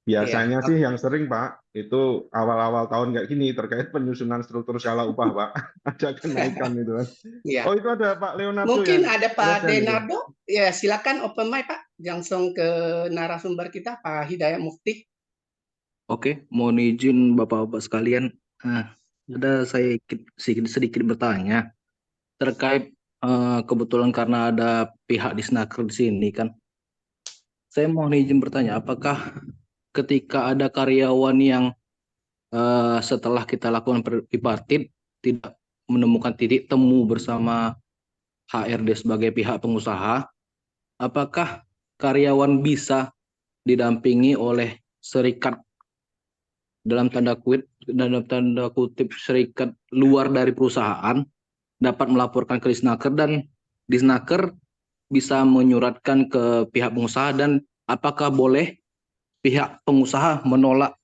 Biasanya sih yang sering Pak itu awal-awal tahun kayak gini terkait penyusunan struktur skala upah Pak, ada kenaikan itu kan. Ya. Oh itu ada Pak Leonardo Mungkin yang ada Pak present Denardo. itu. Ya silakan open mic Pak, langsung ke narasumber kita Pak Hidayat Mufti. Oke, mohon izin Bapak-Bapak sekalian. Ada saya sedikit bertanya terkait kebetulan karena ada pihak Disnaker di sini kan. Saya mohon izin bertanya, apakah ketika ada karyawan yang setelah kita lakukan bipartit tidak menemukan titik temu bersama HRD sebagai pihak pengusaha, apakah karyawan bisa didampingi oleh serikat dalam tanda kutip serikat luar dari perusahaan dapat melaporkan ke Disnaker dan Disnaker bisa menyuratkan ke pihak pengusaha, dan apakah boleh pihak pengusaha menolak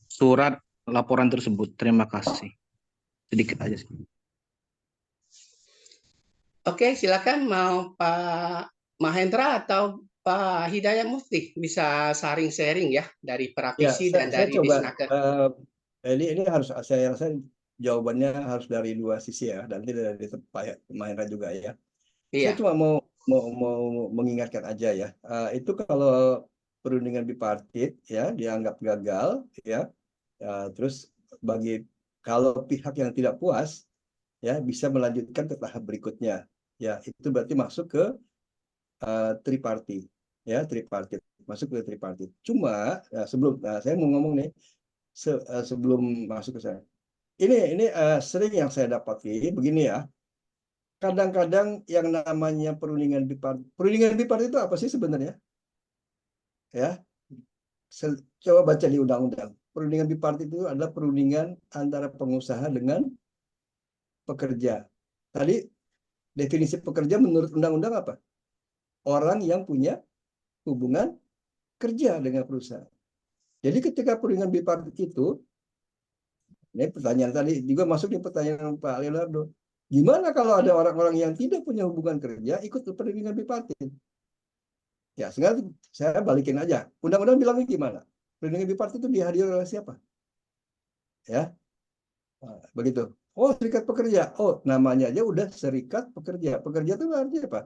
surat laporan tersebut? Terima kasih. Sedikit aja sih. Oke, silakan mau Pak Mahendra atau Pak Hidayat Mufti bisa sharing ya dari praktisi dan dari Disnaker. Ini harus saya rasa jawabannya harus dari dua sisi ya, nanti dari Pak Mahendra juga ya. Saya cuma mau mengingatkan aja ya, itu kalau perundingan bipartit ya dianggap gagal ya, terus kalau pihak yang tidak puas ya bisa melanjutkan ke tahap berikutnya ya, itu berarti masuk ke tripartit ya, masuk ke tripartit. Cuma sebelum saya mau ngomong nih sebelum masuk ke sana, ini sering yang saya dapati begini ya, kadang-kadang yang namanya perundingan bipartit itu apa sih sebenarnya ya, coba baca di undang-undang. Perundingan bipartit itu adalah perundingan antara pengusaha dengan pekerja. Tadi Definisi pekerja menurut undang-undang apa? Orang yang punya hubungan kerja dengan perusahaan. Jadi ketika perundingan bipartit itu, ini pertanyaan tadi juga masuk di pertanyaan Pak Leonardo. Gimana kalau ada orang-orang yang tidak punya hubungan kerja ikut perundingan bipartit? Ya, sekarang saya balikin aja. Undang-undang bilangnya gimana? Perundingan bipartit itu dihadiri oleh siapa? Ya, begitu. Oh, serikat pekerja. Oh, namanya aja udah serikat pekerja. Pekerja itu artinya apa?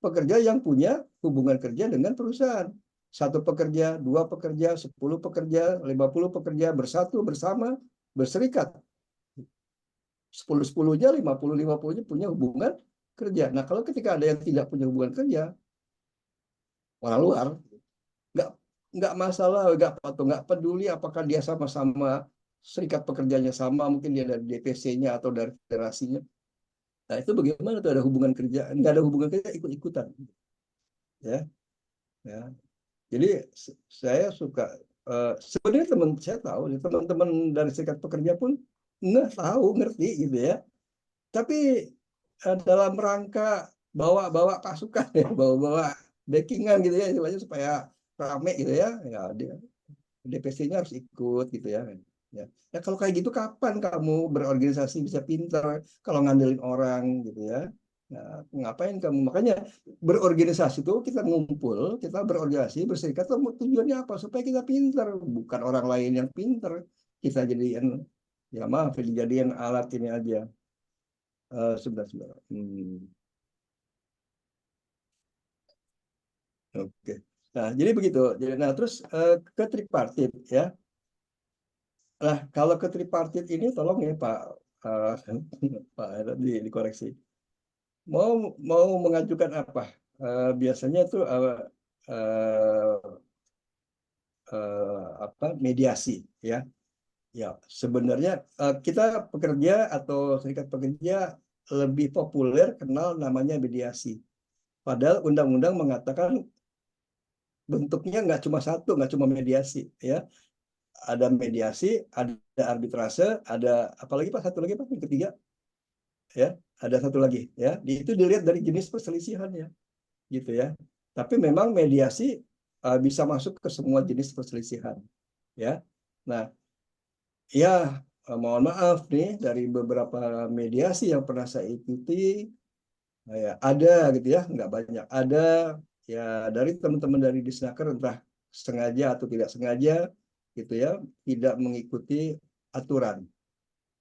Pekerja yang punya hubungan kerja dengan perusahaan. 1 pekerja, 2 pekerja, 10 pekerja, 50 pekerja bersatu bersama berserikat. 10-10-nya, 50-50-nya punya hubungan kerja. Nah, kalau ketika ada yang tidak punya hubungan kerja, orang luar, nggak nggak masalah, nggak peduli apakah dia sama-sama serikat pekerjanya sama, mungkin dia dari DPC-nya atau dari federasinya. Nah, itu bagaimana tuh ada hubungan kerja? Nggak ada hubungan kerja, ikut-ikutan. Ya, ya. Jadi saya suka, sebenarnya saya tahu, teman-teman dari serikat pekerja pun nggak tahu, ngerti gitu ya. Tapi dalam rangka bawa pasukan ya, bawa backingan gitu ya, supaya rame gitu ya, ya DPC-nya harus ikut gitu ya. Ya. Ya kalau kayak gitu kapan kamu berorganisasi bisa pintar kalau ngandelin orang gitu ya. Nah, ngapain kamu? Makanya berorganisasi itu kita ngumpul, kita berorganisasi, berserikat, tujuannya apa? Supaya kita pintar, bukan orang lain yang pintar. Kita jadikan, ya maaf, dijadikan alat ini aja. Sebentar. Oke. Nah, jadi begitu. Jadi, nah, terus ke tripartit ya. Nah, kalau ke tripartit ini tolong ya Pak, Pak dikoreksi. Mau mengajukan apa? Biasanya itu apa, mediasi ya. Ya, sebenarnya kita pekerja atau serikat pekerja lebih populer kenal namanya mediasi. Padahal undang-undang mengatakan bentuknya nggak cuma satu, nggak cuma mediasi ya. Ada mediasi, ada arbitrase, ada apalagi Pak, satu lagi Pak, yang ketiga ya, ada satu lagi ya. Itu dilihat dari jenis perselisihan ya, gitu ya. Tapi memang mediasi bisa masuk ke semua jenis perselisihan ya. Nah, ya mohon maaf nih, dari beberapa mediasi yang pernah saya ikuti, ya, ada gitu ya, nggak banyak. Ada ya dari teman-teman dari Disnaker, entah sengaja atau tidak sengaja gitu ya, tidak mengikuti aturan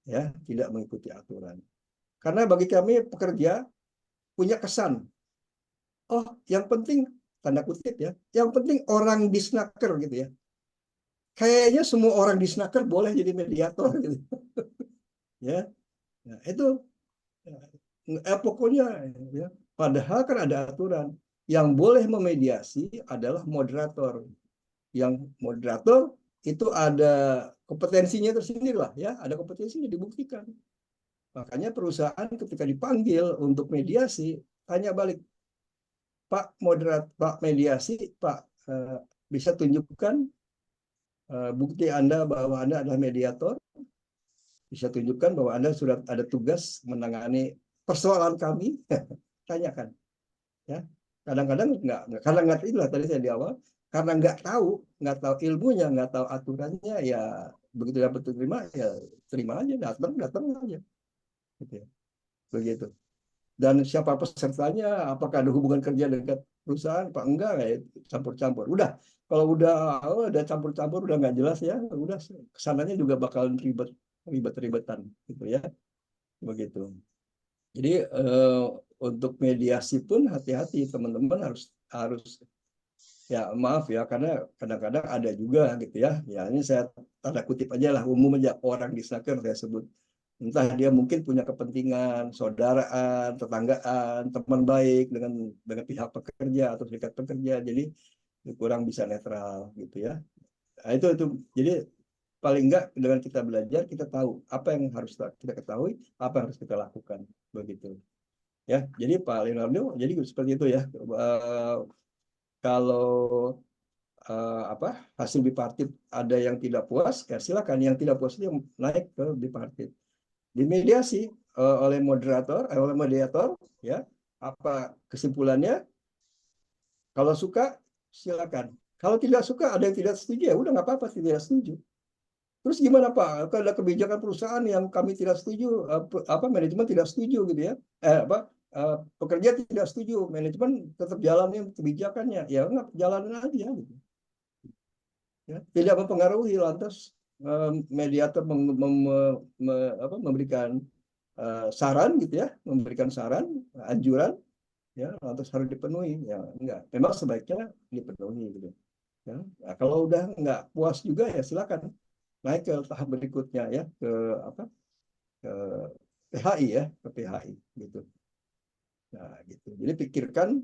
ya, tidak mengikuti aturan. Karena bagi kami pekerja punya kesan, oh yang penting, tanda kutip ya, yang penting orang Disnaker gitu ya. Kayaknya semua orang Disnaker boleh jadi mediator gitu. Ya, nah, itu pokoknya ya, padahal kan ada aturan. Yang boleh memediasi adalah moderator. Yang moderator itu ada kompetensinya tersendiri lah ya, ada kompetensinya dibuktikan. Makanya perusahaan ketika dipanggil untuk mediasi, tanya balik, Pak moderat, Pak mediasi, Pak bisa tunjukkan bukti Anda bahwa Anda adalah mediator, bisa tunjukkan bahwa Anda sudah ada tugas menangani persoalan kami, tanyakan. Ya, kadang-kadang karena nggak, itulah tadi saya di awal, karena nggak tahu ilmunya, nggak tahu aturannya, ya begitu dapat terima ya terima aja, datang aja, gitu ya. Begitu. Dan siapa pesertanya, apakah ada hubungan kerja dengan perusahaan, apa enggak, ya campur-campur. Udah, kalau udah campur-campur, udah nggak jelas ya, udah kesananya juga bakal ribet-ribetan, gitu ya, begitu. Jadi untuk mediasi pun hati-hati teman-teman, harus ya maaf ya, karena kadang-kadang ada juga gitu ya. Ya ini saya tanda kutip aja lah, umum aja, orang di Snaker saya sebut. Entah dia mungkin punya kepentingan, saudaraan, tetanggaan, teman baik dengan pihak pekerja atau serikat pekerja, jadi kurang bisa netral gitu ya. Nah, itu jadi paling enggak dengan kita belajar, kita tahu apa yang harus kita ketahui, apa yang harus kita lakukan, begitu ya. Jadi Pak Leonardo, jadi seperti itu ya. Kalau hasil bipartit ada yang tidak puas, ya silakan yang tidak puas itu yang naik ke bipartit. Di mediasi oleh oleh mediator, ya. Apa kesimpulannya? Kalau suka, silakan. Kalau tidak suka, ada yang tidak setuju, ya udah nggak apa-apa, tidak setuju. Terus gimana Pak? Kalau ada kebijakan perusahaan yang kami tidak setuju, manajemen tidak setuju gitu ya? Pekerja tidak setuju, manajemen tetap jalanin kebijakannya, ya nggak jalanin aja gitu. Ya, tidak mempengaruhi, lantas mediator memberikan saran gitu ya, memberikan saran, anjuran, ya lantas harus dipenuhi, ya enggak. Memang sebaiknya dipenuhi gitu. Ya. Nah, kalau udah nggak puas juga ya silakan naik ke tahap berikutnya ya, ke apa, ke PHI ya, ke PHI gitu. Nah gitu. Jadi pikirkan,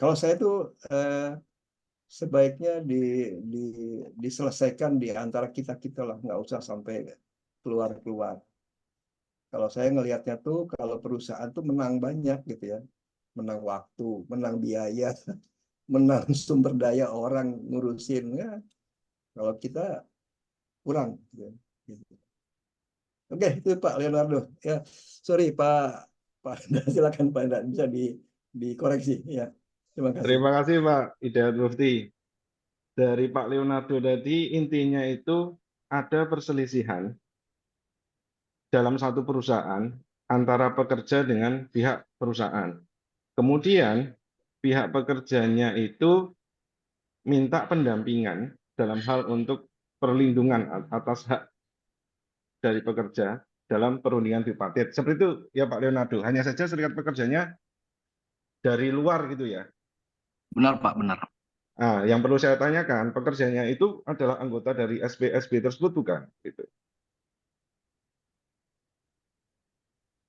kalau saya tuh sebaiknya di, diselesaikan di antara kita lah, nggak usah sampai keluar. Kalau saya ngelihatnya tuh kalau perusahaan tuh menang banyak gitu ya, menang waktu, menang biaya, menang sumber daya orang ngurusin ya. Kalau kita kurang gitu. Oke, itu Pak Leonardo. Ya, sorry Pak, silakan Pak Hendra, bisa dikoreksi ya. Terima kasih. Terima kasih Pak Hidayat Mufti. Dari Pak Leonardo tadi intinya itu ada perselisihan dalam satu perusahaan antara pekerja dengan pihak perusahaan. Kemudian pihak pekerjanya itu minta pendampingan dalam hal untuk perlindungan atas hak dari pekerja dalam perundingan tripartit. Seperti itu ya Pak Leonardo. Hanya saja serikat pekerjanya dari luar gitu ya. Benar Pak, benar. Nah, yang perlu saya tanyakan, pekerjanya itu adalah anggota dari SB tersebut bukan? Gitu.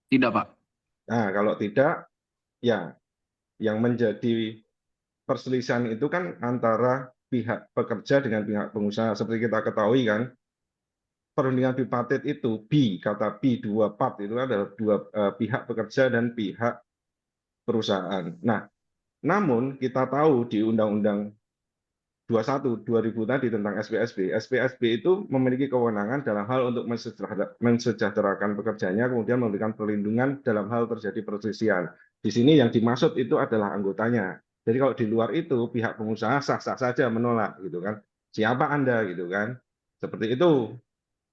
Tidak Pak. Nah, kalau tidak, ya yang menjadi perselisihan itu kan antara pihak pekerja dengan pihak pengusaha. Seperti kita ketahui kan, perundingan bipartit itu kata dua part itu adalah dua pihak pekerja dan pihak perusahaan. Nah, namun kita tahu di Undang-Undang 21 2000 tadi tentang SPSB itu memiliki kewenangan dalam hal untuk mensejahterakan pekerjanya, kemudian memberikan perlindungan dalam hal terjadi perselisihan. Di sini yang dimaksud itu adalah anggotanya. Jadi kalau di luar itu pihak pengusaha sah-sah saja menolak gitu kan. Siapa Anda gitu kan? Seperti itu.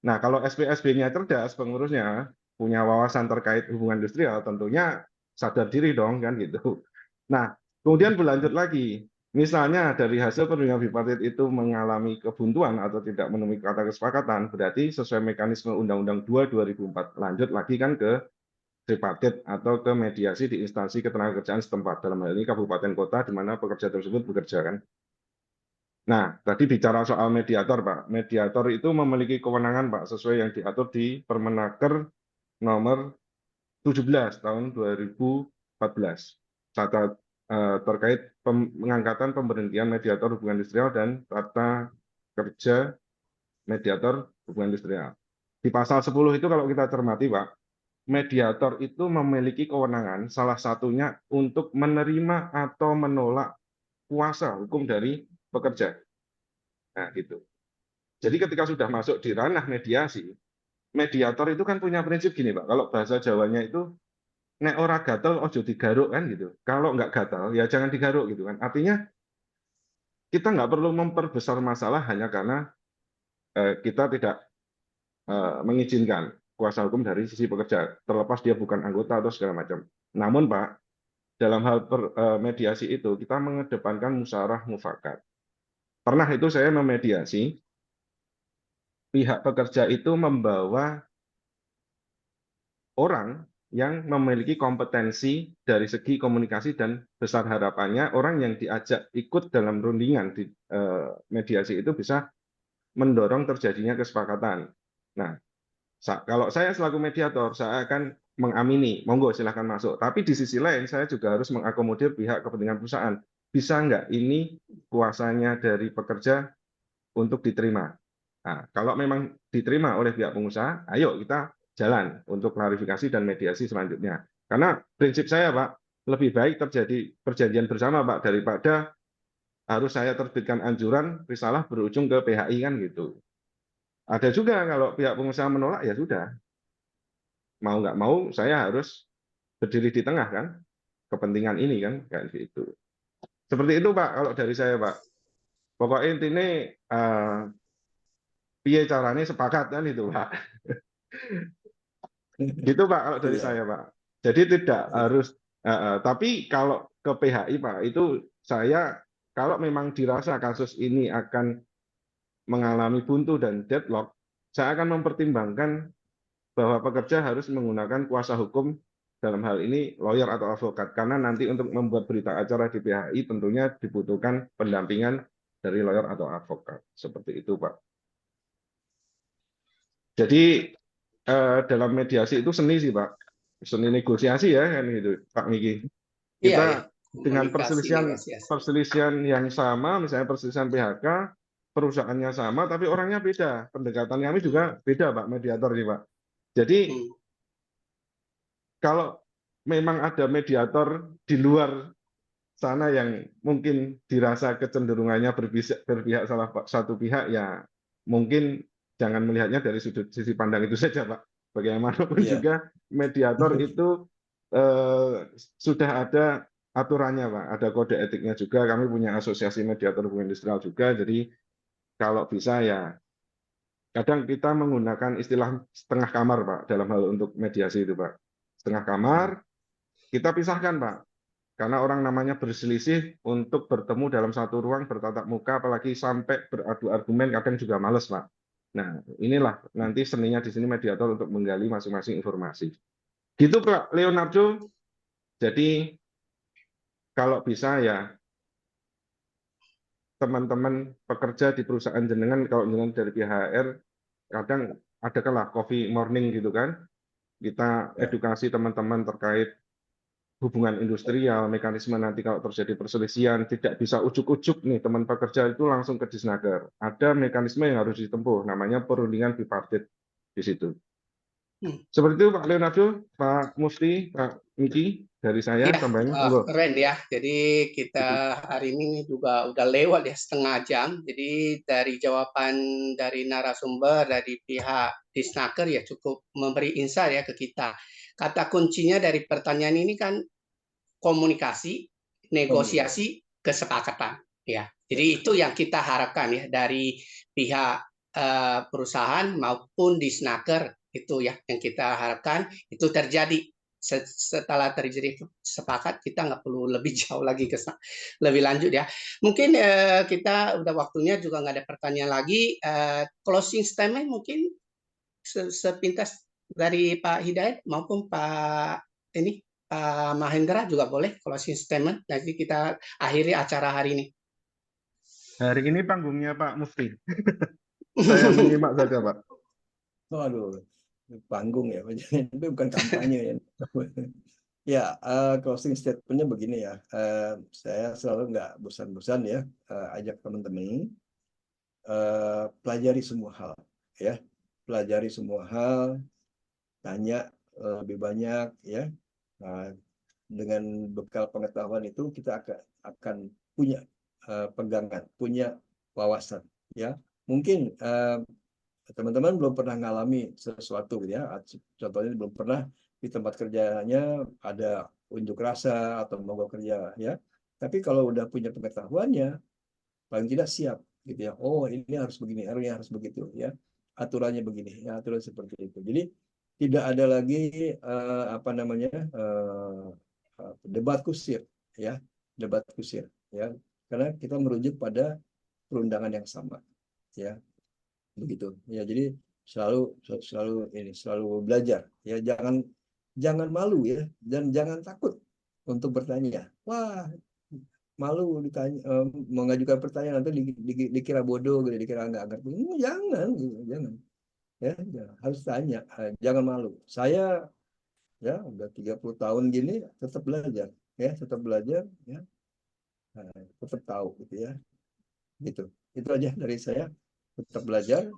Nah, kalau SPSB-nya cerdas, pengurusnya punya wawasan terkait hubungan industrial, tentunya sadar diri dong kan gitu. Nah, kemudian berlanjut lagi. Misalnya dari hasil perundingan bipartit itu mengalami kebuntuan atau tidak menemui kata kesepakatan, berarti sesuai mekanisme Undang-Undang 2 2004 lanjut lagi kan ke tripartit atau ke mediasi di instansi ketenagakerjaan setempat, dalam hal ini kabupaten kota di mana pekerja tersebut bekerja kan. Nah, tadi bicara soal mediator, Pak. Mediator itu memiliki kewenangan, Pak, sesuai yang diatur di Permenaker nomor 17 tahun 2014. Terkait pengangkatan pemberhentian mediator hubungan industrial dan tata kerja mediator hubungan industrial. Di pasal 10 itu kalau kita cermati, Pak, mediator itu memiliki kewenangan salah satunya untuk menerima atau menolak kuasa hukum dari pekerja. Nah, gitu. Jadi ketika sudah masuk di ranah mediasi, mediator itu kan punya prinsip gini, Pak. Kalau bahasa Jawanya itu nek ora gatel ojo digaruk kan gitu. Kalau nggak gatel ya jangan digaruk gitu kan. Artinya kita nggak perlu memperbesar masalah hanya karena kita tidak mengizinkan kuasa hukum dari sisi pekerja, terlepas dia bukan anggota atau segala macam. Namun Pak, dalam hal mediasi itu kita mengedepankan musyawarah mufakat. Pernah itu saya memediasi, pihak pekerja itu membawa orang yang memiliki kompetensi dari segi komunikasi dan besar harapannya orang yang diajak ikut dalam rundingan di mediasi itu bisa mendorong terjadinya kesepakatan. Nah, kalau saya selaku mediator, saya akan mengamini, monggo silahkan masuk. Tapi di sisi lain, saya juga harus mengakomodir pihak kepentingan perusahaan. Bisa nggak ini kuasanya dari pekerja untuk diterima? Nah, kalau memang diterima oleh pihak pengusaha, ayo kita jalan untuk klarifikasi dan mediasi selanjutnya. Karena prinsip saya, Pak, lebih baik terjadi perjanjian bersama, Pak, daripada harus saya terbitkan anjuran, risalah berujung ke PHI kan gitu. Ada juga kalau pihak pengusaha menolak, ya sudah. mau nggak mau saya harus berdiri di tengah kan, kepentingan ini kan, kayak gitu. Seperti itu Pak, kalau dari saya Pak. Pokoknya intinya piye caranya sepakat kan itu Pak. Gitu Pak kalau dari Iya. saya Pak. Jadi tidak harus, tapi kalau ke PHI Pak, itu saya kalau memang dirasa kasus ini akan mengalami buntu dan deadlock, saya akan mempertimbangkan bahwa pekerja harus menggunakan kuasa hukum, dalam hal ini lawyer atau advokat, karena nanti untuk membuat berita acara di PHI tentunya dibutuhkan pendampingan dari lawyer atau advokat. Seperti itu Pak. Jadi dalam mediasi itu seni sih Pak, seni negosiasi ya kan gitu Pak Miki. Iya, Kita ya. dengan Komunikasi, negosiasi. perselisihan yang sama, misalnya perselisihan PHK, perusahaannya sama, tapi orangnya beda. Pendekatan kami juga beda Pak, mediator nih Pak. Jadi kalau memang ada mediator di luar sana yang mungkin dirasa kecenderungannya berpihak salah satu pihak, ya mungkin jangan melihatnya dari sudut sisi pandang itu saja Pak. Bagaimanapun Iya. juga mediator itu sudah ada aturannya Pak, ada kode etiknya juga. Kami punya asosiasi mediator hukum industrial juga. Jadi kalau bisa ya kadang kita menggunakan istilah setengah kamar Pak dalam hal untuk mediasi itu Pak. Setengah kamar kita pisahkan Pak. Karena orang namanya berselisih untuk bertemu dalam satu ruang bertatap muka, apalagi sampai beradu argumen, kadang juga males, Pak. Nah, inilah nanti seninya di sini mediator untuk menggali masing-masing informasi. Gitu, Pak Leonardo. Jadi, kalau bisa ya, teman-teman pekerja di perusahaan jenengan, kalau jenengan dari pihak HR, kadang ada kalah coffee morning gitu kan, kita Ya. edukasi teman-teman terkait hubungan industrial, mekanisme nanti kalau terjadi perselisihan, tidak bisa ujuk-ujuk nih teman pekerja itu langsung ke Disnaker. Ada mekanisme yang harus ditempuh, namanya perundingan bipartit di situ. Seperti itu Pak Leonardo, Pak Mufti, Pak Miki, dari saya Ya, tambahnya. keren ya. Jadi kita hari ini juga udah lewat ya setengah jam. Jadi dari jawaban dari narasumber dari pihak Disnaker ya cukup memberi insight ya ke kita. Kata kuncinya dari pertanyaan ini kan komunikasi, negosiasi, kesepakatan. Ya, jadi itu yang kita harapkan ya dari pihak perusahaan maupun Disnaker, itu ya yang kita harapkan itu terjadi. Setelah terjadi sepakat, kita nggak perlu lebih jauh lagi lebih lanjut ya. Mungkin kita udah waktunya juga nggak ada pertanyaan lagi. Closing statement mungkin sepintas dari Pak Hidayat maupun Pak Mahendra juga boleh closing statement. Nanti kita akhiri acara hari ini. Hari ini panggungnya Pak Mufti. Saya menyimak saja Pak. Waduh, panggung ya, tapi bukan kampanye ya. Ya, closing statement-nya begini ya. Saya selalu nggak bosan-bosan ya ajak teman-teman pelajari semua hal, ya, pelajari semua hal, tanya lebih banyak, ya. Dengan bekal pengetahuan itu kita akan punya pegangan, punya wawasan, ya. Mungkin teman-teman belum pernah ngalami sesuatu ya, contohnya belum pernah di tempat kerjanya ada unjuk rasa atau mogok kerja ya, tapi kalau udah punya pengetahuannya paling tidak siap gitu ya, oh ini harus begini, ini harus begitu ya, aturannya begini ya, aturan seperti itu. Jadi tidak ada lagi apa namanya debat kusir ya, debat kusir ya, karena kita merujuk pada perundangan yang sama ya, begitu ya. Jadi selalu belajar ya, jangan malu ya, dan jangan takut untuk bertanya. Wah, malu ditanya, mengajukan pertanyaan nanti dikira bodoh gitu, dikira nggak ngerti. Jangan gitu, jangan ya, harus tanya, jangan malu. Saya ya udah 30 tahun gini tetap belajar ya, tetap belajar ya, tetap tahu gitu ya, gitu. Itu aja dari saya, tetap belajar,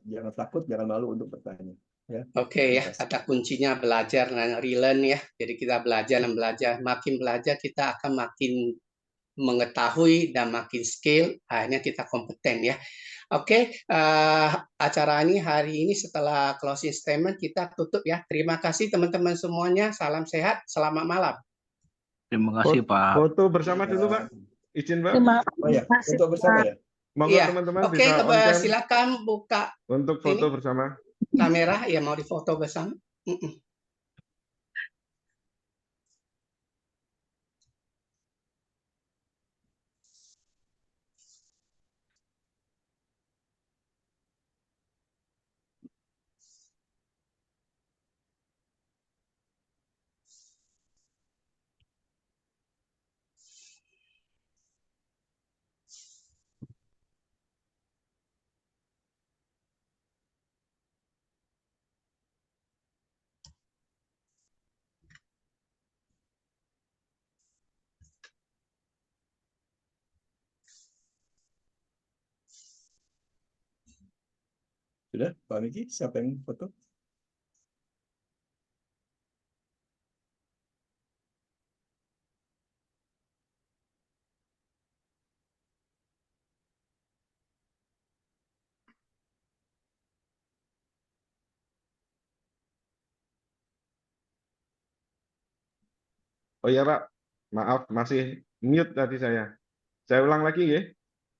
jangan takut, jangan malu untuk bertanya ya. Oke ya, kata kuncinya belajar dan relearn ya. Jadi kita belajar dan belajar, makin belajar kita akan makin mengetahui dan makin skill, akhirnya kita kompeten ya. Oke, acara ini hari ini setelah closing statement kita tutup ya. Terima kasih teman-teman semuanya. Salam sehat, selamat malam. Terima kasih Pak. Foto bersama dulu Pak. Izin Pak. Terima Oh ya, kasih, untuk bersama Pak. ya. Monggo Iya, teman-teman oke, bisa on cam silakan buka untuk foto bersama. kamera. Ya mau difoto bersama. Sudah, Pak Miki, siapa yang foto? Oh iya Pak, maaf masih mute tadi saya. Saya ulang lagi ya.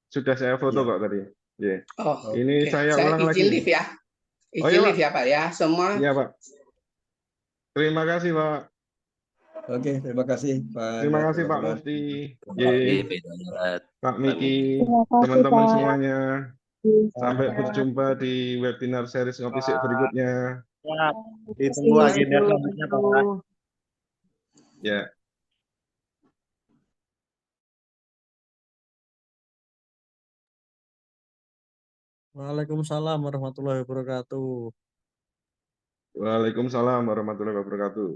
Sudah saya foto Iya. kok tadi. Ya. Oh, Ini oke. saya Saya ulang izin lagi. live ya. Oh iya Izin Pak. live ya Pak ya. Semua. Iya Pak. Terima kasih Pak. Oke, terima kasih Pak. Terima kasih Pak teman-teman. Mufti. Oke, Ye, Pak Pak Miki, Terima kasih, teman-teman Pak. semuanya. Sampai berjumpa di webinar series ngopi sik berikutnya. Ditunggu agenda selanjutnya, Pak. Ya. Waalaikumsalam warahmatullahi wabarakatuh. Waalaikumsalam warahmatullahi wabarakatuh.